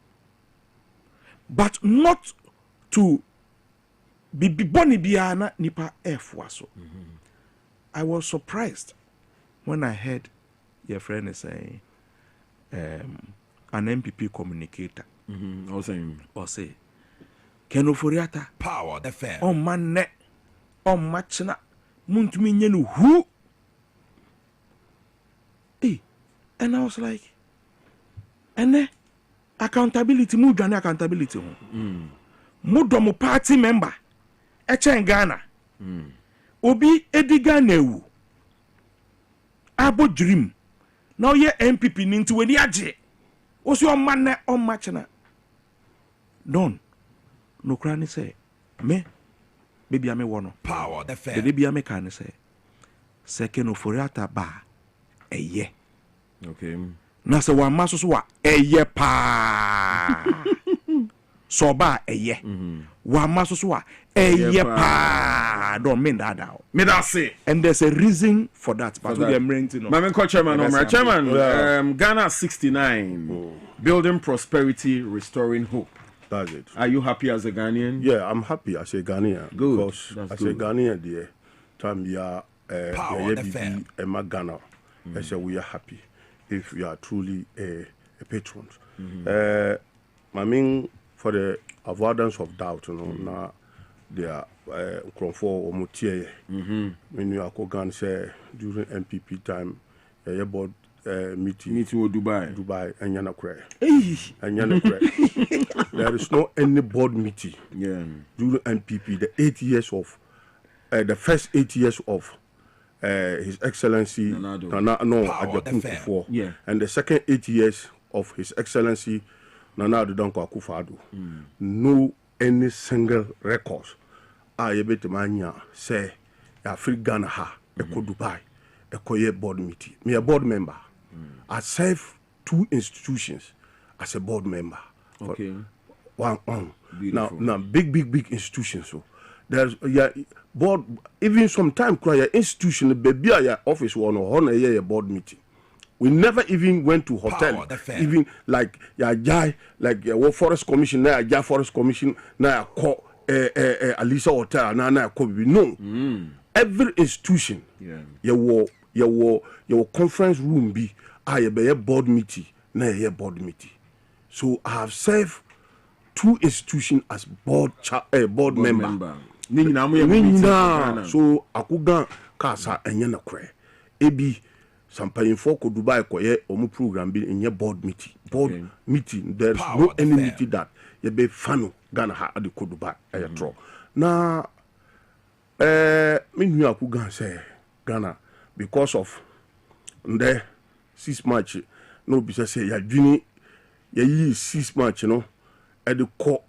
But not to be boni biana nipa efwaso. I was surprised when I heard your friend is saying an MPP communicator. Or say Kenoforiata Power FM on man net on matchna muntumi nyenu who and I was like ene accountability mu dwane accountability ho mu do mu party member echen Ghana obi edi Ghana ewu abo dream na ye MPP ni nti weni age osi on man net on matchna don no crane say me baby ame wono Power the the baby ame kan say second oforiata ba eye okay na se wa maso so wa eye pa so ba eye wa maso so wa eye pa don't mean that down me that say and there's a reason for that but we am renting my chairman Ghana 69 building prosperity, restoring hope. That's it. Are you happy as a Ghanaian? Yeah, I'm happy as a Ghanaian. Good. Because as a Ghanaian, dear, time we are Ghana. I say we are happy if we are truly a patron. I mean, for the avoidance of doubt, you know, now they are for Omutie. When you are Kogan say during MPP time, board meeting with Dubai and Yanakre. And Yanakre. There is no any board meeting. Yeah. During MPP, the 8 years of the first 8 years of His Excellency Nana Akufo-Addo, yeah, and the second 8 years of His Excellency Nana Addo Akufo-Addo. No any single records. I bet mania say Africa Ghana ha eko Dubai eko ye board meeting. Me a board member. I serve 2 institutions as a board member. Okay. One on. Now big institutions. So there's board even sometimes cry institution baby ya office one or a board meeting. We never even went to hotel. Even like jai like forest commission na ja forest commission na call Alisa hotel na call no. Every institution your conference room be be a board meeting na a board meeting. So I have served 2 institutions as board member. So akuga kasa enye na kre ebi sampayin for ko Dubai ko ye omu program bi enye board meeting there's no any meeting that ye be fano Ghana ha ade ko Dubai tro na me nu akuga say Ghana because of the 6 match no be say ya dwini ye yi 6 match no e de ko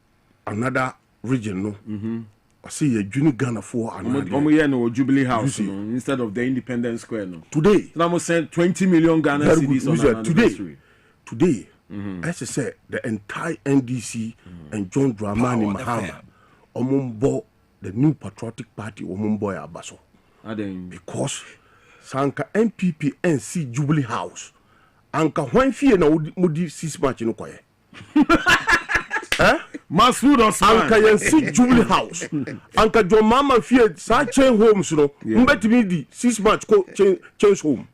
another region no I see a junior Ghana for no Jubilee House no, instead of the Independence Square no. Today, I almost sent 20 million Ghana cedis on today as I said, the entire NDC and John Dramani Mahama, Omumbo, the new patriotic party, Omumbo Abaso. Because Sanka MPP NC Jubilee House, Anka when fear no mudi 6 match in Okoye. Masud Osman Anka NC Jubilee House, Anka John Mama fear sa change homes no. Mbeti mi di 6 match ko change home.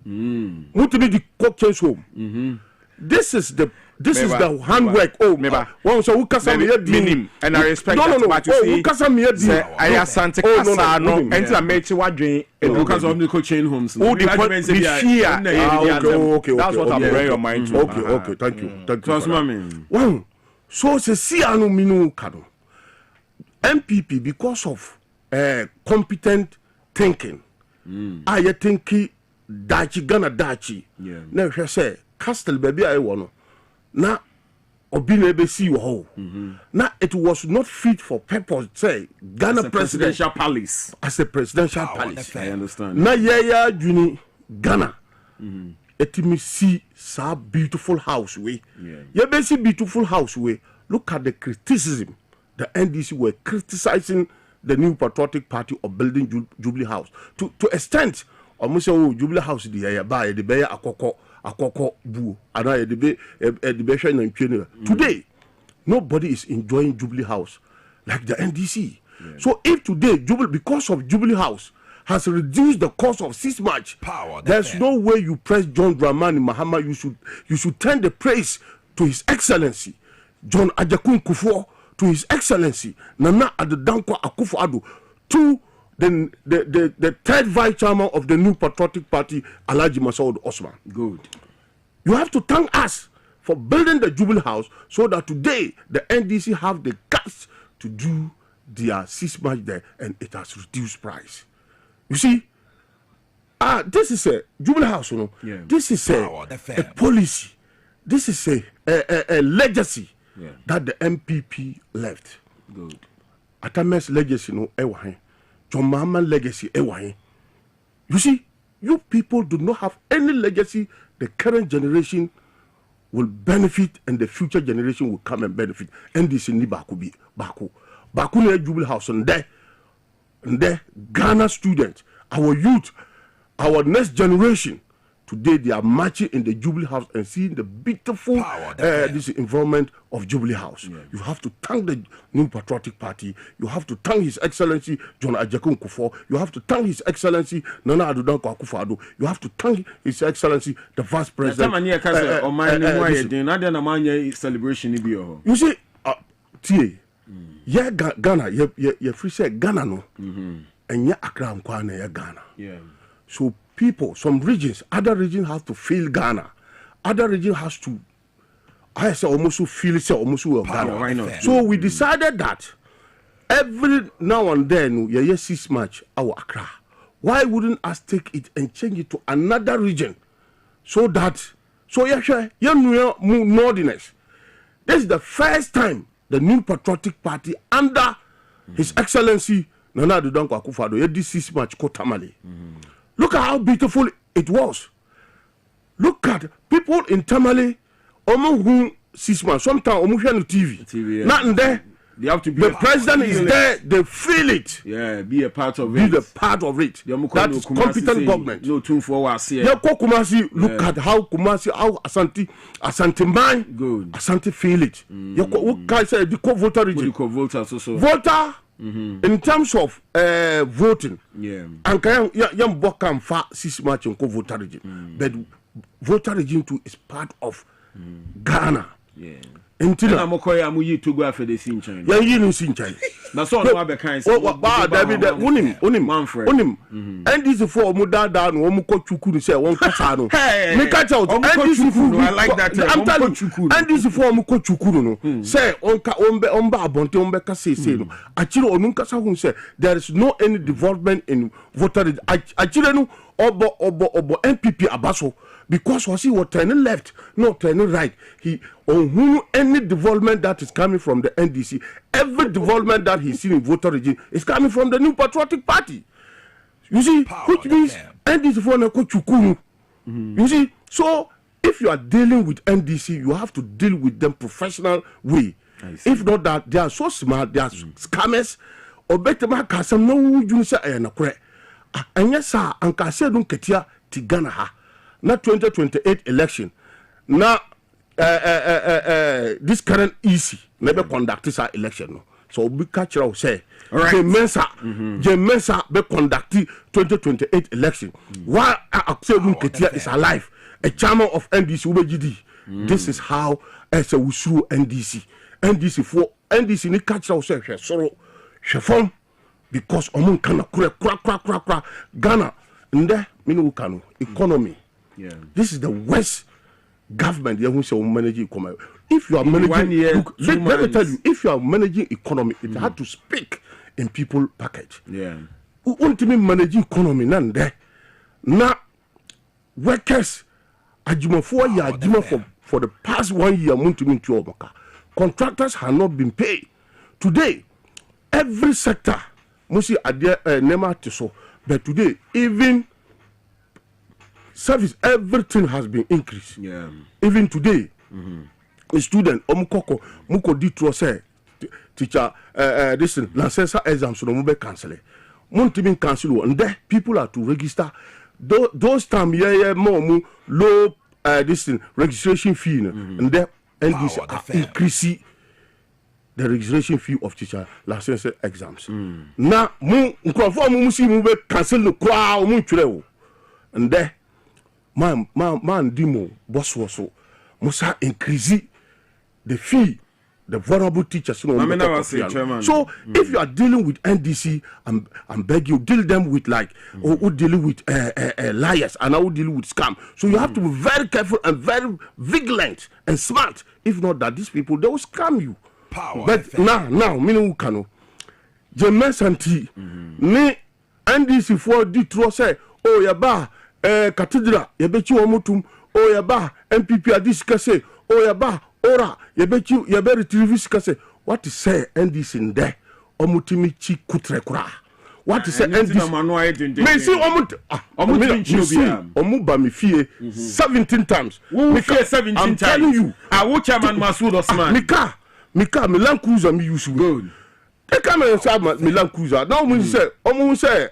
Muti mi di ko change home. This is the handwork. One so ukasa me minim and I respect no, what you see. Ukasa me I asante kasa no enti na mechi wadwen because of the chain homes. Who the fear. Okay. That's what I'm bringing your mind to. Okay, thank you. One so se si anu minu kado. MPP because of competent thinking. I think dachi Ghana dachi. Na hwe say Castle baby I want na obine be see wo na it was not fit for purpose say Ghana presidential palace as a presidential palace. I understand. Na yeah juni Ghana etimi see sa beautiful house way. Yeah be see beautiful house way. Look at the criticism the NDC were criticizing the new patriotic party of building Jubilee House to extent almost Jubilee House the buy the bear akoko bu ana the be hwe na ntwe. Today nobody is enjoying Jubilee House like the NDC. So if today because of Jubilee House has reduced the cost of 6 match, there's no way you press John Dramani Mahama. You should turn the praise to His Excellency John Ajakun Kufuor, to His Excellency Nana Addo Akufo-Addo, to the third vice chairman of the new patriotic party, Alhaji Masoud Osman. Good. You have to thank us for building the Jubilee House so that today the NDC have the guts to do their 6 match there, and it has reduced price. You see, this is a Jubilee House, you know. Yeah. This is a policy. This is a legacy that the MPP left. Good. Atames legacy no ewahin. John Mahama legacy ewahin. You see, you people do not have any legacy. The current generation will benefit, and the future generation will come and benefit. And this is Baku. Baku ne Jubilee House and there Ghana students, our youth, our next generation. Today they are marching in the Jubilee House and seeing the beautiful this environment of Jubilee House. Yeah. You have to thank the new patriotic party. You have to thank His Excellency John Ajakun Kufuor. You have to thank His Excellency Nana Addo Akufo-Addo. You have to thank His Excellency the Vice President. You see, Tie, yeah, Ghana, you free say Ghana no, and yeah, Accra Nkwana yeah Ghana. Yeah. So people, some regions, other regions have to feel Ghana. Other region has to, I say almost feel it, almost Ghana. Why not? So we decided that every now and then, 6 match, our Accra. Why wouldn't us take it and change it to another region? So Northerners. This is the first time the new patriotic party under His Excellency Nana Addo Akufo-Addo did 6 match Kotamale. Look at how beautiful it was. Look at people in Tamale, who 6 months, sometimes on TV. Nothing there. They have to be the president is there, they feel it. Yeah, be a part of it. Be the part of it. That is competent government. No tune for us here. Kumasi, look at how Kumasi, how Asante mind, good. Asante feel it. What can I say? The voter region. Voter. In terms of voting, and young Bokam fa 6 match in voter region, but voter region too is part of Ghana. Yeah. Until I'm okay, to go after the scene China. Yeah, you know, scene China. That's all I can say. David, unim. And this is for Mudada, no Muko Chukun say one Katano. Me catch out. And this is for I like that. I'm telling you. And this is for Muko Chukunu. Say Onka Omba Bonte Ombeka say no. Achiro Onunka Sahun say there is no any development in voter. Achiro no Obo MPP Abaso. Because was he turning left, not turning right. He on who any development that is coming from the NDC, every development that he's seen in voter region is coming from the new patriotic party. You see, which means NDC for Chukunu. You see, so if you are dealing with NDC, you have to deal with them professional way. If not that, they are so smart, they are scammers. Or better, my cousin, no, you say, I am a crack. And yes, sir, and Cassia don't get here to Ghana. Not 2028 election. Now, this current EC never conducted this election. No. So we catch out say, Jemensa be conducted 2028 election. While Axel Ketia is alive, a chairman of NDC UBGD. This is how as a usuru NDC. NDC for NDC ni catch out say sorrow shefom because omun kana kura Ghana nde minu kanu economy. Yeah. This is the worst government who say managing economy. If you are managing, let me tell you, if you are managing economy, it had to speak in people package. Yeah. Who want to managing economy nande na workers ajuma for the past 1 year contractors have not been paid. Today, every sector must see nema to so, but today even service, everything has been increased. Yeah. Even today, a student, muko ditro say, teacher, this license exams no mube cancel. Muntimin cancel, and there people are to register. Those time more low this registration fee, and there NDC are increasing the registration fee of teacher license exams. Now, mu musi mube cancel no kwa mu chule, and there. Man, demo boss was so Musa increase the fee, the vulnerable teachers. So, if you are dealing with NDC, I'm beg you, deal them with like, or dealing with liars, and I will deal with scam. So you have to be very careful and very vigilant and smart. If not that, these people they will scam you. Power. But now, minu kano, Jemen Santi, ne NDC for Ditro say, oh yaba. Cathedral, Yabechi Omutum, O Yaba, MPP Adiskase, O Yaba, Ora, Yabechi, Yaberi Triviskase. What is say NDC in there? Omutimichi Kutrekura. What is say NDC? Messi Omuba mi fie 17 times. Who fie 17 times? I'm telling you. I watch Chairman Masoud Osman. Mika, Milan Cruiser me use good. They come and say Milan Cruiser. Now we say,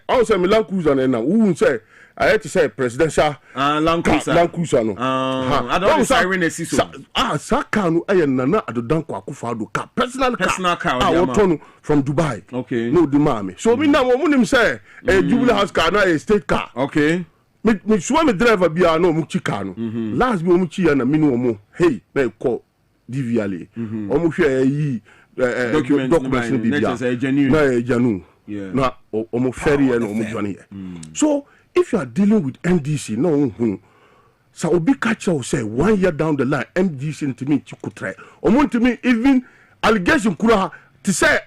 I say Milan Cruiser now. Who say? I had to say presidential Land Cruiser no. I don't say Irene so. Saka no aye nana adodanko akufado car personal car. I want from Dubai. Okay. No dimame. So me now mo say Jubilee House car na a state car. Okay. Me so me driver bia no mu chi car no. Last be mu chi ya na me no mo. Hey, na call DVLA. Omo hwe yi documents bi bia. Na janu. Yeah. Na omo ferry na omo journey. So if you are dealing with NDC, no, so Obi Kacha will say 1 year down the line, NDC to me, you could try. Or want to me, even allegation kura to say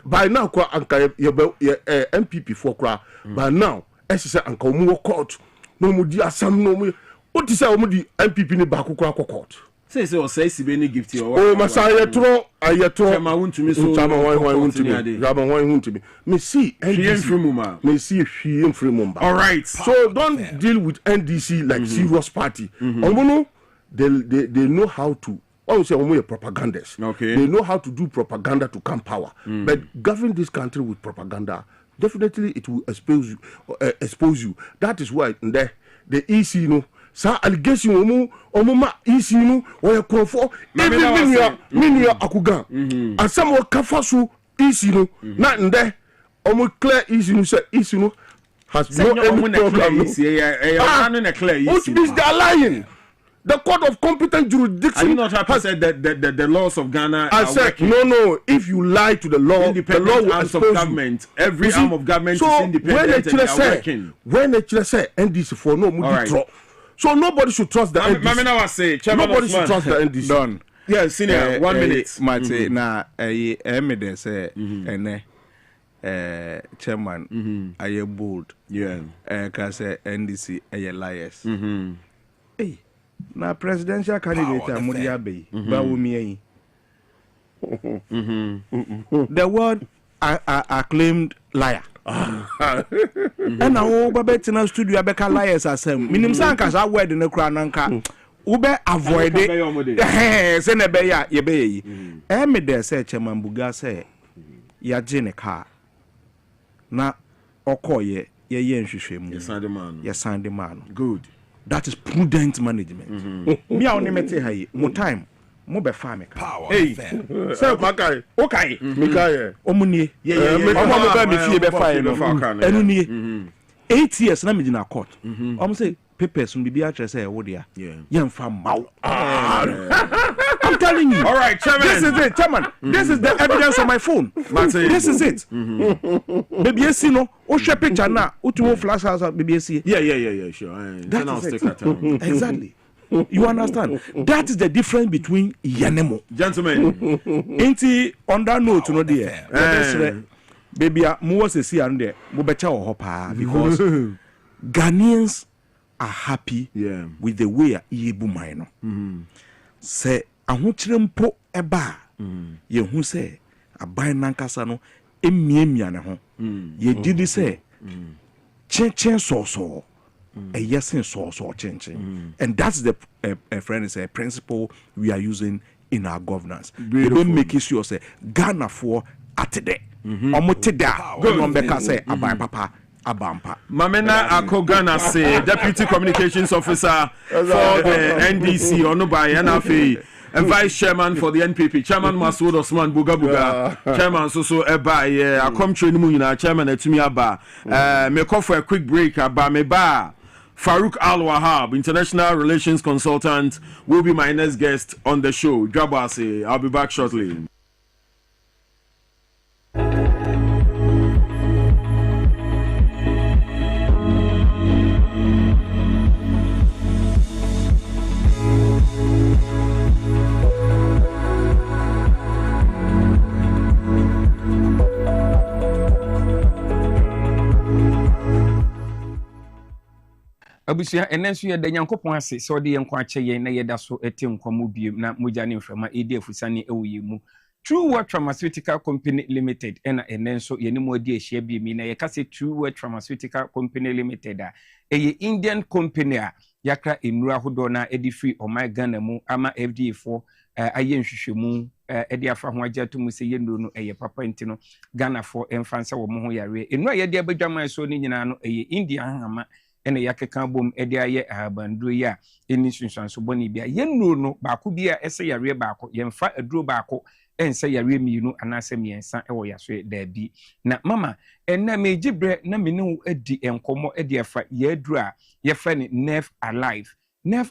by now, MPP for kura, by now, as you say, Uncle Mu court, no more dear some no more. What is our MPP in the back court? Say, Sibeni gift you. Oh, Masaya Tro, I want to me so. Want to me. Me see NDC. Me see she in free mumba. All right. So don't deal with NDC like serious party. They know how to. I would say a propagandist. Okay. They know how to do propaganda to come power. But govern this country with propaganda, definitely it will expose you. That is why the EC sa allegation omuma isi nu o for even minia akuga asam o kafasu isi nu na nde omu clear isi nu say isi nu has no any problem. Which means they are lying. The court of competent jurisdiction. Are you not happy said that the laws of Ghana I said working? No. If you lie to the law, the law will expose of government. You. Every arm of government is independent and they are working. When they say NDC for no mudi drop. So nobody should trust the NDC. Nobody should trust the NDC. Done. Yeah, senior. 1 minute. Mate, na evidence ene chairman aye bold. Yeah. Can say NDC aye liars. Hey, na presidential candidate amudi abe ba wo mi the word acclaimed liar. And now babetina studio abeka liars asem minim san kasa word ne kura nanka ube avoid it say na be ya ye be yi me there say Chairman Buga say ya gene car na okoye ye nhwehwemu ye sande man good that is prudent management me a onimete hayi mo time mo be fa me hey say makai okay Mikaye omunie omo be me fie be fa no enu nie 8 years na me gina court omo say papers will be actually say what they yeah from I'm telling you. All right, Chairman. This is it, Chairman. This is the evidence on my phone. This is it. Baby, you see no. O share picture now. O to flash house. Baby, you see. Yeah, sure. That is it. Exactly. You understand? That is the difference between Yanemo. Gentlemen. Ain't he on that note? No, dear. Baby, mo was see and there. Mo becha o hopa because Ghanaians are happy with the way Yebu Mino. Say, I want mpo eba. Ye who say, a buy nankasa no, emiana ho. Ye did say, chen so. A yes and so chen. And that's the friend is a principle we are using in our governance. They don't make it sure say Ghana for at today. Omoteda. Go on back and say, abai papa. Abampa. Mamena Kwabena Ase, Deputy Communications Officer for the NDC, Onubai NFA, and Vice Chairman for the NPP, Chairman Masoud Osman Buga, Chairman Soso Eba, I come train Muna, Chairman Etumi Aba, me call for a quick break, Aba Meba. Farouk Al-Wahab, International Relations Consultant, will be my next guest on the show. Dwabo Ase, I'll be back shortly. Abusia enenso ye da Nyankopon ase so de yenko ache ye na ye da so ete nkomo biem na moja ne mframa edi afusane ewoye mu True World Pharmaceutical Company Limited ena enenso ye ne mo adi ehia biem na ye ka se True World Pharmaceutical Company Limited a eye Indian company a yakra enura hodo na edi free omai Ghana mu ama FDA for aye nhwehwemu edi afa ho agya to mu se ye nduro no eye papa ntino Ghana for emfansa wo mo ho yare enura ye de abadwaman so ni nyina no eye India hama ene yakeka bom ede aye abanduro ya eni sunsanso boni bia yennu no baako bia ese yare baako yemfa aduro baako ense yare miinu anase miensa ewo yaso da bi na mama enna mejibre na menu edi enkomo ede afa yaduru a yefa ni Nerve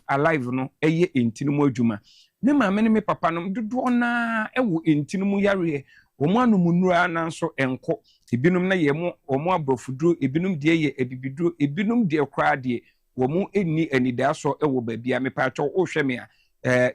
Alive no eye entinumu adwuma ne maame ne me papa no dodo na ewo entinumu yare omo anumunura na so enko ebinum na yemo omo abrofuduro ebinum de ye ebibiduro ebinum de kra de womo eni anida so ewo babia me pa cho o hwe me a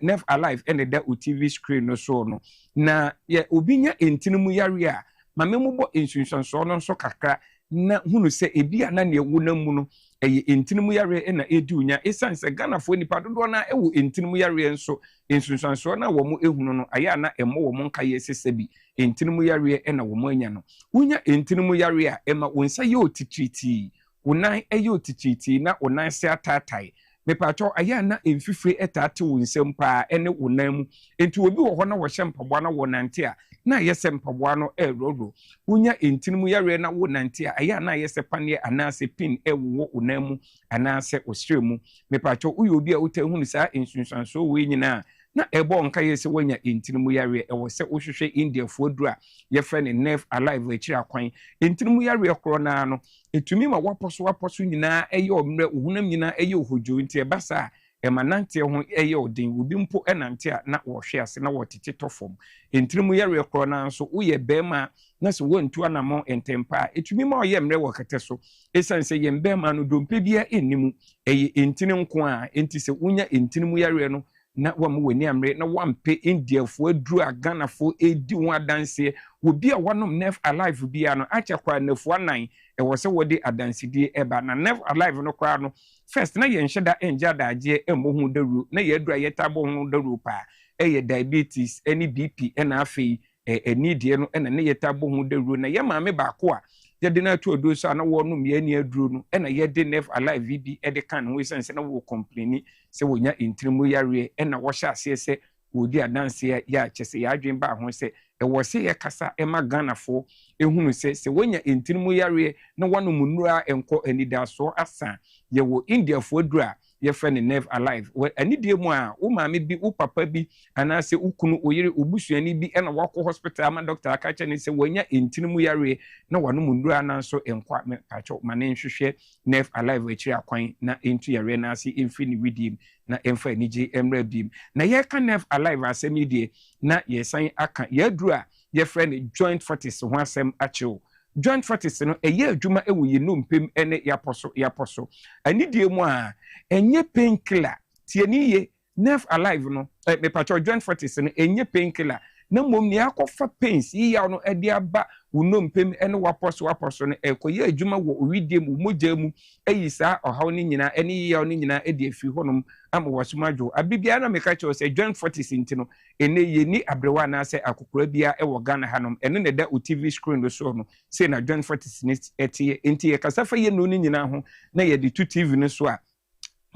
Nerve Alive ene da o TV screen no so no na ye obinya entinumu yare a mame mubo ensunsanso no so kakra na hunu se ebia na ne ewu na mu no eye entinumu yare ena edunya esanse Ghana fo nipa dodo na ewo entinumu yare enso ensunsanso na womo ehunu no aya na emo womo nkaye sesebi entinumu yare ena womo anya no unya entinumu yare a ema wonsa ye otitriti unan eye otitriti na unan se atatai mepacho aya na emfifre etate wonsem pa ene unan mu enti obi wo ho na wo hyempabwa na wonante a na yese mpabwa no eroro unya entinumu yare na wonante a aya na yese panie anase pin ewo unan mu anase osremu mepacho uyo obi a utahunu sa ensunsanso we nyina na ebo nka yese wanya entinumu yare ewo se ohwehwe India fodru a yefa ne Nerve Alive akira kwan entinumu yare kro na no etumi ma waposo nyina eye omre ohunam nyina eye ohojo nti ebasa emanante ho eye odin obi mpo enante a na wohwe ase na wotete tofom entinumu yare kro na so uye bema na so wontu anamo entempa etumi ma oye mre wokete so esanse ye mbema no dompe bia ennimu eye entinu nko a enti se unya entinumu yare no na wamu weni amre na wampe India fo aduru Ghana fo edi won adanse obi a wanom Nerve Alive bia no acha kwa nafu anan e wo se wodi adansidi eba na Nerve Alive no kwa no first na ye nheda enja daje emohu daru na ye adura ye tabo hu daru pa ye diabetes any BP na afei enidie no na ye tabo hu daru na ye maame ba ko a yɛde no ato odo so a na wɔnom yɛani aduro no ɛna yɛde nerve alive bi ɛde ka ne ho sɛn sɛ na wɔ complaini sɛ wɔnya ntirimu yareɛ ɛna wɔhyɛ aseɛ sɛ wɔdi adanseɛ yɛ akyɛ sɛ yɛadwen ba ho sɛ ɛwɔ sɛ yɛkasa ɛma Ghanafoɔ ehunu sɛ wɔnya ntirimu yareɛ na wɔnom nnura ɛnkɔ anidasoɔ asa yɛwɔ Indiafoɔ duro a yɛfrɛ ne nerve alive anidie mu a wo maame bi wo papa bi anaasɛ wo kunu oyere obusuani bi ɛna wakɔ hospital ama doctor aka kyɛ ne sɛ wɔnya ntirimu yareɛ na wɔnom nnura nanso ɛnkɔ pakyɛw ma ne nhwehwɛ nerve alive akyiri akwan na ɛntu yareɛ no ase ɛmfiri ne widiem na ɛmfa anigye mmra biem na yɛka nerve alive asɛm yi deɛ na yɛsan aka yɛaduru a yɛfrɛ ne joint fortis ho asɛm akyew joint fortis no ɛyɛ adwuma ɛwɔ yɛ nnompem ɛne yapɔ so anidie mu a ɛnyɛ painkiller tiani ye nerve alive no mepatɔ joint fortis no ɛnyɛ painkiller na mmom ne akɔfa pains yiyaw no ɛde aba wo nnompem ɛne wapɔ so no ɛkɔyɛ adwuma wɔ owidie mu mogya mu ɛyi saa ɔhaw no nyinaa ɛne yiyaw no nyinaa ɛde afi hɔnom ama wɔsom adwo abibia na meka kyerɛw sɛ joint fortis nti no ɛnɛ yɛni abrewa anaasɛ akokora bia ɛwɔ Ghana hanom ɛno na ɛda o TV screen do so no sei na joint fortis ne ɛteɛ nti yɛkasa fa yɛ no nyinaa ho na yɛde to TV no so a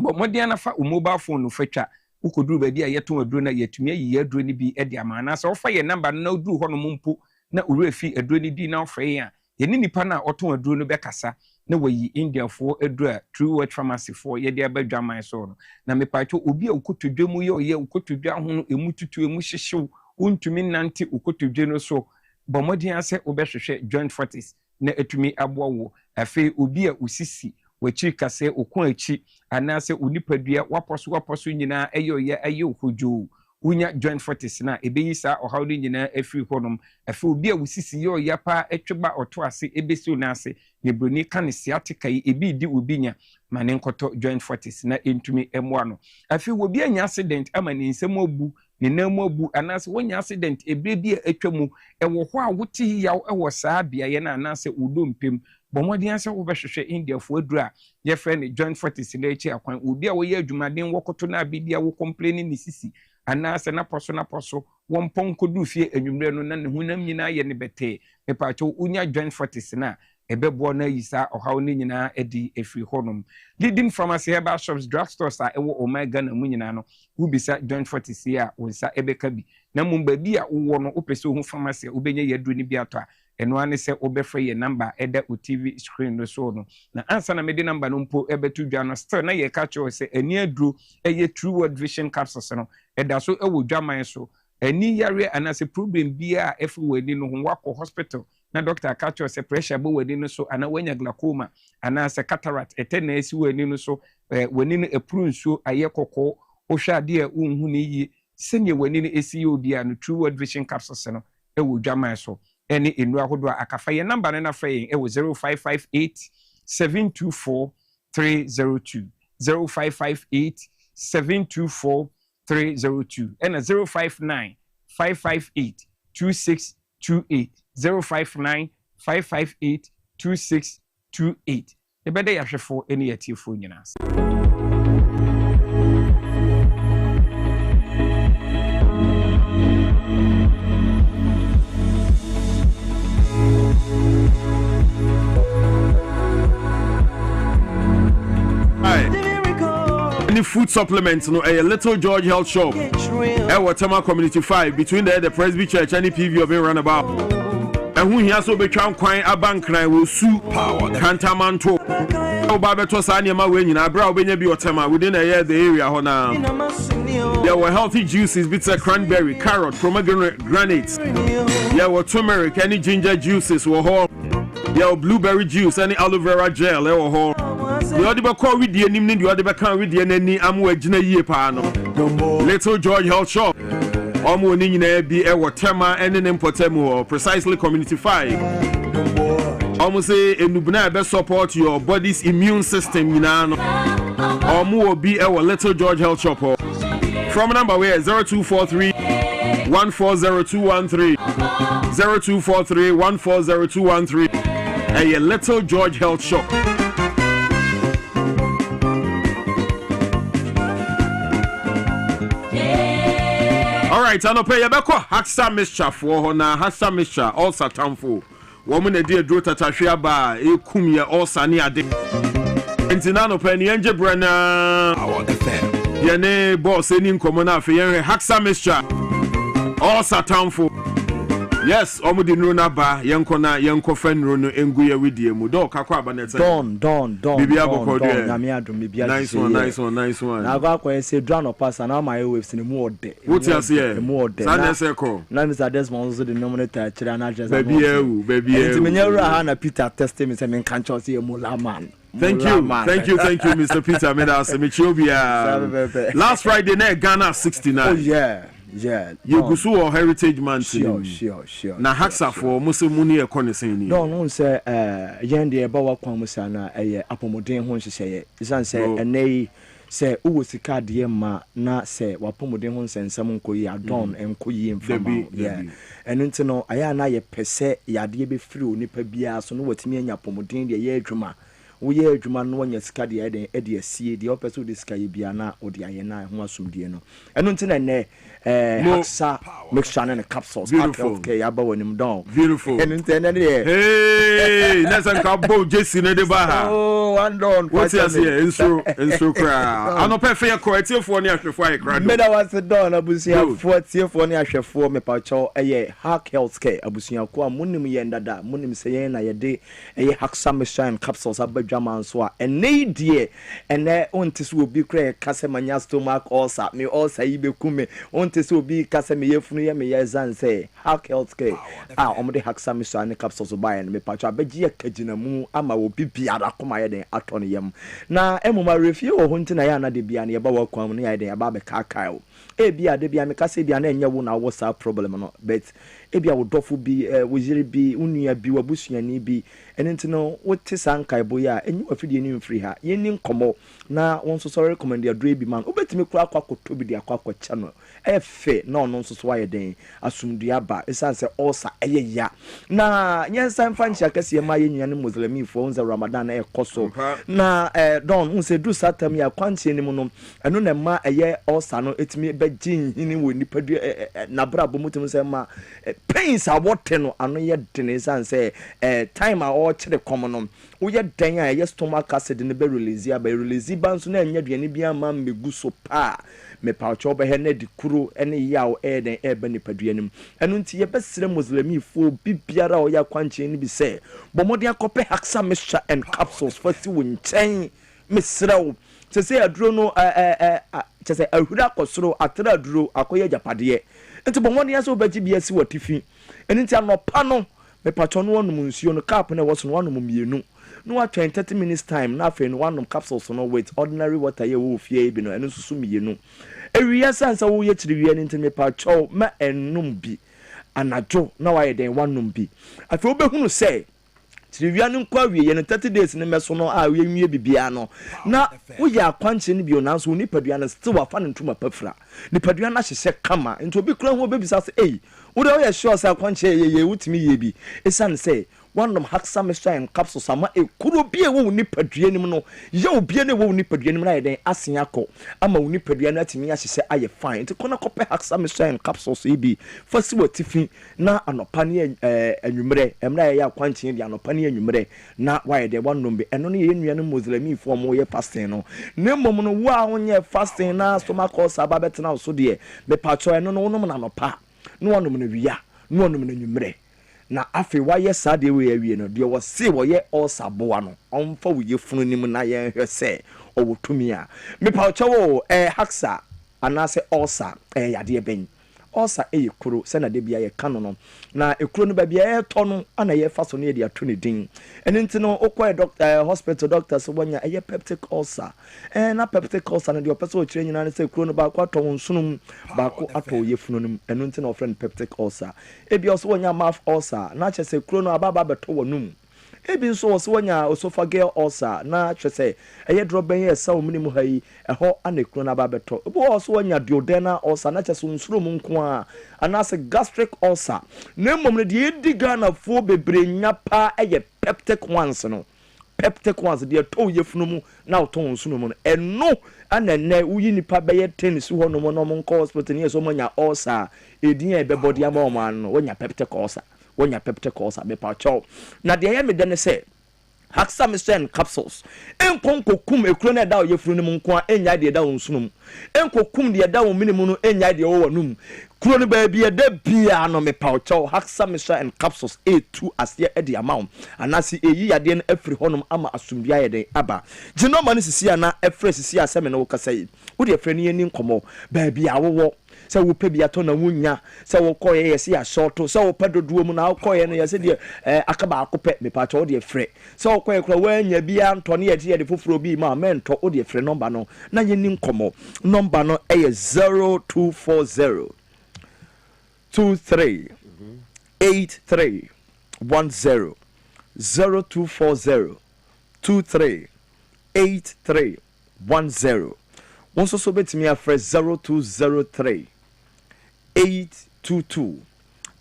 bɔ mmɔden na fa o mobile phone no fatwa ukoduru baabi a yɛtɔn aduro na yɛtumi ayi aduro ni bi ɛde ama na sɛ wofa yɛ number no na oduru hɔ no mpo na owura fi aduro ni di na ɔfrɛ yɛn a yɛne nipa na ɔtɔn aduro no bɛkasa na wayi Indiafoɔ aduro a True Word Pharmacy foɔ yɛde aba dwaman so no na mepatwo obi a ukotodwa mu yɛ ɔyɛ ukotodwa ho no emu tutu emu hyehyew wontumi nante ukotodwa no so bɔ mmɔden asɛ wobɛhwehwɛ joint fortis na etumi aboa wo afei obi a usisi wachi kase okon achi anase onipadua wapɔ so nyinaa ɛyɛ ohodwo unya joint fortis na ebeyi saa ɔhaw no nyinaa afiri hɔnom afi obi a wosisi yɛ ɔyɛ pa etweba ɔto ase ebesi na ase ne broni ka ne sciatica yi ebi di obi nya ma ne nkɔtɔ joint fortis na entumi ɛmoa no afi obi anya accident ama ne nsɛm abu ne nan mu abu anase wonya accident ebire bi a atwa mu ɛwɔ hɔ a wote yaw ɛwɔ saa beaeɛ na anase udompem bɔmmɔden sɛ wobɛhwehwɛ Indiafoɔ aduru a yɛfrɛ ne joint fortis na akyi akwan obi a wɔyɛ adwumaden wɔkoto na abidi a wo complaining ne sisi anaasɛ napɔ so wɔmpɔn kodu fie anwummerɛ no na ne honam nyinaa yɛ ne bɛtɛɛ mepaakyɛw wonya joint fortis na ɛbɛboɔ no ayi saa ɔhaw no nyinaa ɛde afiri hɔnom leading pharmacy herbal shops drugstores a ɛwɔ Omega na mu nyinaa no wobisa joint fortis a wo nsa ɛbɛka bi na mmom baabi a wowɔ no wopɛ sɛ wohu pharmacy a wobɛnya yɛ aduro no bi atɔ a ɛno ane sɛ wobɛfrɛ yɛ number ɛda o TV screen no so no na ansa na mede number no mpo ɛbɛto dwa no still na yɛka kyerɛw sɛ ani aduro ɛyɛ True Word Vision capsules no ɛda so ɛwɔ dwaman so ani yareɛ anaasɛ problem biara a ɛfi w'ani no ho wakɔ hospital na doctor aka kyerɛw sɛ pressure bɔ w'ani no so ana wanya glaucoma anaasɛ cataract ɛtɛ na esi w'ani no so w'ani no apuru nsuo ayɛ kɔkɔɔ wohwɛ adeɛ a wonhu ne yie sɛnea w'ani no esi yɛ obiara no True Word Vision capsules no ɛwɔ dwaman so ɛne nnura ahodoɔ a akafa yɛ number no na frɛ yɛn ɛwɔ 0558 724 302 0558 724 302 ɛna 059 558 2628 059 558 2628 ɛbɛdɛ yɛahwɛfoɔ ɛne yɛatiefoɔ nyinaa. Any food supplements, no, a Little George Health Shop. Tema Community 5 between the Presby Church and the PV of a runabout. And who he also become quite a bank and will sue power Cantamanto. Babato Sanyama when I brow Benyabi or Tema within a year the area now. There were healthy juices, bitter cranberry, carrot, pomegranate granites. There were turmeric, any ginger juices were whole. There were blueberry juice, any aloe vera gel, they were whole. The other call with the name, the other can with the name, Amwajina Yepano. Little George Health Shop. Omo Nina be a Tema and an Impotemo, precisely Community 5. Almost say, and Nubna best support your body's immune system, Yinano. Omo be our Little George Health Shop. From number where 0243 140213 0243 140213 a Little George Health Shop. Alright, I know pay Yabako Haxa Mischa for Hona Hasa Mischa, all Satamfo. woman a dear Drota Tashiaba, a kumia or Sani Ade. Entinano Penny Angel Brenner, our FM. Yane boss any common affair, Haxa Mischa, all Satan for. Yes, Omudi Nuna Ba, Yankona, Yanko Fenrono, Enguya with you, Mudo, Kakwabanet. Don. Nice one. Now, I say, drown or pass, and all my waves in the more day. What's your say? More day. Sanaseko. None is a desmond, the denominator, Chirana, baby. Hannah Peter testing me, and can't you see a mula man. Thank you, Mr. Peter Medas, Michobia. Last Friday night, Ghana 69. Oh, yeah. You go so or heritage man. Sure. Na Haxa for Musimuni a connoisseur. No, say, Yendi Bawa Kwamusana, a Apomodin Hon say, San say, and nay, say, who was the card ma, na say, Wapomodin Hon and Samon Koya, Don and Koyi and Fabi, yeah. And into no, I am a per se, Yadi be through, Nipper Bia, so no what me and Yapomodin, the year drama. We hear Juman one your scadi Eddie see the opposite the sky biana or the Ayana who was some diano. And until I Haxa mixture and capsules. Beautiful. Okay, about him down. Beautiful. And intended hey, let's uncouple Jesse Nedebaha. Oh, one don. What's here? Instru cry. I'm not perfect corrective for near before I cried. Meda was the dawn, Abusia, 4th for near for me, Pacho, a year, Hark Healthcare, Abusia, Munim Yenda, Munim Sayena, a day, a Haxa mixture and capsules, Abajaman Swa, and nay dear, and there on this will be crack, Casamania stomach also, me also, Ibe Kume, on this will be Casamia Funia, me as and say, Hark Healthcare, on the Haxa mixture and capsules by and me, Pacha, Bejia Kajinamu, Ama will be Piara Comaya Atonium. Now, Emma review or Huntinayana de Biani about Kwamania de Ababe Kakao. Ebia de Biami Cassidian and Yawuna was our problem, but Ebia would dofu be, Wiziri be, Unia be, Wabusia ni be, and into no what Tisankai boya, and you are feeding free her. Yen Como, now one so sorry recommend your dreamy man, who bet me crack to be the aqua channel. F. No, so why a day, assume diaba, it's answer also a ya. Now, yes, I'm fancy I can see my Indian Muslim phones a Ramadan a coso. Now, don't say do Satam ya quanti anymore, and no ma a year or sano, it's me begging in when you put Nabra Bumutum pains are what ten and yet tennis and say, time I watch the common. We yet dang yes stomach acid in the berry release, by release Banson and yet Yanibia man be good so pa. Me paucho be hene di kuro ene yaw e den e bani paduanim enu nti ye besere muslimi fo bibiara o ya kwanche ni bi se bomode akope Haxa mixture and capsules fati wo nchen mesrew se se aduro no se se ahura akosoro atra aduro akoye japade nti bomode aso baji bi asi watifi enu nti anopa no me paucho no wonu nsuo no cap na woso no wonu mienu no what 30 minutes time na fe no one capsules no with ordinary water ye wo fie bi no eno susu mienu ewia sansa wo ye chiri wia nti me pa chow ma enum bi anajo na wa ye den wanum bi afi obehunu se chiri wia no kwa wie ye no 30 days ne meso no a wie nwie bibia no na wo ya akwanche ne bi o nanso ni padua na still wa fa ne ntuma pafra ni padua na hyehye kama nti obi kura ho obebisa se wo de wo ye sure se akwanche ye wutimi ye bi esan se one of Haxa mixture and capsules sama kuro bie wo ni padua nim no ye obie ne wo ni padua nim na ye den asen akọ ama wo ni padua na atimi ahyehye aye fine nti kona kope Haxa mixture and capsules ibi fasi watifi na anopa ne anwumre emra ye akwanche de anopa ne anwumre na wa ye de one be eno ne ye nua ne muslimi fo mo ye fasting no ne mom no wo a wonye fasting na stomach ulcer ba betena so de me pacho eno no wonom na anopa no wonom na wia no wonom na anwumre na afi wa ye sade we awie no de wo se wo ye ulcer boa no onfa wo ye funu nim na ye hwese owo tumi a me pacho wo Haxa anase ulcer yade ben ulcer kuro se na de bia ye kano no na ekuro no ba bia to no ana ye fa so no ye de ato ne din eni nti no okwa doctor hospital doctor so wonya peptic ulcer na peptic ulcer na de opeso kire nyina ne se ekuro no ba kwa to nsunum ba ko ato ye funu nim eni nti no friend peptic ulcer ebi also wonya mouth ulcer na che se ekuro no ababa beto wonum ebi nso wose wonya esophageal ulcer na twese droben ye sa omni mu hayi eho anekro na babeto ebi wose wonya duodenal ulcer na twese nsuro mu nko a anase gastric ulcer na mmom ne de ediga na fo bebre nya pa peptic ones no peptic ones de to ye funu mu na to nsuro mu eno anene uyi nipa be ye tennis ho no mo no mo nko hospital ne so monya ulcer edin e be body ama o man no wonya peptic ulcer wonya peptic ulcer me pa cho na de ya me de ne say Haxamycin capsules enkonko kum ekuro na da o yefuru ni mu nko a enya de da onsunum enkokum de da o minimu no enya de o wanum kuro ni ba bia da bia no me paucho Haxamycin capsules A2 asie e de amount anasi eyi yade no afri honum ama asumbia ye den aba gino ma no sisi ana afri sisi aseme no kasa yi wo de afri ni nkomo ba bia wo se wo pe bia to na wunya se wo koye yesi ya shorto se wo pedoduo mu na koye no yesi de akaba akope me pa cho de frɛ se wo koye kra wanya bia nto ne ye de foforo bi ma mento o de frɛ number no na ye ni nkomo number no 0240 23 83 10 0240 23 83 10 once so betimi afre 0203 822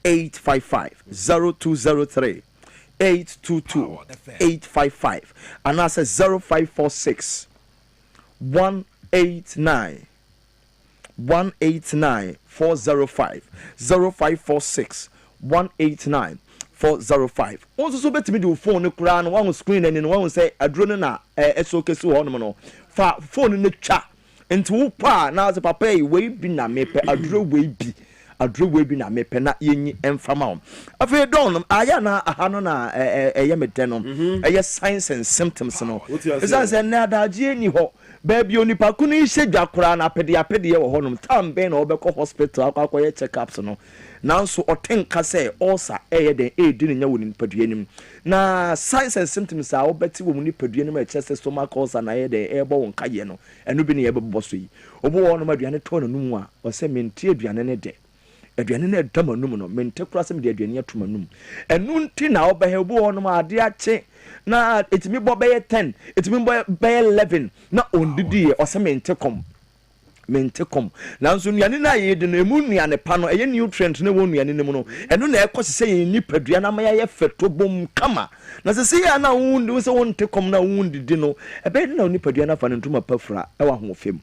855 0203 822 855 and I say 0546 189 405 0546 189 405 once so betimi do phone kura no one screen and no one say adro na esokesi ho no fa phone no twa enti wo pa na as papa yi we bi na mepe adro we bi na mepe na yenyi emfama o afi don aya na aha no na eye mede no eye signs and symptoms no isa say na adaje ni ho ba bi onipa kunu ihye dwakora na apede wo ho no tambe na obekọ hospital akwaye check ups no nanso otenka say ulcer eye den edi nya woni nipadua nim na signs and symptoms a obeti wo mu nipadua nim a chest stomach ulcer na eye den ebo won kaye no eno bi ne ye bebo so yi obo wo no maduane to no num a o se menti aduane ne de aduane na dama num no mente kura se me de aduane atuma num enu nti na obehe obo wo no ma ade ache na etimi bo be 10 etimi bo be 11 na ondidi o se mente kom nanso nuane na ye de no emu nuane pa no eye nutrient na wo nuane nim no eno na ekosese ye nipadua na maya ye feto bom kama na sese ya na wundi se wonte kom na wundi di no ebe na nipadua na fa ntuma pafra e wa ho fem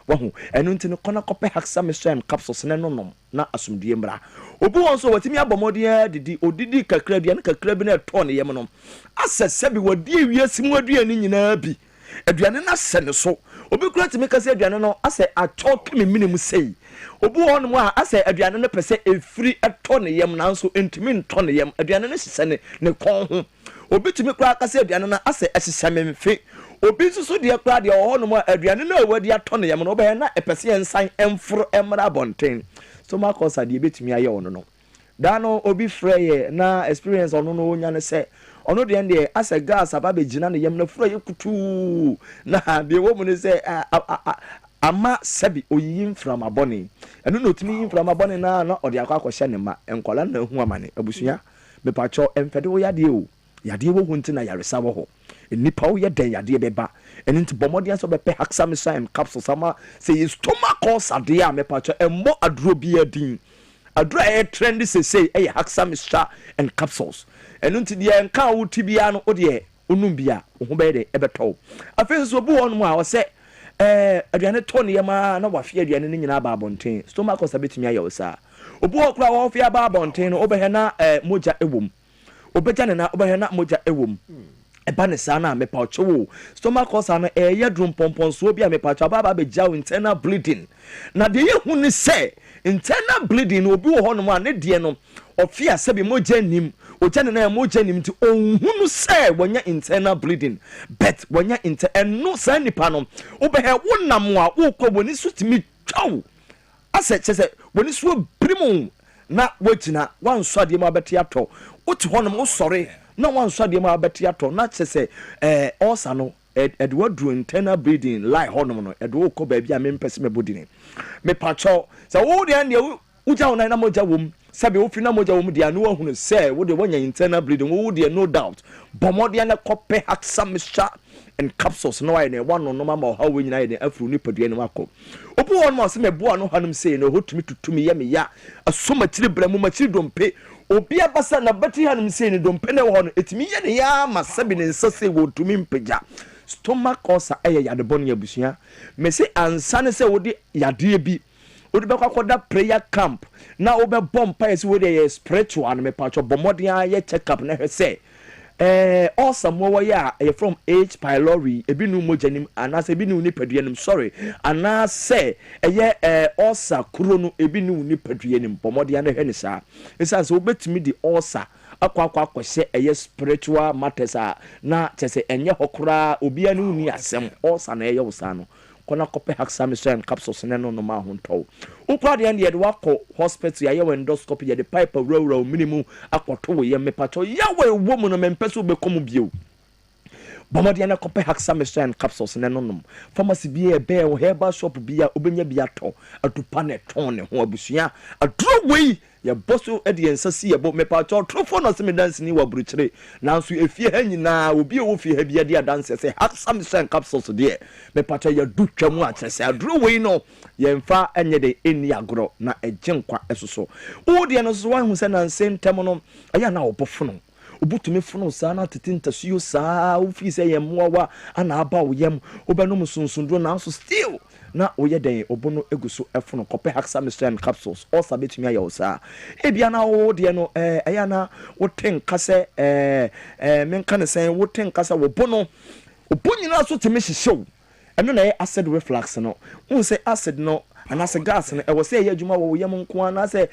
wahu enu ntini kona kope Haxamycin capsules ne nonom na asumdie mbra obu won so watimi abomode didi odidi kakra bia na kakra bi na to ne yem no asese bi wadi ewiasi mu aduane nyina bi aduane na sene so obi kura timi kase aduane no ase achoke me minim sei obu won mu a ase aduane no pese efiri eto ne yem na so entimi nto ne yem aduane no sese ne kon ho obi timi kura kase aduane no ase esese me mfe obi susu de kra de ho no mu aduane no awadi ato ne yem no be na epese ensan emforo emra bonten so ma kosa de betimi aye ono no da no obi freye na experience ono no onya ne se ono de ende ase gas aba be gina ne yem na furo ye kutu na de wo mu ne se ama sabi oyin from aboni eno no timi yin from aboni na ode akwa ne ma enkola na hu amane abusua me pacho emfede wo yade o yade wo hunti na yaresa wo ho nipa wo ye den yade beba eni nti bomodi aso be pe Haxamycin capsules ama say stomach ulcer de a me pacho emmo adro bia din adro e trend say Haxamycin and capsules enu nti de enka wo tibia no ode onum bia wo be de ebeto afi so bu won mu a wo se aduane to ne yema na wafie aduane ne nyina ba abonten stomach ulcer betumi ayosa obu okra wo fia ba abonten no obehe na moja ewom obeja ne na obehe na moja ewom eba ne sana me pa ocho stomach ulcer na ye drum pompon so bia me pa ocho baba be jaw internal bleeding na de ye hu ni say internal bleeding obi wo ho no ma ne de no ofia sebi moja nim oja ne na moja nim ti ohunu say wonya internal bleeding but wonya no sa nipa no obehe wonam a wo koboni sutimi twaw ase chese woni so brimu na wogina wanso ade ma beti ato oti honom wo sore na wanso ade ma beti ato na chese ulcer no edwo dru internal bleeding lie honom no edwo ko ba bia me mpese me bodini me pacho so wo de ande uja wona na moja wom sabe wo fi na moja wom de anu ahunu se wo de wonya internal bleeding wo de no doubt bomode na kope Haxamycin and capsules no na one no mama how we nyina de afru ni padua ni makọ obu won mo se me boa no hanum se no hotumi tutumi ye me ya asoma chiri bramu ma chiri dompe obi abasa na bati hanum se ni dompe na wo no etimi ye ne ya ma sabe ne nsase wo tumi mpagya stomach ulcer eye yade bonu abusua me se ansa ne se wo de yade bi Udibekwa koda prayer camp. Na obe bomb pies with a spiritual and me patch of bomodia ye check up na say. Awesome more ya from H pylori ebinu mojanim anase ebinu ni paduanim sorry anase osa krono ebinu ni paduanim bomodia na hwe sa esa so obetimi di osa akwa hye spiritual matters na chese enye hokora obia ni uni asem osa na eye wosa no kona kope hexamethrin capsules ne no ma ho ntow ukwa de ye de wako hospital ya ye endoscopy ye de pipe row minimum akoto ye mepacho ya we wo mu no mempeso be komu bio bomodi na kope hexamethrin capsules ne no pharmacy bi e be herbal shop bi a obenya bi ato atupa ne ton ne ho abusua adro wei ya boso ediensa si yebo mepacho trofo no se me dance ni wa bruchire nanso efie ha nyina obi wo fie ha bia dia dance se hexamethrin capsules de mepacho ya dutwa mu akyese adro wei no yemfa enye de eni agro na egenkwa esoso wo de no so wa hu se na nsem no aya na obofo no obutumi fono saa na tetinta suyo saa ofi se yemwa ana aba wo yem obenom sunsundo na so still na oye den obono eguso efono kope hexamethrin capsules o sabetumi ayo saa ebia na wo de no aya na woten kase menka ne sen woten kase wo bono obonyina so temi hihyew eno na acid reflux no won say acid no anase gas no e wo say adwuma wo yem nko ana say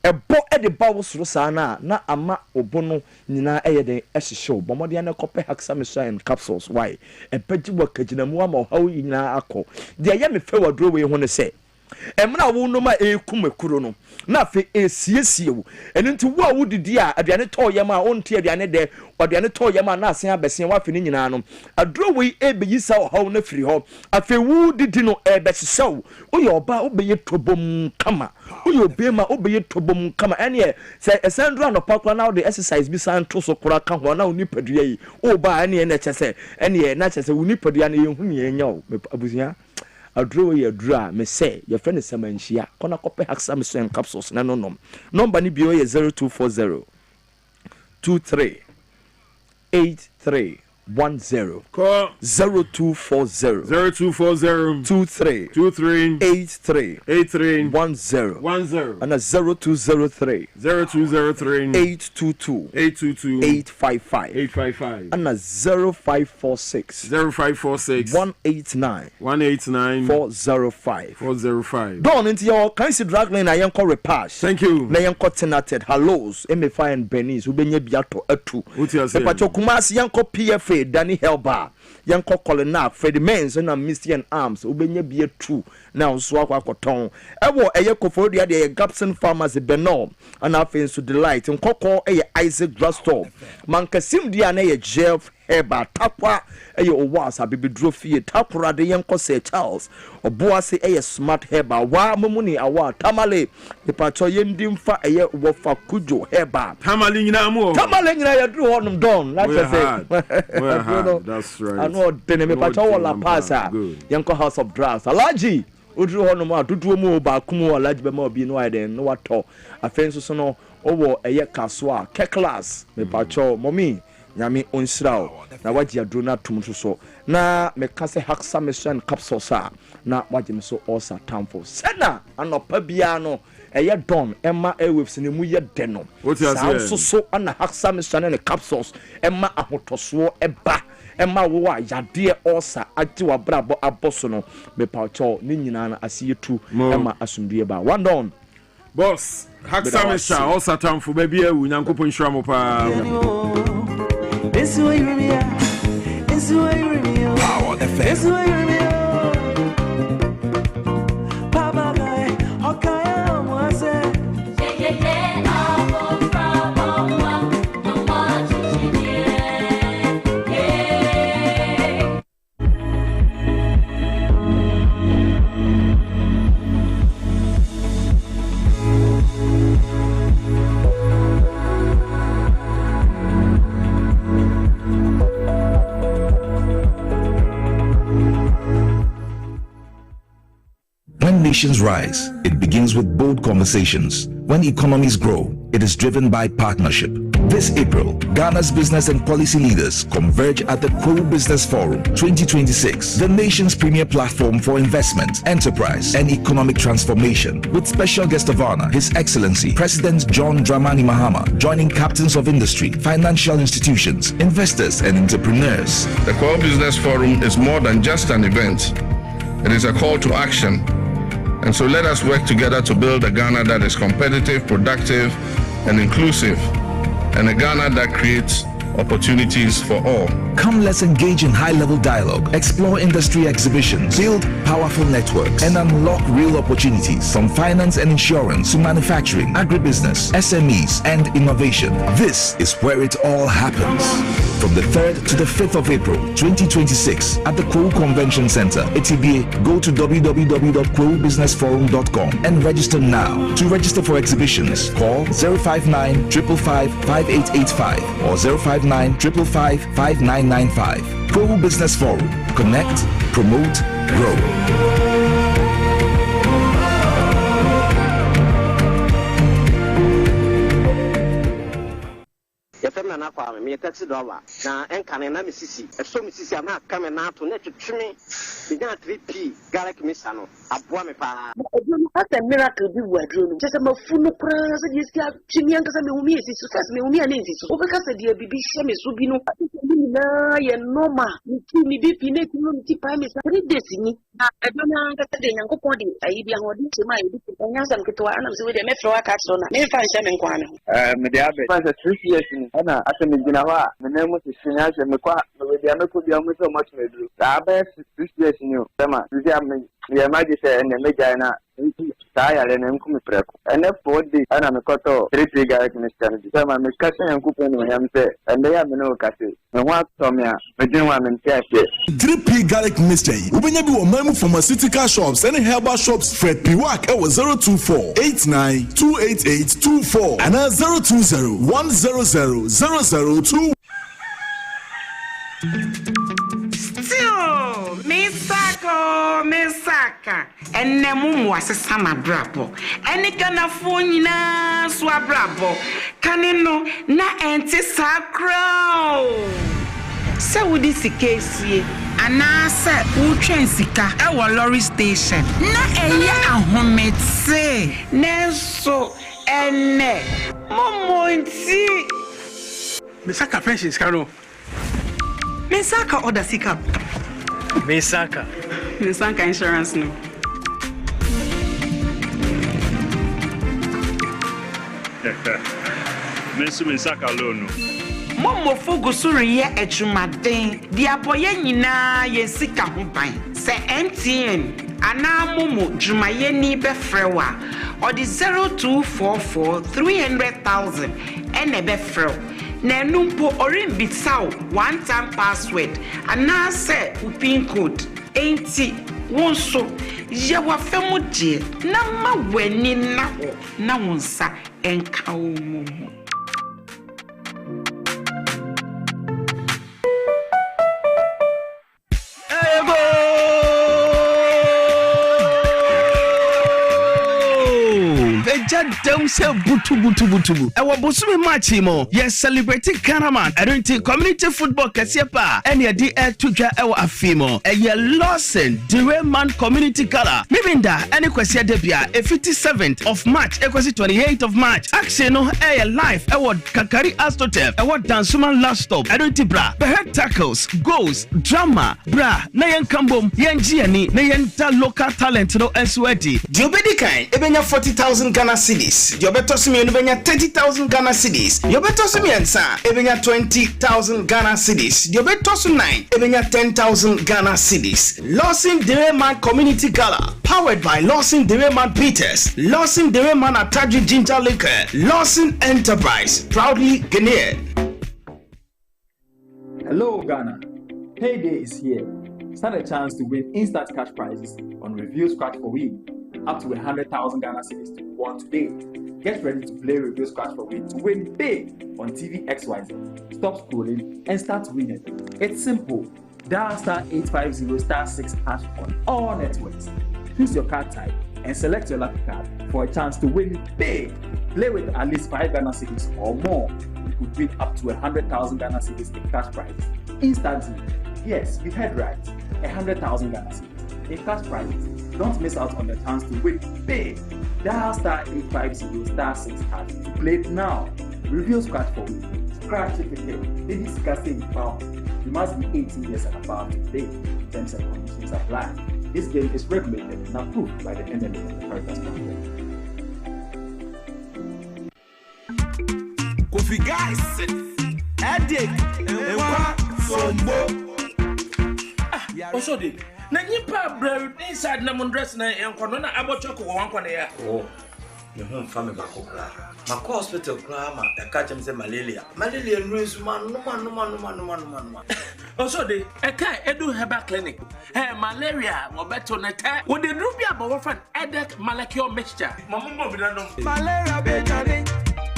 ebo de bawo soro sana na ama obono nyina eyede ehyehew bomode na kope hexamethrin capsules why epeji wakagina mu ama hawo nyina akọ de ye me fe wadro we ho ne se emra wo no ma ekumakuro no na fe esiesie eno nti wo a wodidi a aduane to yem a onte aduane de aduane to yem a na asen abesen wa fe ni nyina no adro we ebeyisa hawo na firi ho afe wodidi no ebehyehew oye oba obeye tobom kama oye obema obeye tobom kama ene se esandro no pakwa na the exercise bi san to so kora ka ho na onipadua yi oba ene na chese ene na chese onipadua na yehu ne yenya abusia adro ye dra me say your friend is samanchia kona kope hexamethrin capsules na no number ni bio ye 0240 23 83 10 call 0240 23 83 10 and 0203 822 855 and 0546 189 405 Don into your kind drag line I yanko repash. Thank you. Na yanko tenated hellos MFI and Benis ubenye biato atu epacho kumasi yanko PFA Danny Helba yanko Colina Freddy Men's na Misty and Arms ubenye bie tu na so akwakoton ewo eye kofodia de Gapson Farmers Benom and afensu delight nkoko eye Isaac Drugstore mankasim dia na ye Jeff Heba tapwa eye owasa bibidro fie tapura de yanko se Charles oboase eye smart Heba wa momuni awa tamale epacho yendimfa eye wofa kujo Heba tamale nyina mu tamale nyina ya dru honum don like I say that's right ano dene mepacho wala pasa yanko House of Drugs alaji odru honum aduduo mu ba kumu alaji be ma obi no iden no wato afenso so no owo eye kaswa ke class mepacho momi nyame onsrao na waji adro na tum so na mekase hexamethrin capsules na waji me so osa tamfo sena anopa bia no eye don emma airwaves ne mu ye de no so ana hexamethrin capsules emma ahotoso eba emma wo a yade osa ati wa brabo aboso no me paucho ni nyina na asiyetu emma asumdue ba one don boss hexamethrin osa tamfo ba bia wu nyankopon hwira mo pa this way you me this way you me power the face this way you me papa guy okay mo say When nations rise, it begins with bold conversations. When economies grow, it is driven by partnership. This April, Ghana's business and policy leaders converge at the Kwabena Business Forum 2026, the nation's premier platform for investment, enterprise, and economic transformation, with special guest of honor, His Excellency President John Dramani Mahama, joining captains of industry, financial institutions, investors, and entrepreneurs. The Kwabena Business Forum is more than just an event. It is a call to action. And so let us work together to build a Ghana that is competitive, productive, and inclusive, and a Ghana that creates opportunities for all. Come, let's engage in high-level dialogue, explore industry exhibitions, build powerful networks, and unlock real opportunities from finance and insurance to manufacturing, agribusiness, SMEs, and innovation. This is where it all happens. From the 3rd to the 5th of April 2026 at the Kwabena Convention Center, ATBA, go to www.kwabenabusinessforum.com and register now. To register for exhibitions, call 059 555 5885 or 059 555 5995. Kwabena Business Forum. Connect, promote, grow. Na kwa me taxi driver na enkane na misisi eso misisi ama kame na to na twetweme me na 3p garlic misa no aboa me pa odunu ata miracle bi wo adunu je se mafunu kra se je sia twemi anka se me humi esisi so se me humi ana esisi o beka se de bibi hye me so bi no ni na ye normal ni ti ni bi pi na ti no ti pa me sa 3 days ni na edunu anka se de nyankopon de ayi bi ahodi se ma ebi ti nya sam ketwa ana se we de me fro aka so na me fa nche me nkwa me me de abe fa se 3 years ni ana asa me gina wa me na mu se shinya se me kwa me de ameko bi amu so much me dru da ba 6 years ni o tema ti am ya maji se ene me jana saya le nem kumi preko ene 4 days ana me koto 3 garlic mixture ni sama me kase yankupo ni yam se ende ya me no kase me wa to me a me din wa me ntiase 3p garlic mixture ubenya bi wo mamu pharmaceutical shops and herbal shops Fred Piwak e wo 02489288824 and 020100002. Still, Misaka, and Namu was a summer brabo, and it can afford na swabrabo, canino, na anti sacro. So, would this case here? And I said, Uchensika, our lorry station, na a ya home say, Nelso, and ne, Momonti. Misaka French is Caro. Misaka or the Sika? Misaka insurance no. Misaka loan. Momo fogosuri ye echumaden. Di aboye nyina ye sika ho ban. Se MTN ana momo jumaye ni befrewa. Or the 0244 300,000 ene befrew. Na numpo orin bitsaw one time password ana se pin code 80 wonso ye wa femu die na ma wani na ho na wonsa enka wo mu. Dem say butu. E wo bosumi match mo. Yes, celebrating Kanaman. I don't think community football kasiepa. Any adi to dwa e wo afimo. E ye Lawson, Dwayman community color. Mibinda any kwese debia e 57th of March, e kwese 28th of March. Action no e live e wo Kakari Astroturf. E wo Dansuman last stop. I don't bra. Behead tackles, goals, drama, bra. Na yen kambom, yen giani, na yen ta local talent no eswedi. Diobedi kai e benya 40,000 Ghana cedis. Yobeto Simeon benya 30,000 Ghana cedis. Yobeto Simeon sa ebenya 20,000 Ghana cedis. Yobeto Su 9 ebenya 10,000 Ghana cedis. Lawson Dwayman Community Gala, powered by Lawson Dwayman Peters, Lawson Dwayman Ataji Ginger Liquor, Lawson Enterprise, proudly Ghanaian. Hello Ghana, payday is here. Stand a chance to win instant cash prizes on Review Scratch for Win. Up to 100,000 Ghana cedis to be won today. Get ready to play Review Scratch for Win to win big on TV XYZ. Stop scrolling and start winning. It's simple. Dial *850*6# on all networks. Choose your card type and select your lucky card for a chance to win big. Play with at least 5 Ghana cedis or more. you could win up to 100,000 Ghana cedis in cash prizes instantly. Yes, you heard right. 100,000 Ghana cedis in cash prizes. Don't miss out on the chance to win big. Dial *850 *6 to play it now. Review Scratch for Week. Scratch it again. It is casting pound. You must be 18 years and above to play. Terms and conditions apply. This game is regulated and approved by the NMA and the Caritas Conference. Kofi guys, Edik, Ewa, Sombo. Also, na nipa brave inside na mundress na enkono na abochoko wo wankwane ya. Oh. Me home family ba ko kra. Ma ko hospital kra ma e ka chem say malaria. Malaria nresu no. Also e ka edu herbal clinic. Malaria wo beto na ta. Wo de rubi abo fan Edek Malakio mixture. Mamumbo bi na no. Malaria be jare.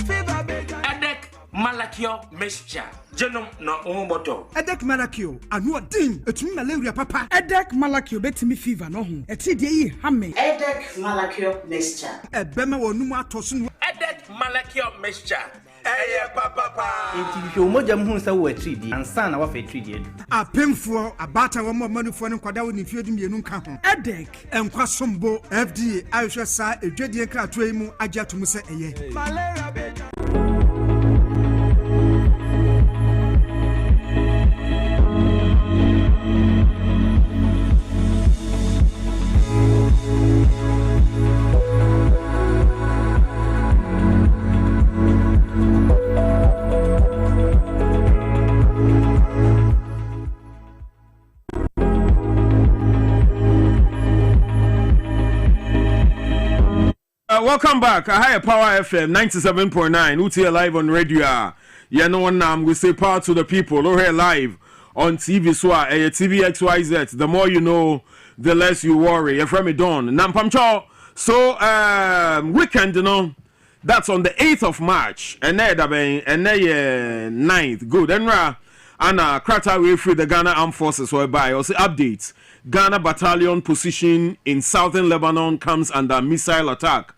Fever be jare. Edek Malakio mixture. Genome no omoto. Edek Malakio, anu odin, etumi malaria papa. Edek Malakio betimi fever no ho. Eti de yi hame. Edek Malakio mixture. Ebema wonu mu atoso. Edek Malakio mixture. Eye papa. Enti hwe moja mu nsa wo atridi ansa na wa fa atridi edu. Apemfo abata wo mo manufo ne kwada wo ne fiedi mienu nka ho. Edek enkwa sombo FDA ahwehwe sa edwadie krato yi mu agya to mu se eye. Malaria be. Welcome back. I have Power FM 97.9. UTA live on radio. Yeah, no one we say power to the people. We're here live on TV. So, TV XYZ. The more you know, the less you worry. You're from me Dawn. Nampamcho. So, weekend, you know, that's on the 8th of March. And then 9th. Good. And Krata way through the Ghana Armed Forces. Whereby also updates. Ghana battalion position in southern Lebanon comes under missile attack.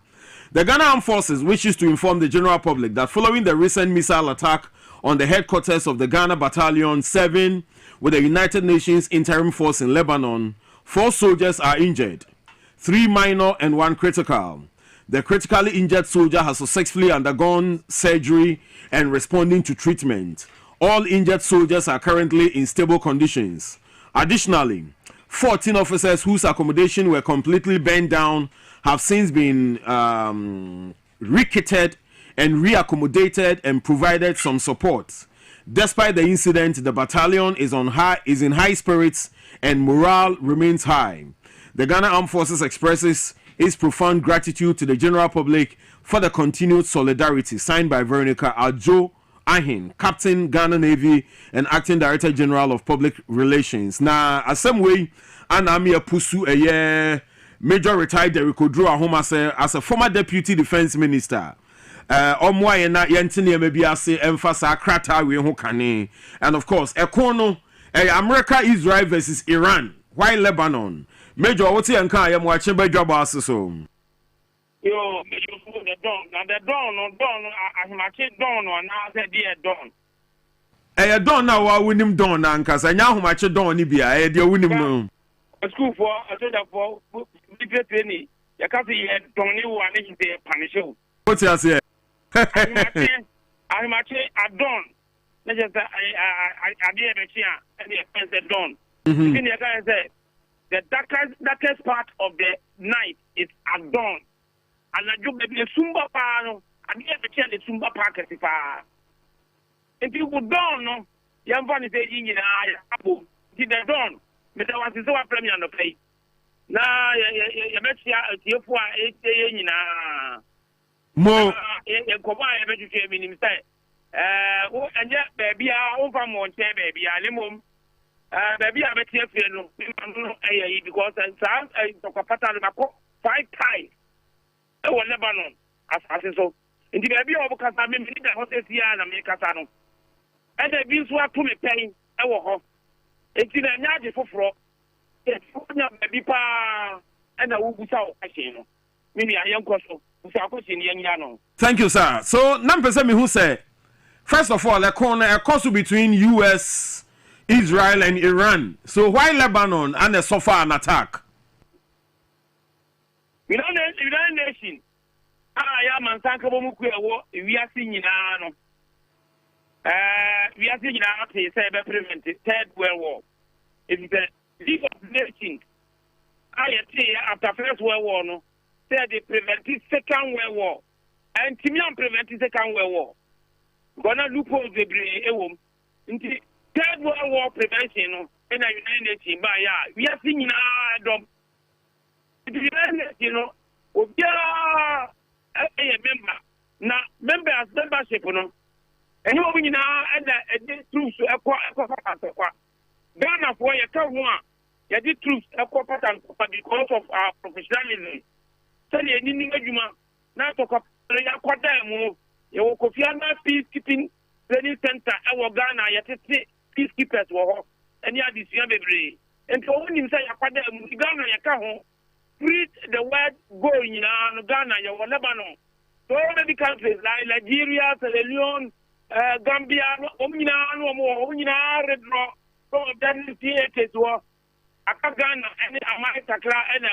The Ghana Armed Forces wishes to inform the general public that following the recent missile attack on the headquarters of the Ghana Battalion 7 with the United Nations Interim Force in Lebanon, 4 soldiers are injured, 3 minor and 1 critical. The critically injured soldier has successfully undergone surgery and responding to treatment. All injured soldiers are currently in stable conditions. Additionally, 14 officers whose accommodation were completely burned down have since been rekitted and reaccommodated and provided some support. Despite the incident, the battalion is in high spirits and morale remains high. The Ghana Armed Forces expresses its profound gratitude to the general public for the continued solidarity. Signed by Veronica Ajo Ahin, Captain Ghana Navy and Acting Director General of Public Relations. Now, as some way, Anamia Pusu Major retired Derek Odro home as a former Deputy Defense Minister. Omwa na yentini maybe ase emphasize krata we ho kane. And of course, Ekono, America, Israel versus Iran. Why Lebanon? Major, what's your nkan am watching by Dwabo Ase so. Yo, the dawn. Now the dawn, as my kid dawn, and now the dear dawn. I don't know why we him dawn, because I know how much dawn he be. I dear win him. School for, I told you for, penny. You can't see it, don't you want to punish you. What's your say? I'm actually at dawn. Let's just, I did a chair, and the expensive dawn. The darkest part of the night is at dawn. And I do maybe a Sumba Pano, and the other chair, the Sumba Park as if I. If you would don't know, young one is aging in Apple, did the dawn. But I was so premier on the play. Now, you bet you are 8 days in more. You come by a better game in say. And yet, baby, I over one chair, baby, I limum. Baby, I bet you feel because I took a pattern of 5 times. I was Lebanon, as so. In the baby, because I mean, the hotel here and America. And the bills were to me paying. I will. It's in a yard for fraud. It's baby pa and I will be out. Maybe I am cross. Thank you, sir. So, number 7 who say First of all, a conflict between US, Israel, and Iran. So why Lebanon and a suffer an attack? United Nations. I am Sanka Bomuku, we are seeing now. We are seeing now to say prevented Third World War. It's the League of Nations. I say after First World War, no, said they prevented Second World War. And Timian prevented Second World War. Gonna loophole the brain, into Third World War prevention, and I United Nations by we are seeing now. The United Nations, we are a member. Now, members, membership, no. And you know, now, and the troops are quite Ghana for your come one. You did troops are quite because of our professionalism. So, you need to now talk about the you will coffee peacekeeping training center. Our Ghana, you peacekeepers were and you are this young baby. And so, when you say Ghana, you can't read the word going in Ghana, you will Lebanon. So, many countries like Nigeria, Sierra Leone, Gambia, Red Rock, some of them theaters were Ghana and America and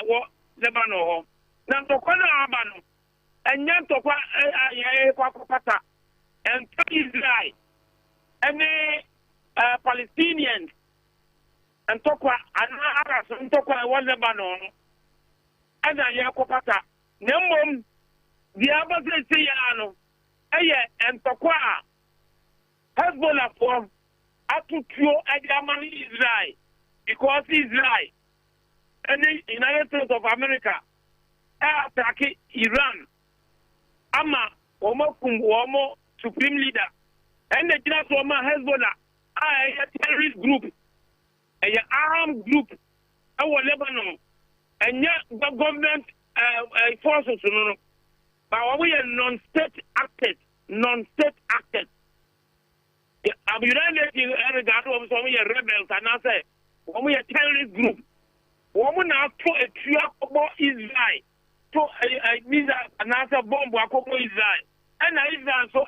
Lebanon. Now, to Abano. And then to Kwapata and Israel and Palestinians and Tokwa and Arabs and Tokwa was Lebanon and Yakopata. Nemum, the Abbas Sayano, and Tokwa Hezbollah for up to Kyo and Israel because Israel and the United States of America attack Iran. Ama Womo Supreme Leader and the General Woma Hezbollah a terrorist group, a armed group, our Lebanon, and yet the government forces, but we are non-state actors. I'm United regard of some rebels, and I say, when we are terrorist group, woman now to a trio about Israel. So I need another bomb for Israel. And Israel so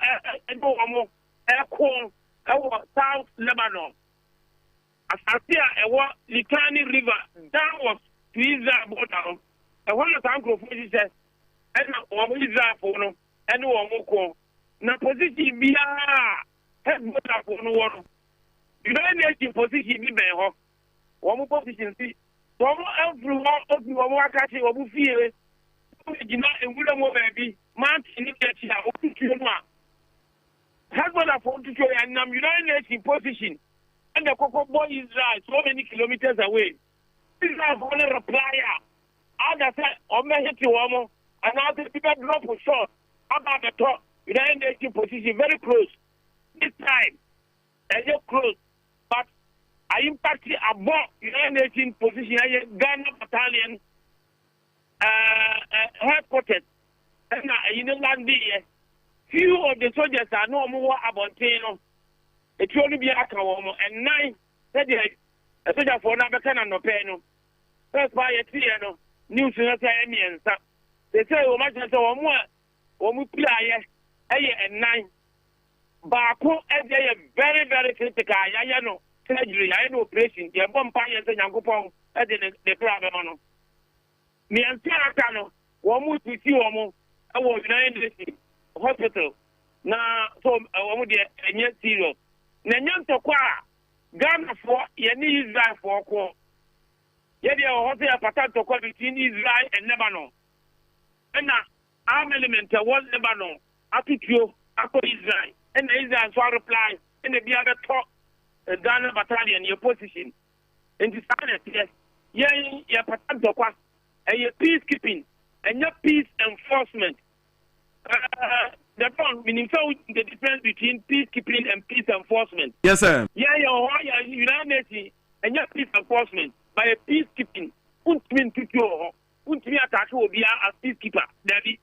our South Lebanon. As I see a Litani River that was to Israel border. And one of the uncle says, and Israel for no, and no na position be head border for no one. United Nations position be better. One more position see. One everyone of you are catching or fear. And we don't baby, man, in the Hezbollah for to show and United Nations position. And the Coco Boy Israel so many kilometers away. Israel for a reply. Others said, or may hit you one and other people drop for short about the top. United Nations position very close. This time, and you're close. But I impacted above United Nations position, Ghana battalion. Headquarters and land there. Few of the soldiers are no more about Tano. It will only be a Kawomo and 9 said a soldier for Nabakan and Nopeno. First by a Tiano, news in a Tamian. They say, oh, much as or more, or we play and 9. Baku, and they are very, very critical. I know surgery, I know operation, the Bompire and Yankopon, and the problem. Me and Tirakano, one more to see one I was in the hospital. Now, so I want to get serious. Nanyan Tokwa, Ghana for Yeni Israel for Ko. Yet there was a pattern to call between Israel and Lebanon. And now, arm element was Lebanon, Atutio, Ako Israel, and Israel so reply, and the other talk, Ghana battalion, your position. And this yes, yeah, pattern to Kwa. And your peacekeeping and your peace enforcement. The point meaning the difference between peacekeeping and peace enforcement. Yes, sir. Yeah, United Nations and your peace enforcement by a peacekeeping. Untmin to you, Untmi attack will be a peacekeeper. Daddy,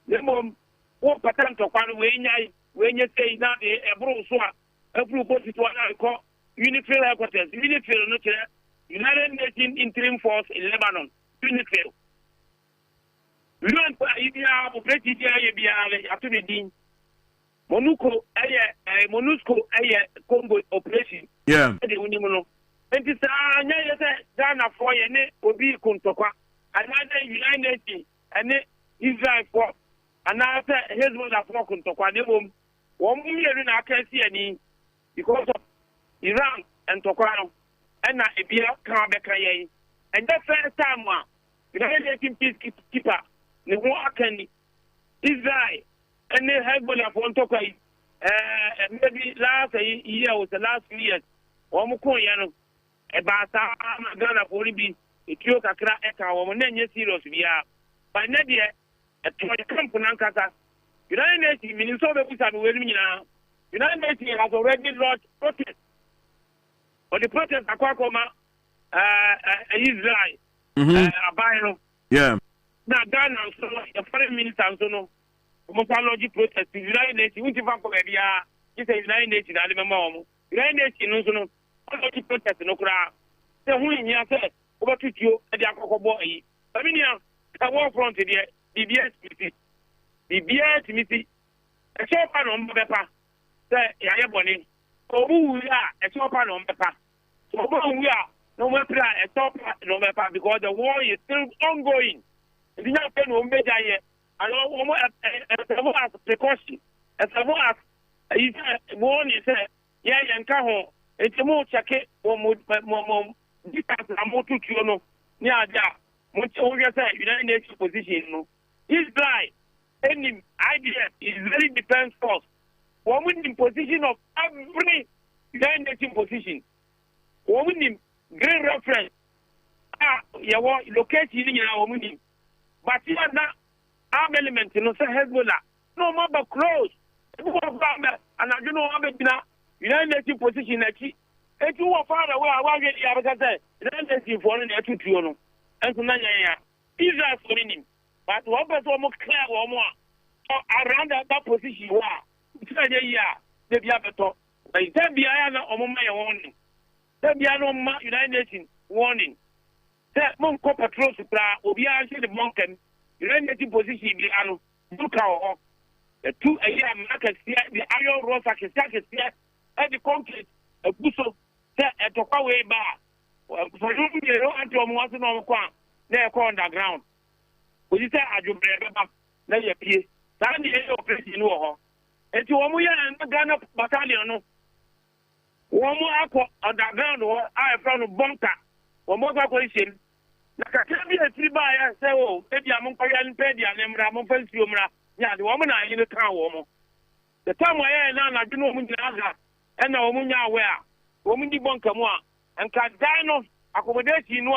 the mom, what pattern to when you say that a bro so a blue boat is what I call unitary headquarters, United Nations interim force in Lebanon. Unifil. We don't put idea of British to the dean. MONUSCO Congo operation. Yeah. And it's Ghana for ye obi kuntokwa. Another United Nations and Israel for another Hezbollah for kuntokwa. Nebom. One year in our case any because of Iran and Tokwano and Ibia Kabeka. And that first time one United Nations peacekeeper the war can Israel and the Hezbollah for Tokwa maybe last year was the last few years. Omukoyano about Ghana for be Ethiopia Eka woman serious via by Nadia a camp Nankata. United Nations Minnesota United Nations has already launched protest. But the protest Aquacoma Israel Abino. Yeah. Now Ghana so a foreign minister so no Mopology protest United Nations which it's a United Nations I remember United Nations no Mopology protest no cra. The who in here said over to you at the Akoko boy. I mean I walk front to the BBS Timothy. A shop on Bepa. Say Yaboni. So who we are a shop on Bepa. So who we are no more a stop no Bepa because the war is still ongoing. It is not no major yet. I don't want as a precaution. As a war as warning said, yeah, and Caho, it's a more check it or more distance. I'm more to you know. Yeah, much over United Nations position. He's blind. Any idea is very defense force. Woman in position of every United Nations position. Woman in great reference. You want location in our woman. But you are not arm element, you know, say Hezbollah. No more but close. And I don't know how many United Nations position actually. If you are far away, I want to get United Nations for an attitude. And so now, Israel for him. But what was almost clear or more around that position? It's a year, the Biabato. But then be I am my warning. Then be I no United Nations warning. That Monk patrol to Prah, or be actually the monk and United Nations position be anu. Look how the 2 a year market here, the iron rods are here, and the concrete, a bushel, at the way bar. For you, you don't want to know one. They're underground. When you say I do better, then you appear. That's the operation you know. And to Omuya and Ghana battalion, one more underground or I found a bunker or more coalition. Like I can't be a three buyer, say, oh, maybe I'm on Korean Pedia and I'm on Pensiumra. Yeah, the woman I in the town woman. The time I am now, I do know Munyaga and the Omunya where woman the bunker more and can dine accommodation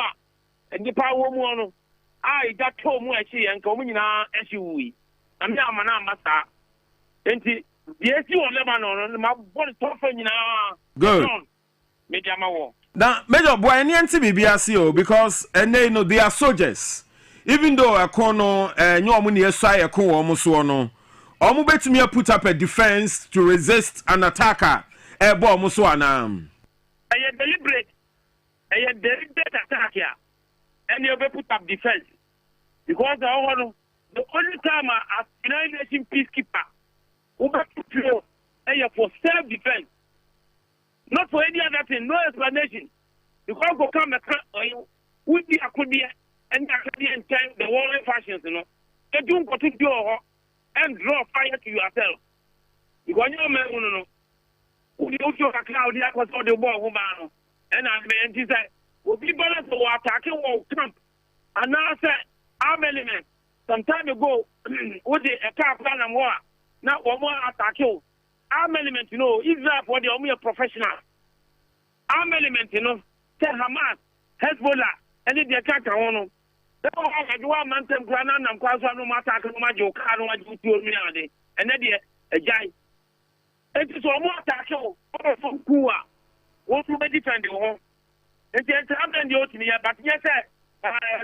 and the power woman. I got told more and coming now as you. I'm now my master. And the SU on Lebanon, my body toughen now. Good. Now, Major Boy, any BBSO because and they know they are soldiers. Even though a corner and your money aside a co almost one. Almost bet me put up a defense to resist an attacker. A bomb so an arm. I am deliberate. I am deliberate attack here. And you put up defense. Because the only time as United Nations peacekeeper who back to drill for self-defense. Not for any other thing, no explanation. Because go come would be a could be and time the warring fashions, you know. They don't go to do and draw fire to yourself. Because you know, you also a cloud like was all the war woman. And I mean, he said, will be better for attacking war camp. And now I said, arm element. Some time ago, with the attack plan and war, now one more attack you. Arm element, you know, Israel for the only professional. Arm element, you know, say Hamas, Hezbollah, and the attack on them. That's why I do a mountain granite and cross on my attack on my joke, I don't want you to me, and then a giant. It is one more attack you, from Kua. What will be defend the home? It's the other than the me, but yes,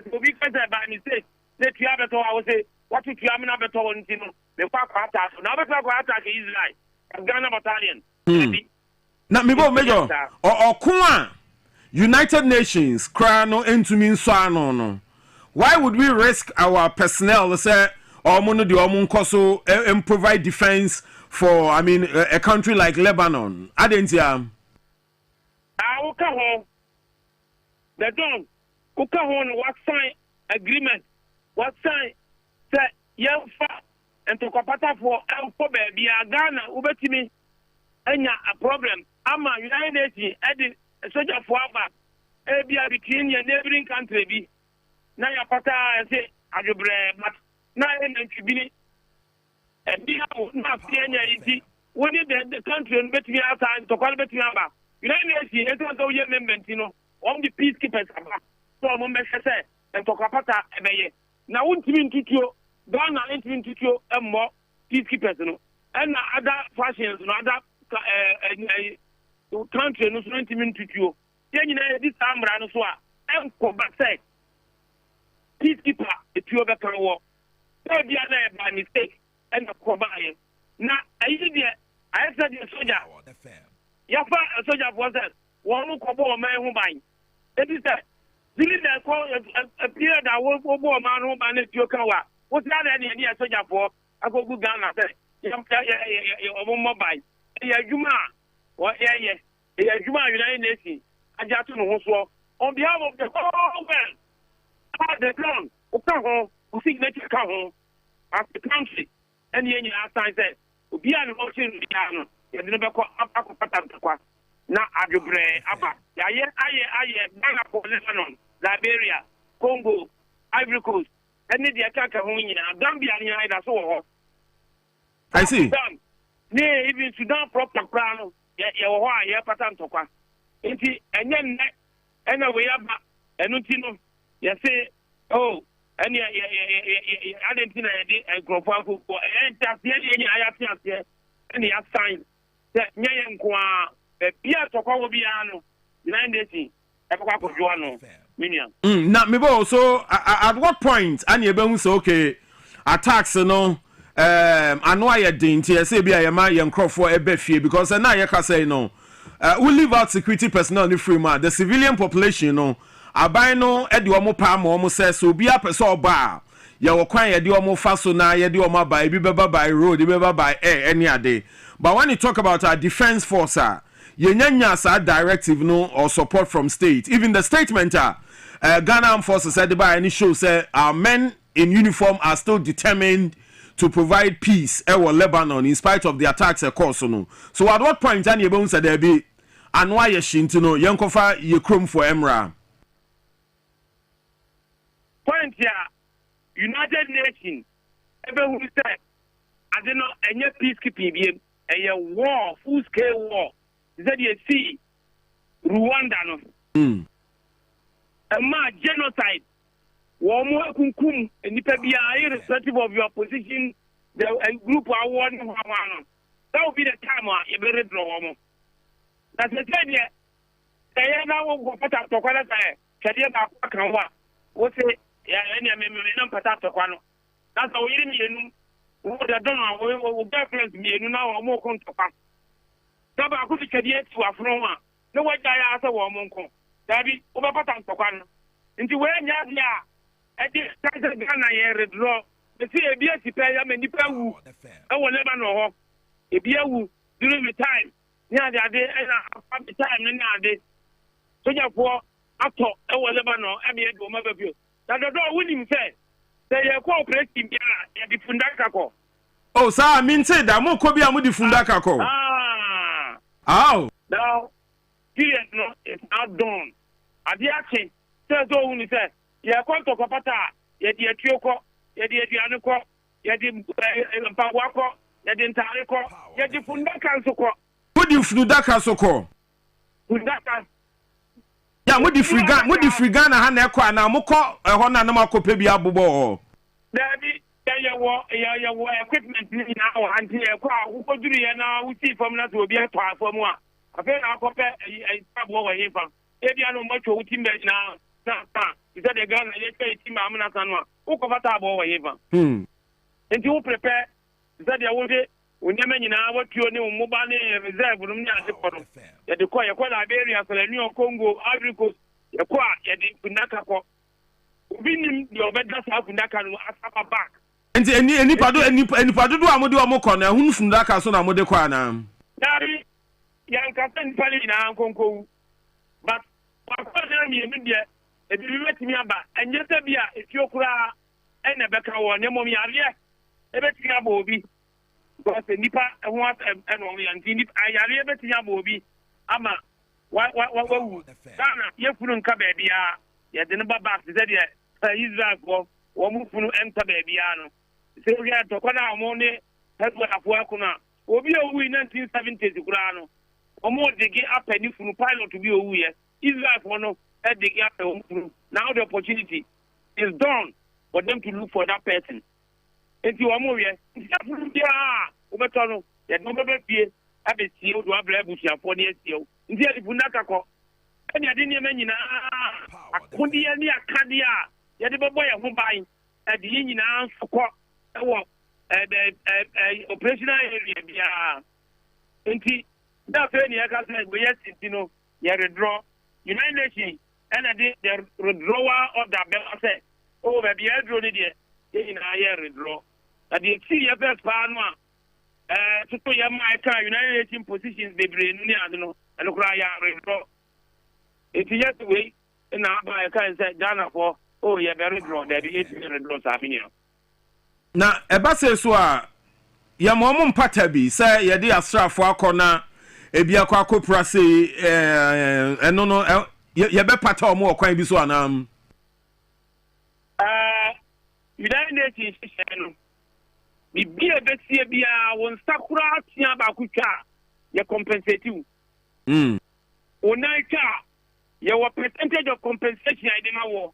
to be by mistake. Let you have it all. I will say, what if you have another toll in Tino? The Papa attack, another attack is like Ghana battalion. Now, me go, Major, or Kuma, United Nations, Crano, into me, no. Why would we risk our personnel, say, or mono the Omun Koso, and provide defense for I mean a country like Lebanon. I didn't see okay home. The don okay home what sign agreement. What sign say young fa and to compata for baby Ghana ubetimi enya a problem. Ama United Nations edi soldier for aba ebia between your neighboring country bi na ya pata say ajobre but na entibini ebi ha na fienya iti woni the country between outside to call between aba United Nations ento so ye member no on the peacekeepers aba so mo me say and to compata ebeye na wontimi ntutuo Ghana entimi ntutuo emmo peacekeepers no and other fashions no other country no so entimi ntutuo yenina this amra no so a enko ba say peacekeeper etuo be kan wo e bia na by mistake and ko ba ye na ayi de I said the soldier ya fa soldier was that one ko bo man hu ban it is that really the call a period that wo bo man hu ban etuo kan wa wo say na ne ya soldier for agogu Ghana say ya omo ban ya juma wo ya juma United Nations aja to no so on behalf of the whole world the ground okay we signature ka ho as the country and yen ya sign said obi an motion ya no ye de be ko akopata kwa na adwobre aba ya aye Ghana for Lebanon Liberia Congo Ivory Coast and the akaka ho nyina Gambia ni ida so ho I see ne even Sudan proper plan ye wo ho aye patant kwa enti enye nne ena we aba enu ti no ye say oh any Argentina the grofo ko enta se ye nya ya tia any sign that nye nkoa bia tokwa wo bia no 9 days e kwa ko jo no minia na me bo so at what point any ebe hu so okay attacks no ano aye din tie say bia ye ma ye nkrofo ebe fie because na ye ka say no we leave out security personnel ni free man the civilian population no aban no e de omo pa ma omo say so bia pese oba ye wo kwan ye de omo fa so na ye de omo ba ebi beba by road ebi beba by air any ade but when you talk about our defense force ye nyanya sa directive no or support from state even the statement Ghana Armed Forces said by any show say our men in uniform are still determined to provide peace in Lebanon in spite of the attacks course no so at what point any ebe said there be anwa ye shintino yenkofa ye krom for emra point ya United Nations ebe who said I don't know any peacekeeping be a war full scale war that you see Rwanda no a genocide wo mo kunkum nipa bia irrespective of your position the group award no that will be the time you be read no that's the thing here say na wo go pata to kwala say chede ba kan wa wo say ya any me na pata to kwano that's how you mean wo da don wo girlfriend me nu na wo mo kon to kwa da ba ku chede tu afro wa no wa ja ya asa wo mo kon dabi wo ba pata to kwano nti we nya dia edi kaiser Ghana ye redraw the see ebi asipa ya mani pa wu e wo Lebanon ho ebi awu during the time ni ade na at the time ni ade soja for ato e wo Lebanon e be do ma babio that the door winning say ye cooperate bia ya di fundaka ko oh sir mean say da mo ko bia mo di fundaka ko now period no it's not done ade ache say so wuni say ye kwento ko pata ye di atuoko ye di aduane ko ye di mpawa ko ye di ntare ko ye di fundaka nso ko di fundaka so ko fundaka ya mo di friga na ha na ekwa na mo ko ho na na makope bi abobo ho dabi ye wo equipment ni na ho anti ye kwa wo duru ye na wo ti fam na to obi ato afam a afa na akope tabo wo ye fam e bia no mo wo ti mbe na is that the Ghana ye pay team amna kanwa who cover tabo wa yeva enti who prepare is that the wode onyame nyina watuo ne mmoba ne reserve no nya de kodo ye de ko ye ko Liberia so le New Congo Ivory Coast ye ko ye de kunaka ko obi nim de obeda sa kunaka no asaba back Nti enipa do amode omokọ na hunu funda ka so na amode kọ ana. Dari yanka sen pali na nkonko. But wakọ mi emi de ebi betimi aba enye se bia efiokura ene beka wo ne mom yare ebetimi aba obi. Because nipa ho eno yanti nipa ayare ebetimi aba obi ama wa Ghana yefunu nka ba bia ye de ne baba se de Israel ko wo mu funu enta ba bia no. Se we are to kona mo ne headwa afo akuna obi owu in 1970s kura no omo digi apani funu pilot bi owu ye Israel for no digi apani funu. Now the opportunity is done for them to look for that person. Enti omo we funu dia obeto no ye no bebe pie abeti o do abla busuafo ne asio nti e funu akakọ eni ade ne manyina akodi ye ne akade a ye de bebo ye ho ban ade ye nyina sokọ ewo operational area bia nti da fe ni aka say we yes no ye redraw United Nations and the withdrawal of the bill say oh be be draw ni de ye na ye redraw that the CFS pa no to to ye my car United Nations positions be brain ni ade no and kura ya redraw it yes we na ba e kan say Ghana for oh ye be redraw there be redraw sabi na eba se so a ya mo mpata bi say ye de asrafo akona ebi akwa se eno no ye be pata omo okwan bi so anam United Nations no bi e be tie bia won sakura tia ba kutwa ye compensate you onaika ye what percentage of compensation I didn't know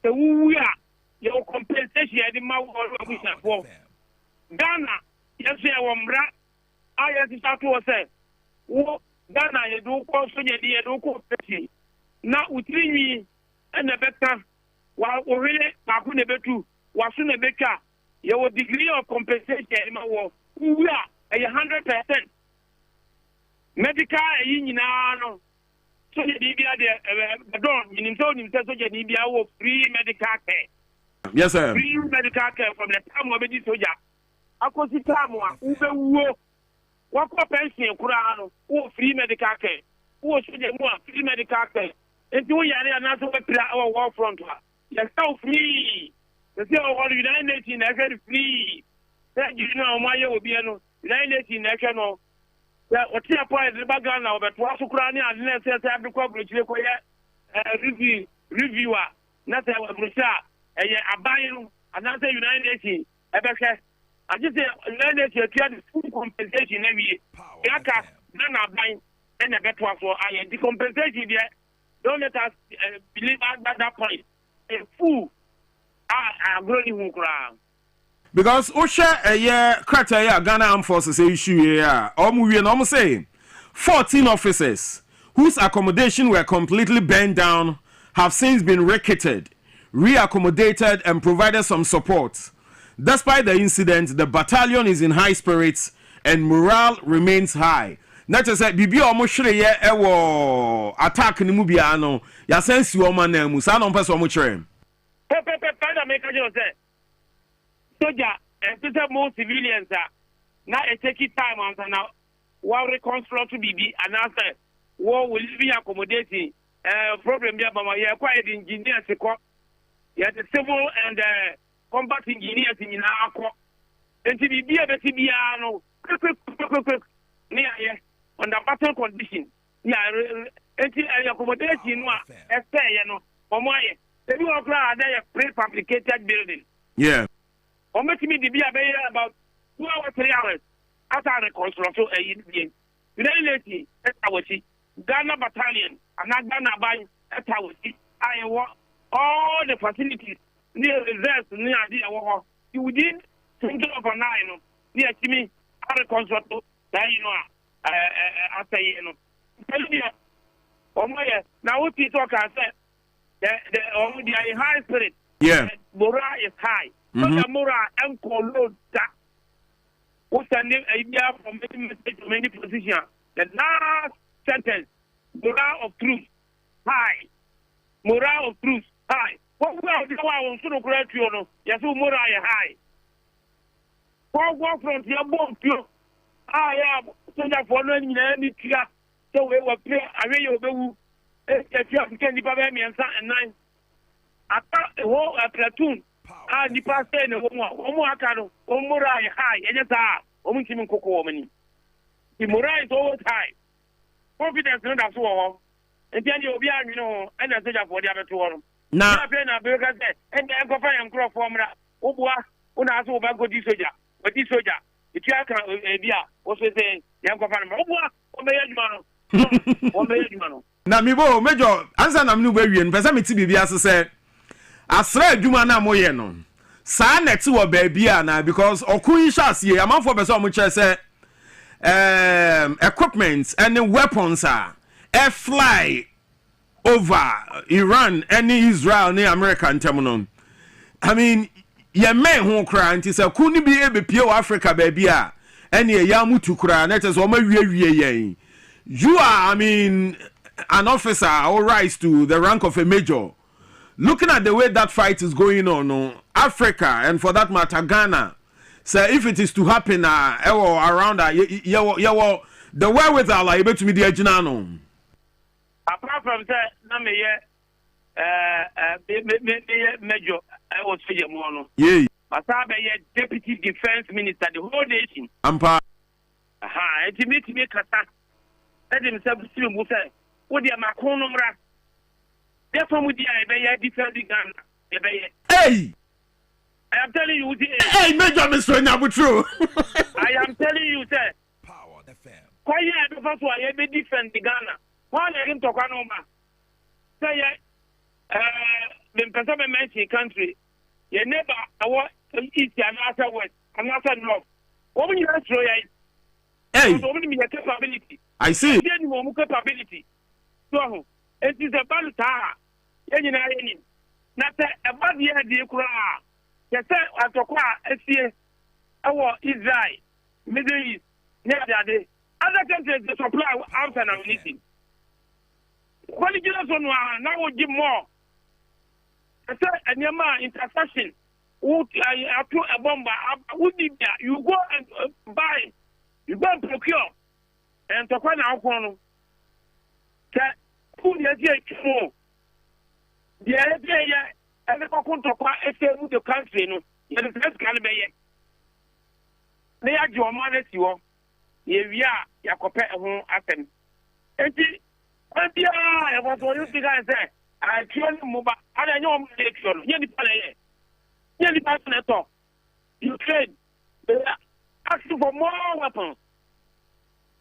the we are your compensation I didn't know Ghana yes ya womra aya ti start to say wo Ghana ye do ko so ye do ko peti na utrinwi na beta wa orele ba ku ne betu wa so ne beka ye wo degree of compensation ma wo we are 100% medical yi nyina no so ye di bia de don nim so je ni bia wo free medical care. Yes sir. Free medical care from the time we be soldier akosi time a ube wo wako pension kura no wo free medical care wo soldier mo free medical care enti wo yare na so we pra our front wa you so free the say all United Nations na very free that you know my ye obi no United Nations na hwe no what your point the background now but what kura ni ade na say say abekwa brochire ko ye reviewer na say wa brochure eye aban and say United Nations ebehwe I just say United Nations the full compensation every yaka na aban and beto so I the compensation there don't let us believe at that point a fool growing who cry. Because Osha a year criteria Ghana Armed Forces issue here, almost say 14 officers whose accommodation were completely burned down have since been recated, reaccommodated, and provided some support. Despite the incident, the battalion is in high spirits and morale remains high. Not just like Bibi almost shre ye ewo attack ni mu bia no ya sense wo man na mu sa no person mo chere. Papa make you say soldier and more civilians now it take time and now what reconstruct to Bibi and answer what will be accommodating problem there but you acquired engineers you the civil and combat engineers in akọ enti Bibi e beti bia no quick near on the battle condition enti accommodation no say no omoye they do there prefabricated building me be about 2 hours 3 hours after reconstruction United Nations Ghana battalion and Ghana by I want all the facilities near reserves near the you did think of an eye near to me reconstruction after now what you talk and say the high spirit morale is high so the morale and colon that what's the name idea from many positions the last sentence morale of truth high morale of truth high what we are doing so great you know yes morale high War front, your bomb pure. I am soldier for no any tia. So we were pay away your boo. If you have candy baby and 9. I thought a whole platoon. Ah, the past 10 one more canoe, one more high, and it's only him cocoa woman. The Morai is always high. Confidence, not as well. And then you'll be, you know, and a soldier for the other two. Now, and then go find and grow from Obua, when I saw about this soldier, but this soldier, the Chaka, also saying, young Governor, Obua, or Mayadmano. Now, me bo, Major, answer nam new baby, and Pesamity Bibias said, Asra Jumana Moyeno. Sa next to a baby, because Okui shas ye, a month for Besom, which I said, equipment and the weapons are air fly over Iran, any Israel, any American terminal. I mean, your men who cry and say, couldn't be able to pure Africa, baby, any yamu to cry, and that is all my ye. You are, I mean, an officer or rise to the rank of a major. Looking at the way that fight is going on, Africa, and for that matter, Ghana. So if it is to happen around the wherewithal are able to be the Ajinano. Apart from that, Major, I was for your mono. Yea. But I be Deputy Defense Minister, the whole nation. Ampa. Aha, it means to make a task. Let himself see who say, what the Maconomra. Therefore, with the I defend the gun. Hey! I am telling you, hey, Major Mr. Nabu, I am telling you, sir. Power the fam. Quiet, the first one, I be defend the Ghana. One I can talk on say, the person mentioned country, your neighbor, our east and after west, and after north. What will you destroy? Hey, only your capability. I see. Then more capability. So, it is a bad star. Any, not a bad year, dear Kura. Yes, sir, I talk about our Israel, Middle East, near the day. Other countries, the supply outside of anything. What did you also know? Now we'll give more. I said, and your man intercession. I put a bomber. You go and buy, you go and procure, and to find out one. That who the idea more. The idea, and the Coconto with the country, no, you the first can be. They are your money, you are. Yeah, you compare home at them. And I was what you think I said. I tell you, mobile. I know I'm election. You're the person at all. You trade. They are asking for more weapons.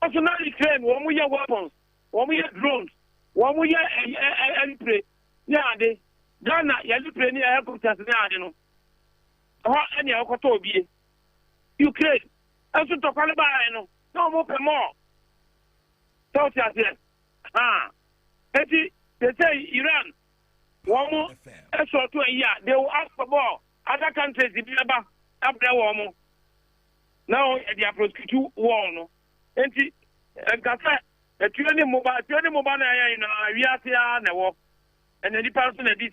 Also, now you trade. One more weapons. One more drones. One more airplane. Yeah, they. Ghana, you play near helicopters now, you know. How any of Kotobi? Ukraine. I should talk about, you know. No more. South Asia. They say Iran, one more, a short to a year, they will ask for more. Other countries, if you ever have their war. Now, they are prosecuting war. And Gasa, a 20 mobile, we are here, and the person that did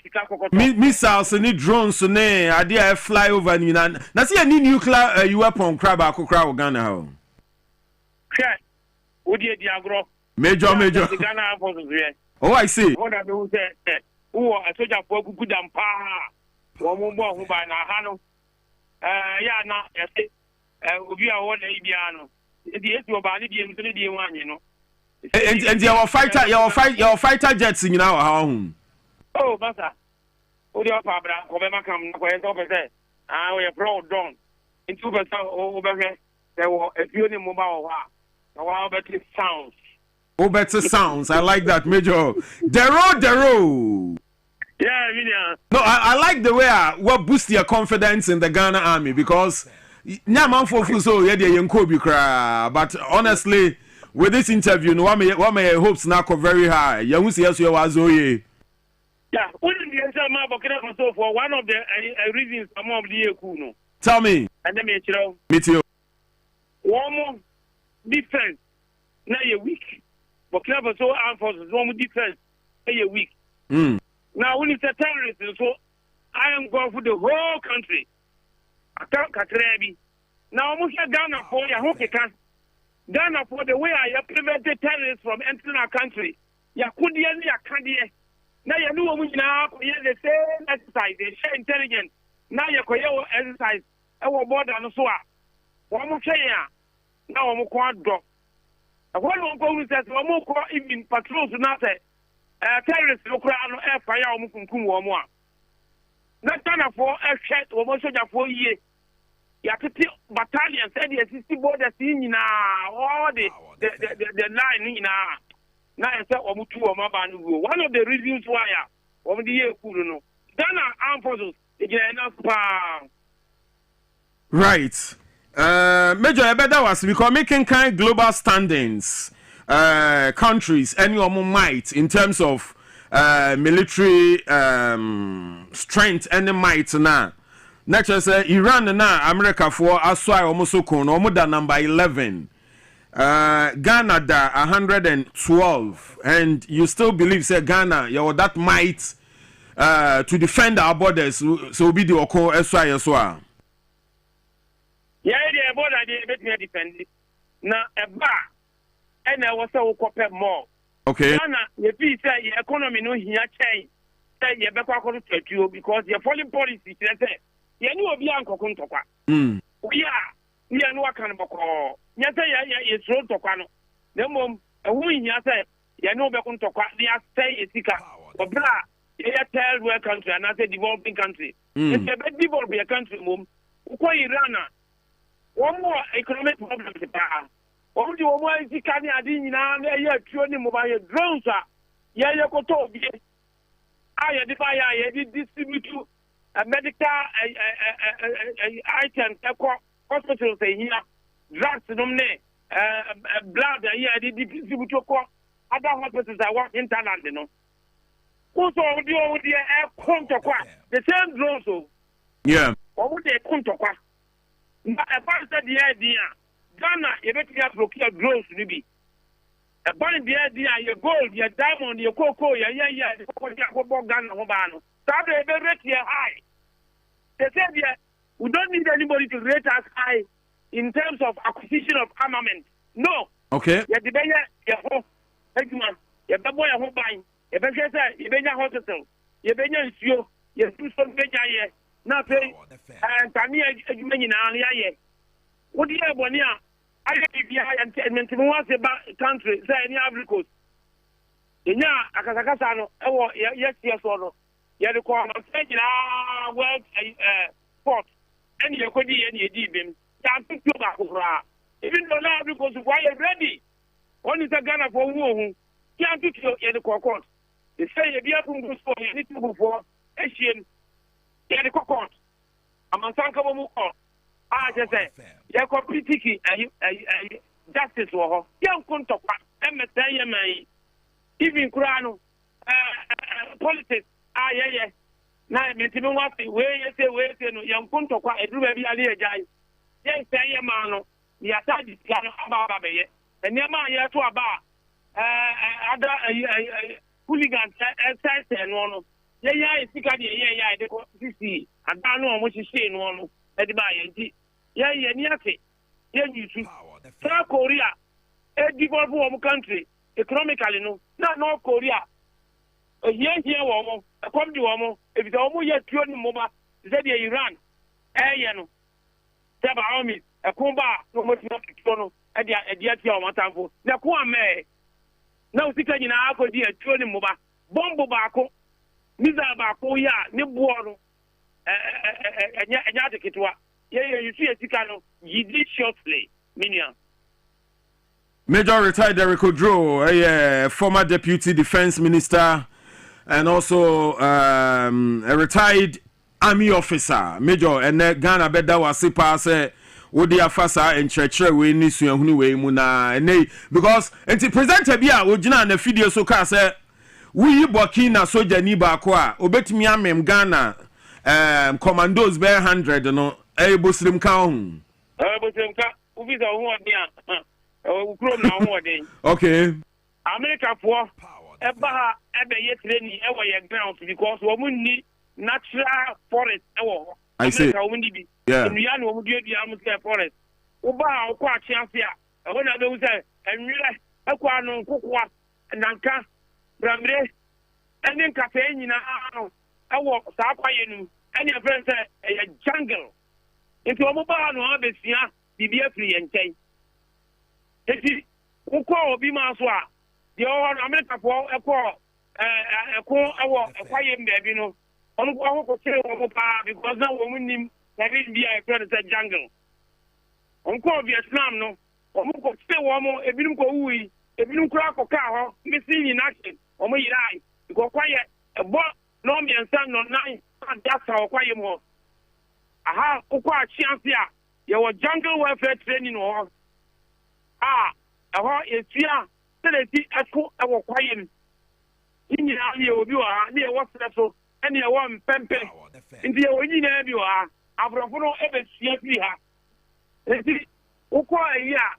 the missiles and drones, and idea fly over and now see any nuclear weapon crab, Ghana. Would you diagro? Major. Oh, I see. What I do say, who are a soldier for good and power. One more who by Nahano. Yeah, now, we are all Ibiano. The issue about it, the one, you know. And your fighter jets in our home. Oh, Bassa. Who the Pabra, Kwabena Prah, we are proud done. In 2% over here, there were a few mobile. How better sounds. Oh, better sounds. I like that, Major. Dero. Yeah, William. No, I like the way what boost your confidence in the Ghana army because but honestly, with this interview, one may hopes now very high. Yeah, wouldn't the answer for one of the reasons some of the Kuno. Tell me. And then me too. One more defense. Now you're weak. But Burkina Faso armed forces, one more defense. Now you're weak. Now when it's a terrorist, so I am going for the whole country. I can't Katrebi. Now, Ghana for your Hokeka. Ghana for the way I prevented terrorists from entering our country. Yakudian, Yakandia. Now you know now, the same exercise, they share intelligence. Now you can exercise our border and so on. One more now I'm quite drop. A one more go says, one more even patrols not terrorists, local air fire, Mukum. Not Ghana for a chat or more for a year. You have to take battalions, and the assistant borders in all the line in now. One of the reasons why over the year, Ghana armed forces, right. Major Ebeda was because making kind global standings, countries, any might in terms of military strength and might now. Next say Iran na America for aswai almost almost number 11. Ghana da 112, and you still believe say Ghana that might to defend our borders, so be the oko aswai as well. Yeah, the border they make me defend it. Now a bar and I was so copper more. Okay. Ghana, the piece say economy no here change. Say you better to you because your foreign policy say you know be anko kuntokwa. We are no kan boko. Nya say ya is road to kwano. The mom who in ya say you know be kuntokwa. They are say etika. Obla you third world country and not a developing country. It's a bit developing country mom. Uko Iran. One more economic problem to power. One the one is Kanye Adini now, yeah, training mobile drones. Yeah, you go to be. I did distribute a medical items, hospitals here, drugs, blood, yeah, I did distribute other hospitals I work in Thailand, you know. Also, the same drones. Yeah. What would they come to? A part of the idea, Ghana, you better get procure drones to be. A part of the idea, your gold, your diamond, your cocoa, the cocoa Ghana, Hobano. So they rate you high. They said, yeah, we don't need anybody to rate us high in terms of acquisition of armament. No. Okay. You the Benya, your home, Egman, your boy, your home buying, your Benya, your Benya hospital, your Benya, your two son Benya, now pay, and Tania, you mean in Alia. What do you have one year? I give you high entertainment once about country, say any Africans. In ya, Akasakasano, yes, or no. You had to call on stage world sport, and you could be any deep. Can't pick you back over. Even though now because why you're ready. One is a Ghana for who can't pick you in the court. They say if you have to go for you need to go for Asian in the court. I'm a sanka move on. I just say, you're completely justice for her. Young Kunto, MSA, even Kurano, politics. Yeah. Now, I'm going to say, wait, young Kunto, a drew a real guy. Yes, say, man, the attack is about Baby, and your man, you have to about other hooligans, and one. Yeah, it's because they see, I don't know what you say, no, at the buy. Yeah, you see. South Korea, a developed country, economically, no, not North Korea. A year, woman, a come to woman, if it's almost yet 20 mobile, said Iran, no. Taba army, a comba, no much not to Tono, at the Adiatia Matambo. The Kwame. No, because in our dear 20 mobile, Bombo Bako, Miza Bako, ya, Nibuano, and Yatikitwa. Yeah, you see a Ticano, you did shortly, Minion. Major retired Derek Odro, a former deputy defense minister, and also a retired army officer. Major and Ghana Beda Ase pass Wodi afasa and church we ni so ehunu we mu na and because enti presenter bia ogina na video so ka say we Burkina soldier ni ba ko a obetimi amem Ghana commandos be 100 no Boslim ka ho Boslim ka ubi za ho odin ukrom na ho odin okay America for eba ha ebe ye training e wo ye ground because wo mu ni natural forest e wo I see. Yeah. In the annual forest. Uba, quite chance here. I want to do that. And you like a quano, cocoa, and Nanka, Brambre, and then cafe in I walk, stop by any friends a jungle. Into a mobile no abesia, be free and say. Eti, uko be maswa. The old America for a call, a quiet baby no. On because now woman him having be a friend at jungle. Uncle Vietnam no. Omuko stay womo, a bilum go we, a bilum crack or car, missing in action, or may die. Go quiet, a boy, no me and son, no nine, and that's how quiet more. Aha, Ukwa chance here. You were jungle welfare training or is here. Tell it at our quiet. In the area of you are near what's that so, and you want pempe. In the original you are, after ever see her. Ukwa yeah,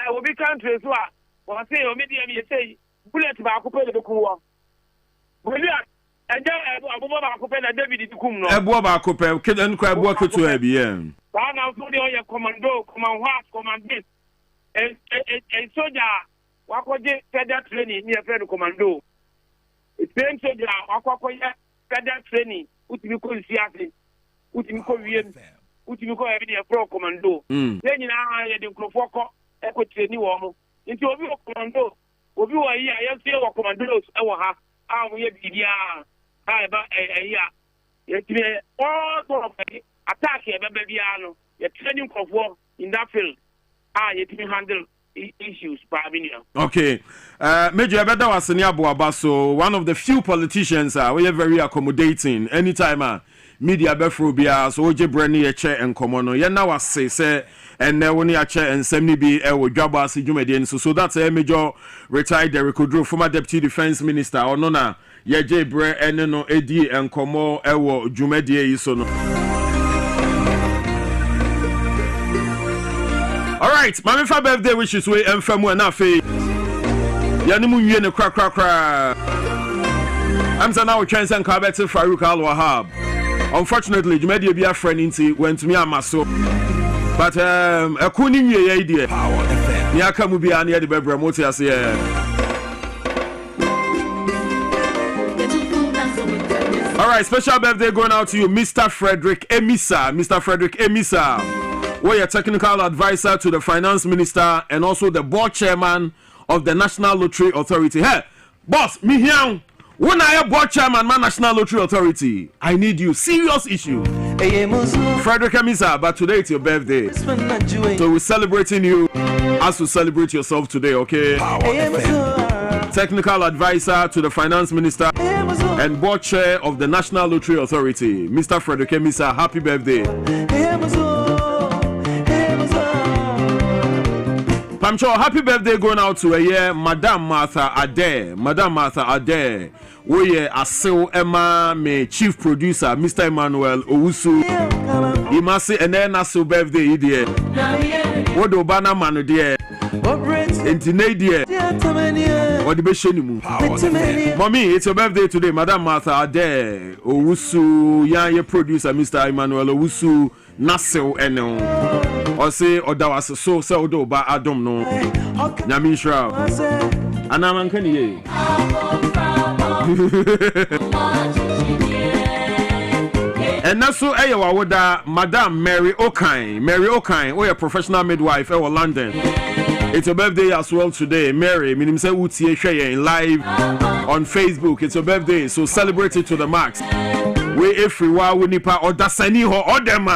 will be countries who are, or say, or maybe I say, bullet back up the cool. And then Ababa Copena David Kum. Ababa Copel, Kidden Crab work to ABM. Now, your commando, command what, command this. And soldier, what was it, federal training near Federal Commando? It's same soldier, what was federal training, which you could see, which you could which you call every pro commando. Then you know, I had the Crofoko, equity training woman. Into a real commando, will be a year, I see what commandos, our half, we have the about a year. Yet, all sort of attack here, Babiano, you're training of war in that field. Yet you handle issues, Pavinia. Okay. Major Abeda was Dwabo Ase, one of the few politicians we are very accommodating anytime. Media befrobia so oje brani ye che enkomo ye na wase se enne woni a che ensem bi e wo Dwabo Ase dwumede so that's a major retired Derek Odro, former deputy defense minister ono na ye je bre enne no edi enkomo e wo dwumede yi so no. All right, mama fa birthday wishes we emfamu na fe ya ni mu nwie ne kra amsa na wo twen sen ka beti Farouk Al-Wahab. Unfortunately, you made a friend into went to me and my soul. But a cooning ye idea. Niaka Mubi near the Bebra Motias here. All right, special birthday going out to you, Mr. Frederick Emisa. Mr. Frederick Emisa, where you're technical advisor to the finance minister and also the board chairman of the National Lottery Authority. Hey, boss, me here. When I am board chairman, my National Lottery Authority, I need you. Serious issue. Frederick Emisa, but today it's your birthday. So we're celebrating you as you celebrate yourself today, okay? Technical advisor to the finance minister and board chair of the National Lottery Authority, Mr. Frederick Emisa, happy birthday. I'm sure happy birthday going out to a year, Madam Martha Adair. Madam Martha Adair. We are so Emma, me chief producer, Mr. Emmanuel Owusu. He must say, and then so birthday, dear. What do Bana Manu, dear? Intine, dear. What the best Mommy, it's your birthday today, Madam Martha Adair. Owusu, your producer, Mr. Emmanuel Owusu. Nassau eno or say or that was so do ba Adam no Nyami Shra Anaman can ye and that's so Ayawa Madam Mary Okine, we a professional midwife in London. It's your birthday as well today, Mary. Minim say utie share live on Facebook. It's your birthday, so celebrate it to the max. We everywhere we nipa or dasani ho or them.